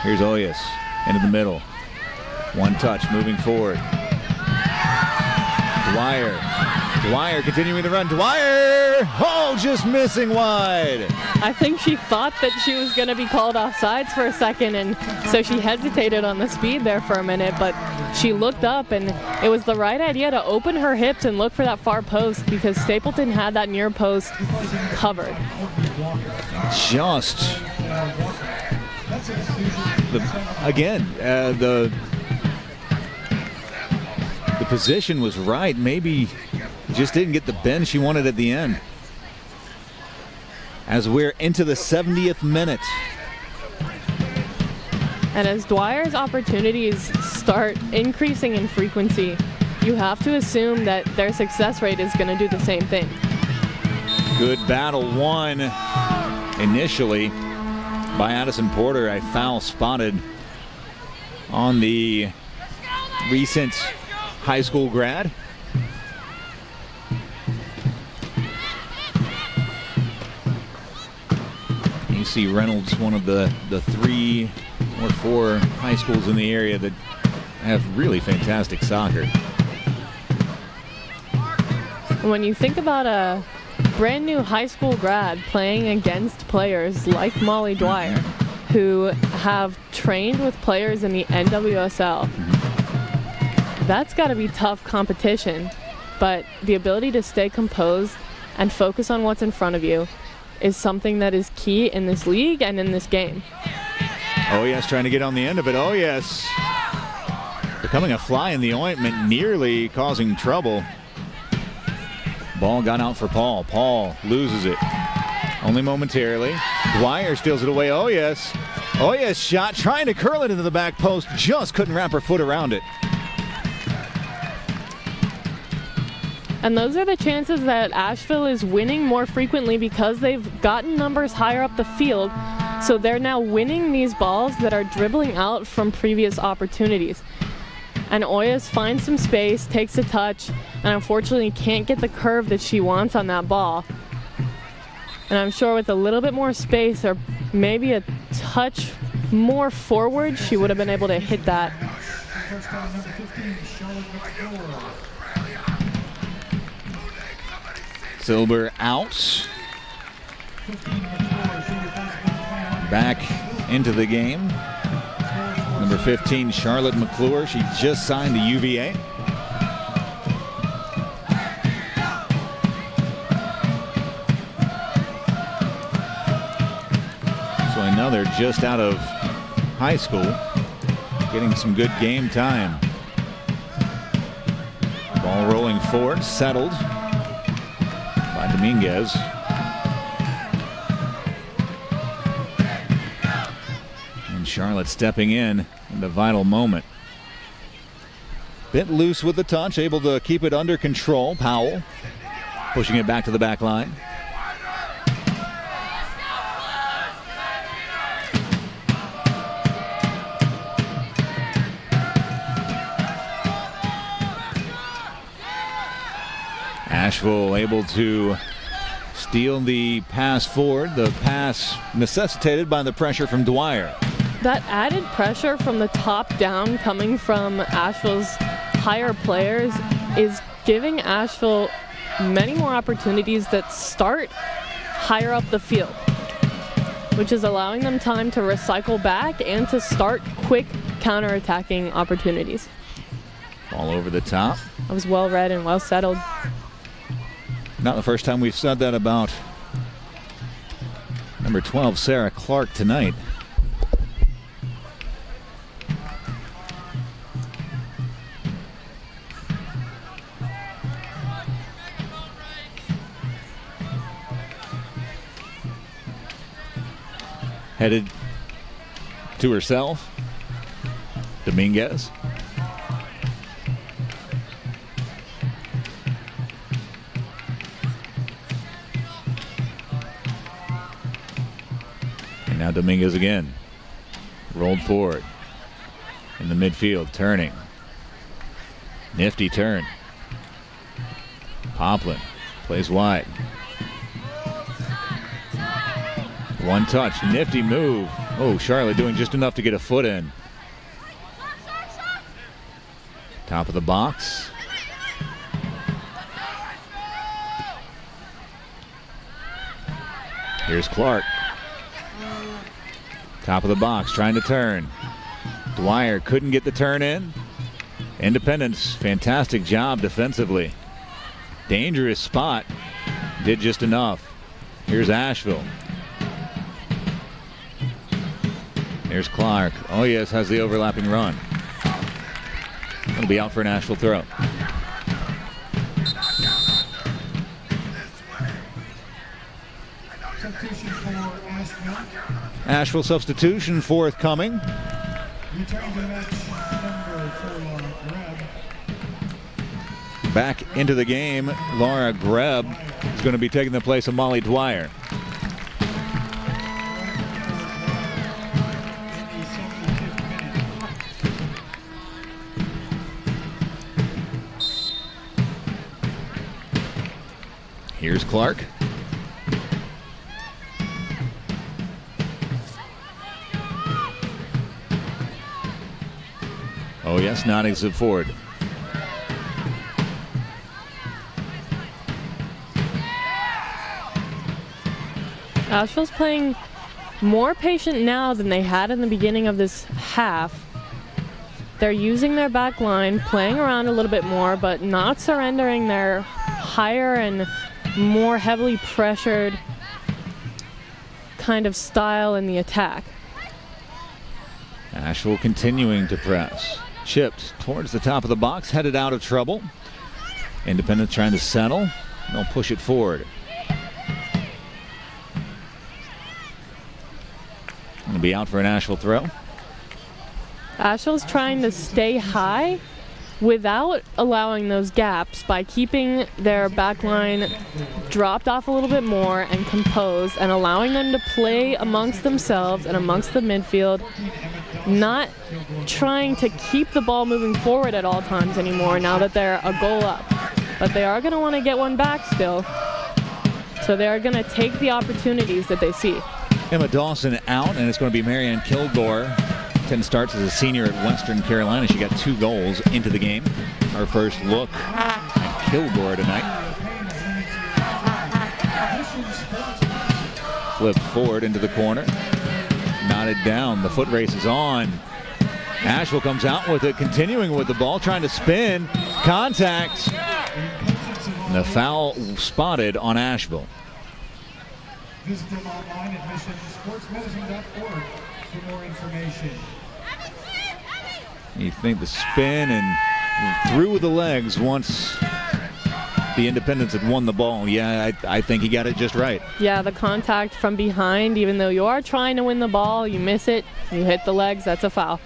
Here's Oyas into the middle. One touch, moving forward. Dwyer continuing the run. Dwyer! Oh, just missing wide. I think she thought that she was going to be called offsides for a second, and so she hesitated on the speed there for a minute, but she looked up, and it was the right idea to open her hips and look for that far post because Stapleton had that near post covered. Just the position was right. Maybe just didn't get the bend she wanted at the end. As we're into the 70th minute. And as Dwyer's opportunities start increasing in frequency, you have to assume that their success rate is going to do the same thing. Good battle won initially by Addison Porter. A foul spotted on the recent high school grad. You see Reynolds, one of the 3 or 4 high schools in the area that have really fantastic soccer. When you think about a brand new high school grad playing against players like Molly Dwyer, who have trained with players in the NWSL, That's got to be tough competition, but the ability to stay composed and focus on what's in front of you is something that is key in this league and in this game. Oh, yes, trying to get on the end of it. Oh, yes. Becoming a fly in the ointment, nearly causing trouble. Ball got out for Paul. Paul loses it. Only momentarily. Dwyer steals it away. Oh, yes. Oh, yes, shot. Trying to curl it into the back post. Just couldn't wrap her foot around it. And those are the chances that Asheville is winning more frequently because they've gotten numbers higher up the field. So they're now winning these balls that are dribbling out from previous opportunities. And Oyas finds some space, takes a touch, and unfortunately can't get the curve that she wants on that ball. And I'm sure with a little bit more space or maybe a touch more forward, she would have been able to hit that. Silber out. Back into the game. Number 15, Charlotte McClure. She just signed to UVA. So I know they're just out of high school, getting some good game time. Ball rolling forward, settled by Dominguez. And Charlotte stepping in the vital moment. Bit loose with the touch, able to keep it under control. Powell pushing it back to the back line. Asheville able to steal the pass forward, the pass necessitated by the pressure from Dwyer. That added pressure from the top down coming from Asheville's higher players is giving Asheville many more opportunities that start higher up the field, which is allowing them time to recycle back and to start quick counterattacking opportunities. All over the top. That was well read and well settled. Not the first time we've said that about number 12, Sarah Clark, tonight. Headed to herself, Dominguez. And now Dominguez again. Rolled forward in the midfield, turning. Nifty turn. Poplin plays wide. One touch, nifty move. Oh, Charlotte doing just enough to get a foot in. Top of the box. Here's Clark. Top of the box, trying to turn. Dwyer couldn't get the turn in. Independence, fantastic job defensively. Dangerous spot. Did just enough. Here's Asheville. Here's Clark. Oh, yes, has the overlapping run. It'll be out for an Asheville throw. Substitution for Asheville. Asheville substitution forthcoming. Return to match number 4, Greb. Back into the game, Laura Greb is going to be taking the place of Molly Dwyer. Here's Clark. Oh yes, nodding to Ford. Asheville's playing more patient now than they had in the beginning of this half. they're using their back line, playing around a little bit more, but not surrendering their higher and more heavily pressured kind of style in the attack. Asheville continuing to press. Chipped towards the top of the box, headed out of trouble. Independence trying to settle. They'll push it forward. Going to be out for an Asheville throw. Asheville's trying to stay high without allowing those gaps by keeping their back line dropped off a little bit more and composed and allowing them to play amongst themselves and amongst the midfield, not trying to keep the ball moving forward at all times anymore now that they're a goal up. But they are going to want to get one back still, so they are going to take the opportunities that they see. Emma Dawson out, and it's going to be Marianne Kilgore. 10 starts as a senior at Western Carolina. She got 2 goals into the game. Our first look at Kilgore tonight. Flipped forward into the corner. Knotted down. The foot race is on. Asheville comes out with it, continuing with the ball, trying to spin. Contact. And the foul spotted on Asheville. Visit them online at missionsportsmedicine.org for more information. You think the spin and through with the legs once the Independents had won the ball. Yeah, I think he got it just right. Yeah, the contact from behind, even though you are trying to win the ball, you miss it, you hit the legs, that's a foul.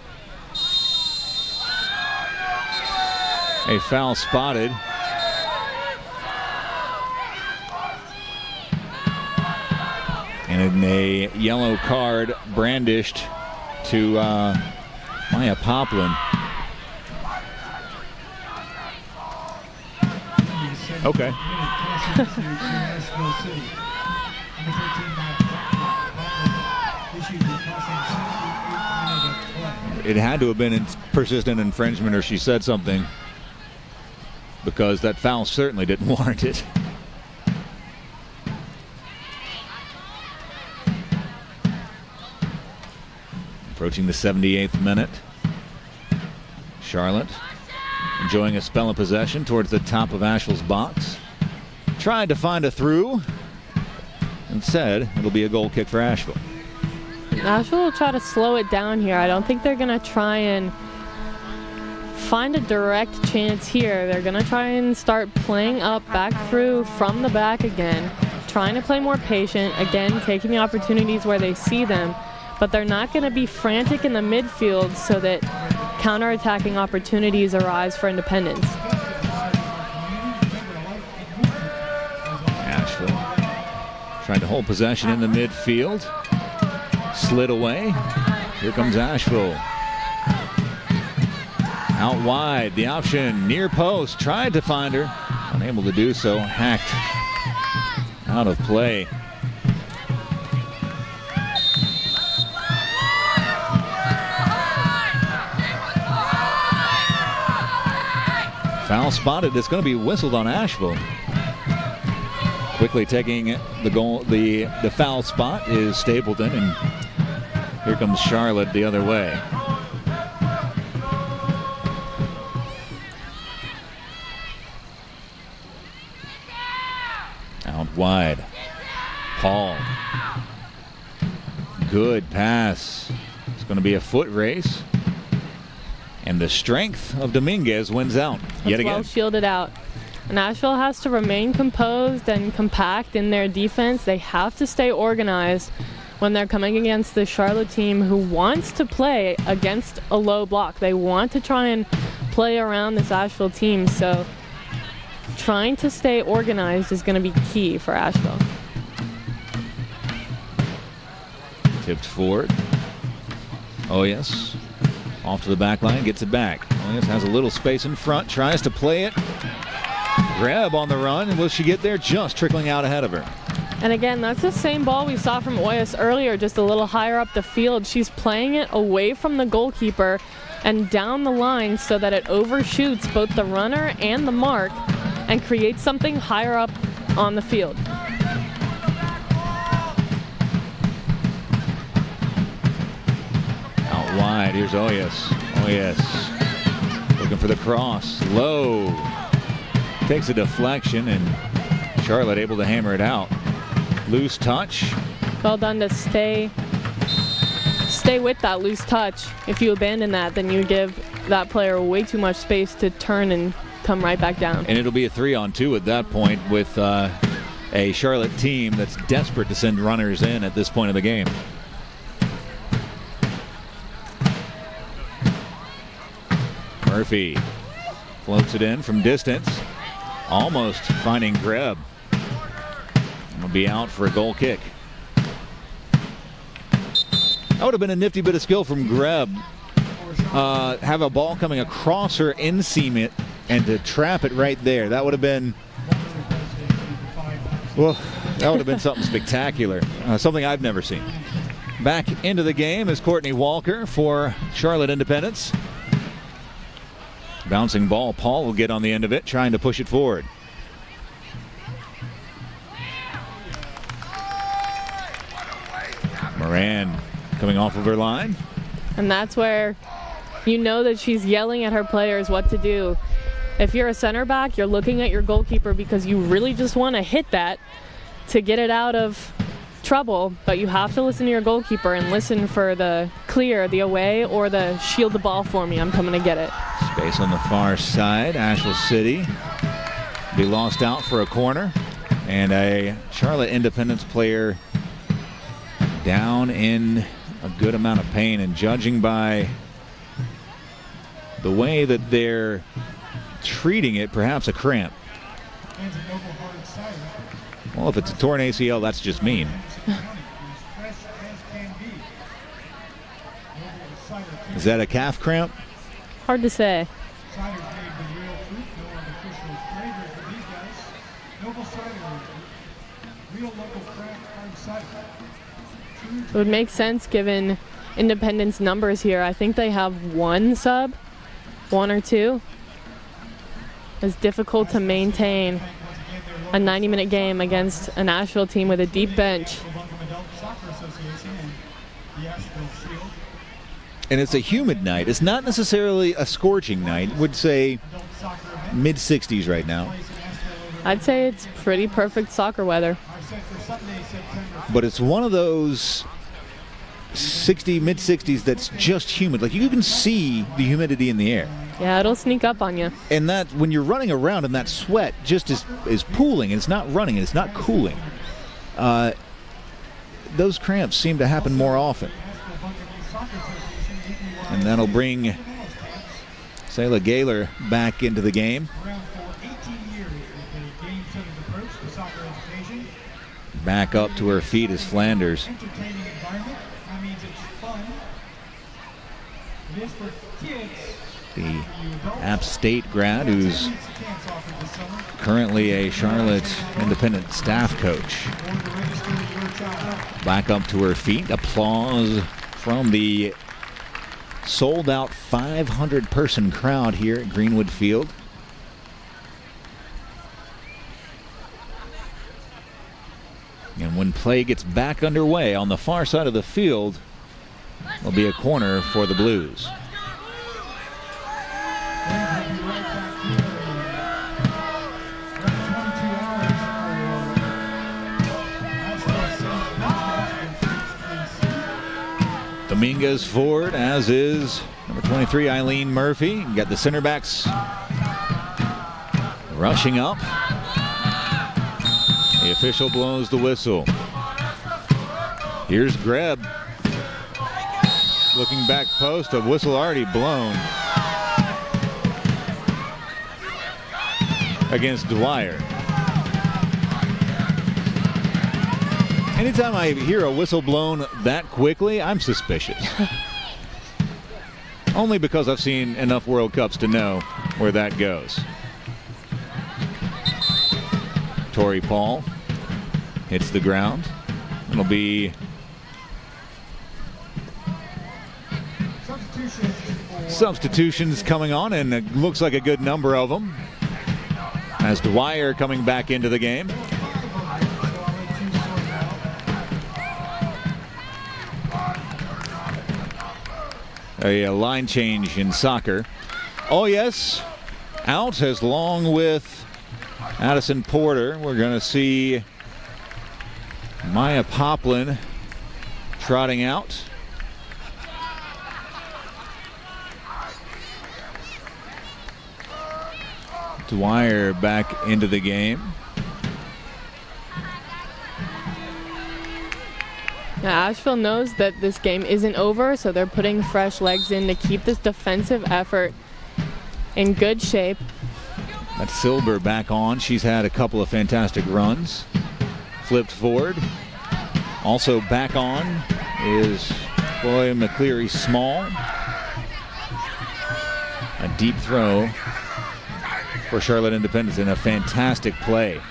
A foul spotted. And a yellow card brandished to Maya Poplin. Okay. It had to have been persistent infringement, or she said something, because that foul certainly didn't warrant it. Approaching the 78th minute. Charlotte enjoying a spell of possession towards the top of Asheville's box. Tried to find a through. Instead, it'll be a goal kick for Asheville. Asheville will try to slow it down here. I don't think they're going to try and find a direct chance here. They're going to try and start playing up back through from the back again. Trying to play more patient. Again, taking the opportunities where they see them. But they're not going to be frantic in the midfield so that counterattacking opportunities arise for Independence. Asheville trying to hold possession in the midfield. Slid away. Here comes Asheville. Out wide, the option near post. Tried to find her. Unable to do so. Hacked out of play. Foul spotted. It's going to be whistled on Asheville. Quickly taking the goal, the foul spot is Stapleton, and here comes Charlotte the other way. Out wide. Paul. Good pass. It's going to be a foot race. And the strength of Dominguez wins out yet again. Well shielded out. And Asheville has to remain composed and compact in their defense. They have to stay organized when they're coming against the Charlotte team who wants to play against a low block. They want to try and play around this Asheville team. So trying to stay organized is going to be key for Asheville. Tipped forward. Oh, yes. Off to the back line, gets it back. Williams has a little space in front, tries to play it. Grab on the run, and will she get there? Just trickling out ahead of her. And again, that's the same ball we saw from Oyas earlier, just a little higher up the field. She's playing it away from the goalkeeper and down the line so that it overshoots both the runner and the mark and creates something higher up on the field. Out wide, here's Oyas. Oyas Looking for the cross. Low. Takes a deflection, and Charlotte able to hammer it out. Loose touch. Well done to stay with that loose touch. If you abandon that, then you give that player way too much space to turn and come right back down. And it'll be a 3-on-2 at that point with a Charlotte team that's desperate to send runners in at this point of the game. Murphy floats it in from distance, almost finding Greb. Will be out for a goal kick. That would have been a nifty bit of skill from Greb. Have a ball coming across her inseam it and to trap it right there. That would have been, well, that would have been something spectacular. Something I've never seen. Back into the game is Courtney Walker for Charlotte Independence. Bouncing ball. Paul will get on the end of it, trying to push it forward. Moran coming off of her line. And that's where you know that she's yelling at her players what to do. If you're a center back, you're looking at your goalkeeper because you really just want to hit that to get it out of trouble, but you have to listen to your goalkeeper and listen for the clear, the away, or the shield the ball for me, I'm coming to get it. Space on the far side. Asheville City be lost out for a corner, and a Charlotte Independence player down in a good amount of pain, and judging by the way that they're treating it, perhaps a cramp. Well, if it's a torn ACL, that's just mean. Is that a calf cramp? Hard to say. It would make sense given Independence numbers here. I think they have one sub, one or two. It's difficult to maintain a 90-minute game against an Asheville team with a deep bench. And it's a humid night. It's not necessarily a scorching night. Would say mid-60s right now. I'd say it's pretty perfect soccer weather. But it's one of those mid-60s that's just humid. Like, you can see the humidity in the air. Yeah, it'll sneak up on you. And that when you're running around and that sweat just is pooling, and it's not running, and it's not cooling. Those cramps seem to happen more often. And that'll bring Sayla Gaylor back into the game. Back up to her feet is Flanders. The App State grad who's currently a Charlotte Independent staff coach. Back up to her feet. Applause from the sold-out 500-person crowd here at Greenwood Field. And when play gets back underway on the far side of the field, will be a corner for the Blues. Dominguez forward, as is number 23, Eileen Murphy. You got the center backs rushing up. The official blows the whistle. Here's Greb. Looking back post, a whistle already blown against Dwyer. Anytime I hear a whistle blown that quickly, I'm suspicious. Only because I've seen enough World Cups to know where that goes. Tori Paul hits the ground. It'll be substitutions coming on, and it looks like a good number of them, as Dwyer coming back into the game. A line change in soccer. Oh, yes. Out as long with Addison Porter. We're going to see Maya Poplin trotting out. Dwyer back into the game. Now, Asheville knows that this game isn't over, so they're putting fresh legs in to keep this defensive effort in good shape. That's Silber back on. She's had a couple of fantastic runs. Flipped forward. Also back on is Chloe McCleary Small. A deep throw for Charlotte Independence in a fantastic play.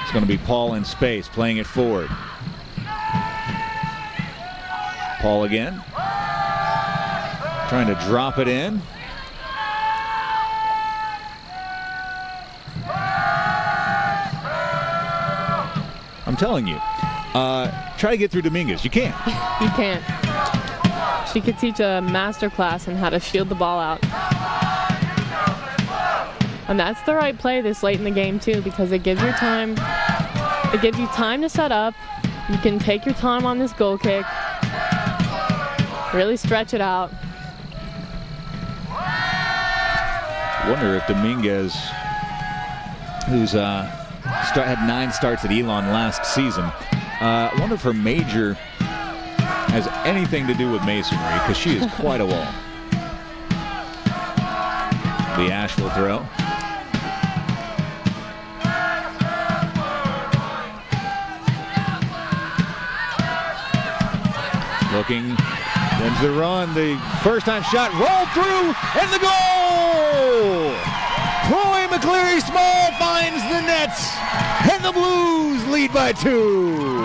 It's going to be Paul in space, playing it forward. Paul again. Trying to drop it in. I'm telling you, try to get through Dominguez. You can't. You can't. She could teach a master class on how to shield the ball out. And that's the right play this late in the game too, because it gives you time. It gives you time to set up. You can take your time on this goal kick. Really stretch it out. Wonder if Dominguez, who's had 9 starts at Elon last season, wonder if her major has anything to do with masonry, because she is quite a wall. The Asheville throw. Looking into the run, the first time shot rolled through, and the goal! Chloe McCleary Small finds the nets, and the Blues lead by 2.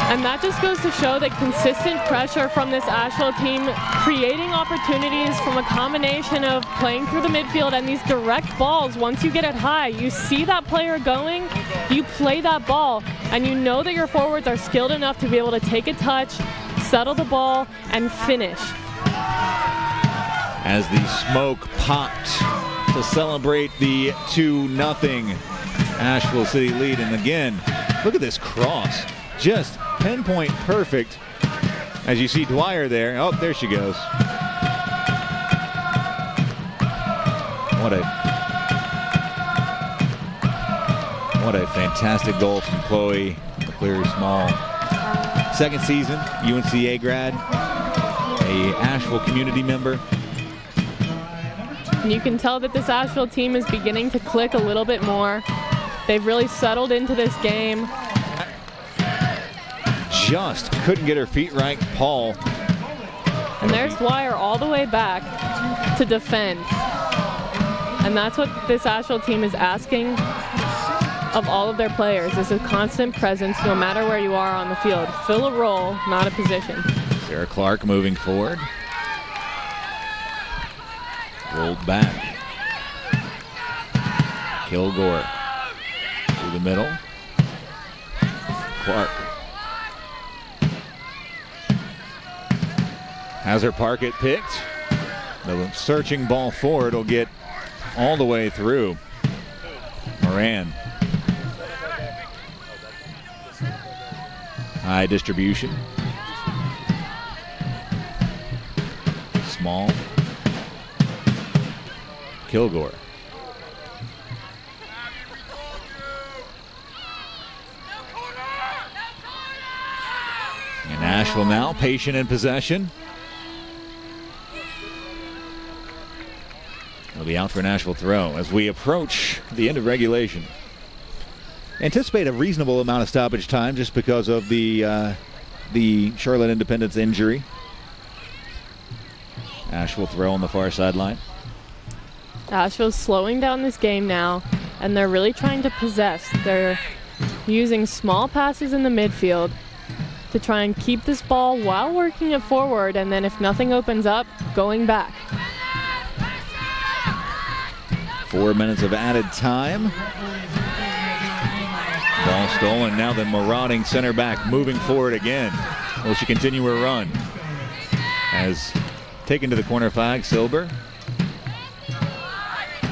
And that just goes to show that consistent pressure from this Asheville team, creating opportunities from a combination of playing through the midfield and these direct balls. Once you get it high, you see that player going, you play that ball, and you know that your forwards are skilled enough to be able to take a touch, settle the ball, and finish. As the smoke popped to celebrate the 2-0 Asheville City lead. And again, look at this cross. Just pinpoint perfect. As you see Dwyer there. Oh, there she goes. What a fantastic goal from Chloe McCleary Small. Second season, UNCA grad, a Asheville community member. And you can tell that this Asheville team is beginning to click a little bit more. They've really settled into this game. Just couldn't get her feet right, Paul. And there's Dwyer all the way back to defend. And that's what this Asheville team is asking of all of their players, is a constant presence no matter where you are on the field. Fill a role, not a position. Sarah Clark moving forward. Rolled back. Kilgore through the middle. Clark has her parket picked. The searching ball forward will get all the way through. Moran. High distribution. Small. Kilgore. And Asheville now patient in possession. It'll be out for an Asheville throw as we approach the end of regulation. Anticipate a reasonable amount of stoppage time just because of the Charlotte Independence injury. Asheville throw on the far sideline. Asheville's slowing down this game now, and they're really trying to possess. They're using small passes in the midfield to try and keep this ball while working it forward, and then if nothing opens up, going back. 4 minutes of added time. Ball stolen. Now the marauding center back moving forward again. Will she continue her run? As taken to the corner flag. Silber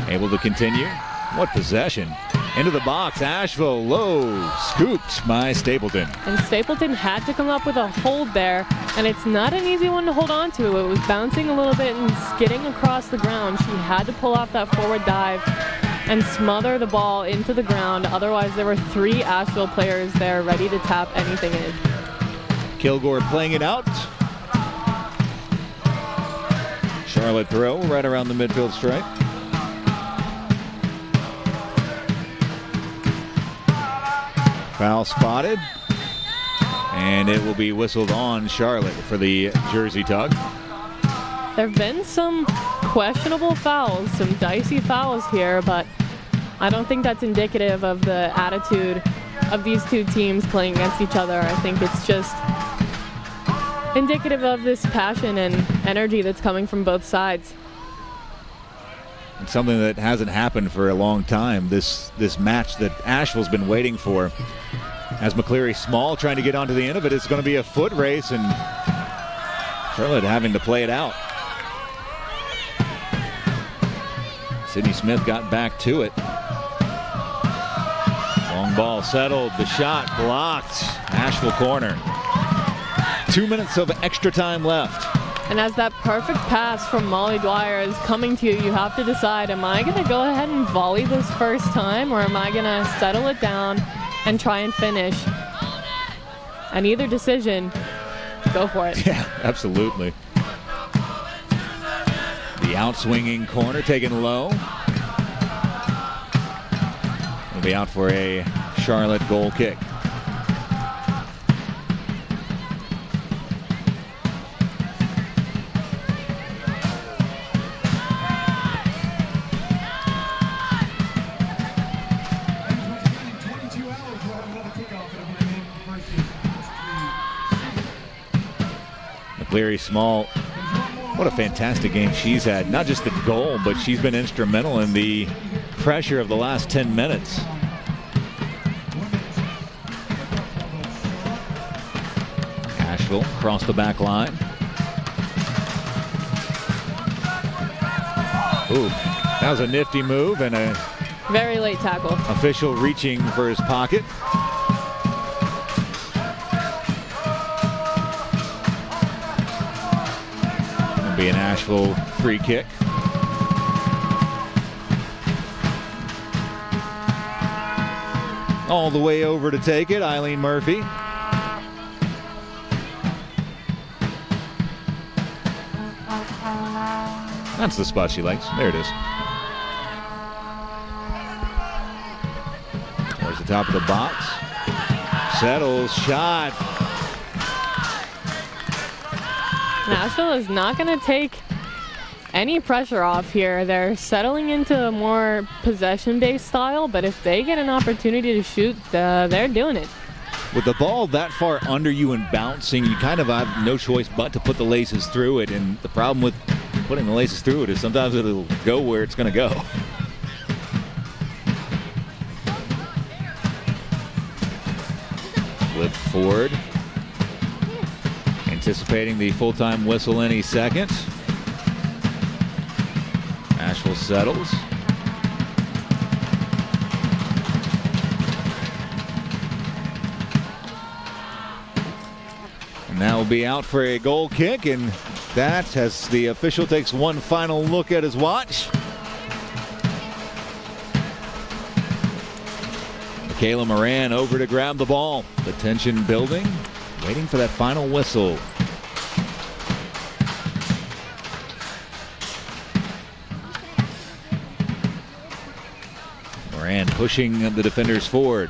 able to continue. What possession. Into the box. Asheville low. Scooped by Stapleton. And Stapleton had to come up with a hold there, and it's not an easy one to hold on to. It was bouncing a little bit and skidding across the ground. She had to pull off that forward dive and smother the ball into the ground. Otherwise, there were 3 Asheville players there ready to tap anything in. Kilgore playing it out. Charlotte throw right around the midfield stripe. Foul spotted. And it will be whistled on Charlotte for the jersey tug. There have been some questionable fouls, some dicey fouls here, but I don't think that's indicative of the attitude of these 2 teams playing against each other. I think it's just indicative of this passion and energy that's coming from both sides. It's something that hasn't happened for a long time. This match that Asheville's been waiting for. As McCleary Small trying to get onto the end of it, it's going to be a foot race, and Charlotte having to play it out. Sydney Smith got back to it. Long ball settled. The shot blocked. Asheville corner. 2 minutes of extra time left. And as that perfect pass from Molly Dwyer is coming to you, you have to decide, am I going to go ahead and volley this first time, or am I going to settle it down and try and finish? And either decision, go for it. Yeah, absolutely. The outswinging corner taken low. Will be out for a Charlotte goal kick. McCleary Small, what a fantastic game she's had. Not just the goal, but she's been instrumental in the pressure of the last 10 minutes. Asheville across the back line. Ooh, that was a nifty move and a very late tackle. Official reaching for his pocket. It'll be an Asheville free kick. All the way over to take it, Eileen Murphy. That's the spot she likes. There it is. There's the top of the box. Settles, shot. Asheville is not going to take any pressure off here. They're settling into a more possession-based style, but if they get an opportunity to shoot, they're doing it. With the ball that far under you and bouncing, you kind of have no choice but to put the laces through it, and the problem with putting the laces through it is sometimes it'll go where it's going to go. Flip forward. Anticipating the full-time whistle any second. Asheville settles. And now will be out for a goal kick, and that, as the official takes one final look at his watch. Michaela Moran over to grab the ball. The tension building, waiting for that final whistle. Moran pushing the defenders forward.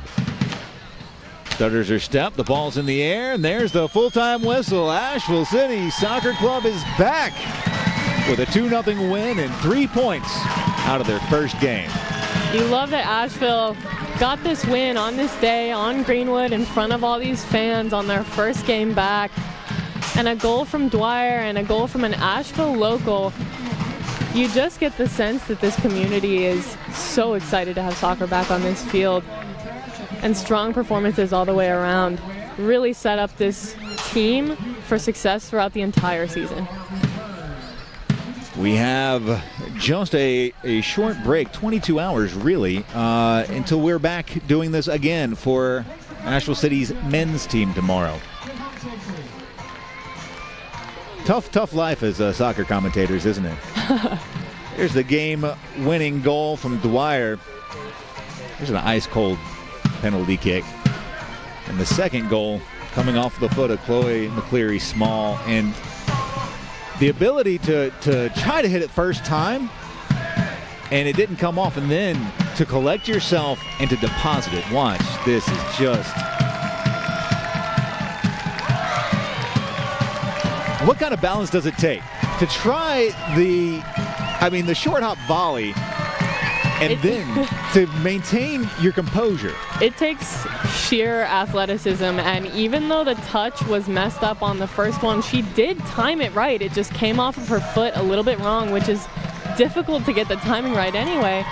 Stutters her step, the ball's in the air, and there's the full-time whistle. Asheville City Soccer Club is back with a 2-0 win and 3 points out of their first game. You love that Asheville got this win on this day on Greenwood in front of all these fans on their first game back. And a goal from Dwyer and a goal from an Asheville local. You just get the sense that this community is so excited to have soccer back on this field. And strong performances all the way around really set up this team for success throughout the entire season. We have just a short break, 22 hours really, until we're back doing this again for Asheville City's men's team tomorrow. Tough life as soccer commentators, isn't it? Here's the game-winning goal from Dwyer. There's an ice-cold penalty kick. And the second goal coming off the foot of Chloe McCleary Small. And the ability to try to hit it first time, and it didn't come off, and then to collect yourself and to deposit it. Watch, this is just... What kind of balance does it take to try the short hop volley and then to maintain your composure? It takes sheer athleticism, and even though the touch was messed up on the first one, she did time it right. It just came off of her foot a little bit wrong, which is difficult to get the timing right anyway.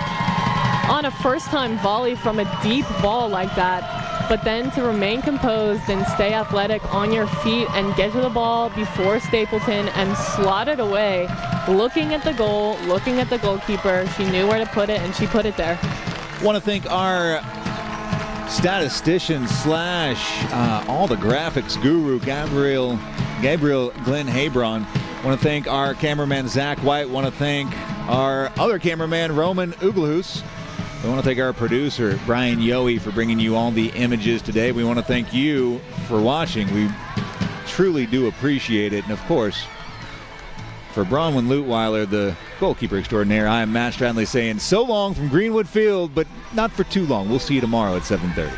On a first-time volley from a deep ball like that, but then to remain composed and stay athletic on your feet and get to the ball before Stapleton and slot it away, looking at the goal, looking at the goalkeeper. She knew where to put it, and she put it there. Want to thank our statistician / all the graphics guru, Gabriel Glenn Hebron. Want to thank our cameraman, Zach White. Want to thank our other cameraman, Roman Uglehus. We want to thank our producer, Brian Yohe, for bringing you all the images today. We want to thank you for watching. We truly do appreciate it. And, of course, for Bronwyn Lutweiler, the goalkeeper extraordinaire, I am Matt Stradley saying so long from Greenwood Field, but not for too long. We'll see you tomorrow at 7:30.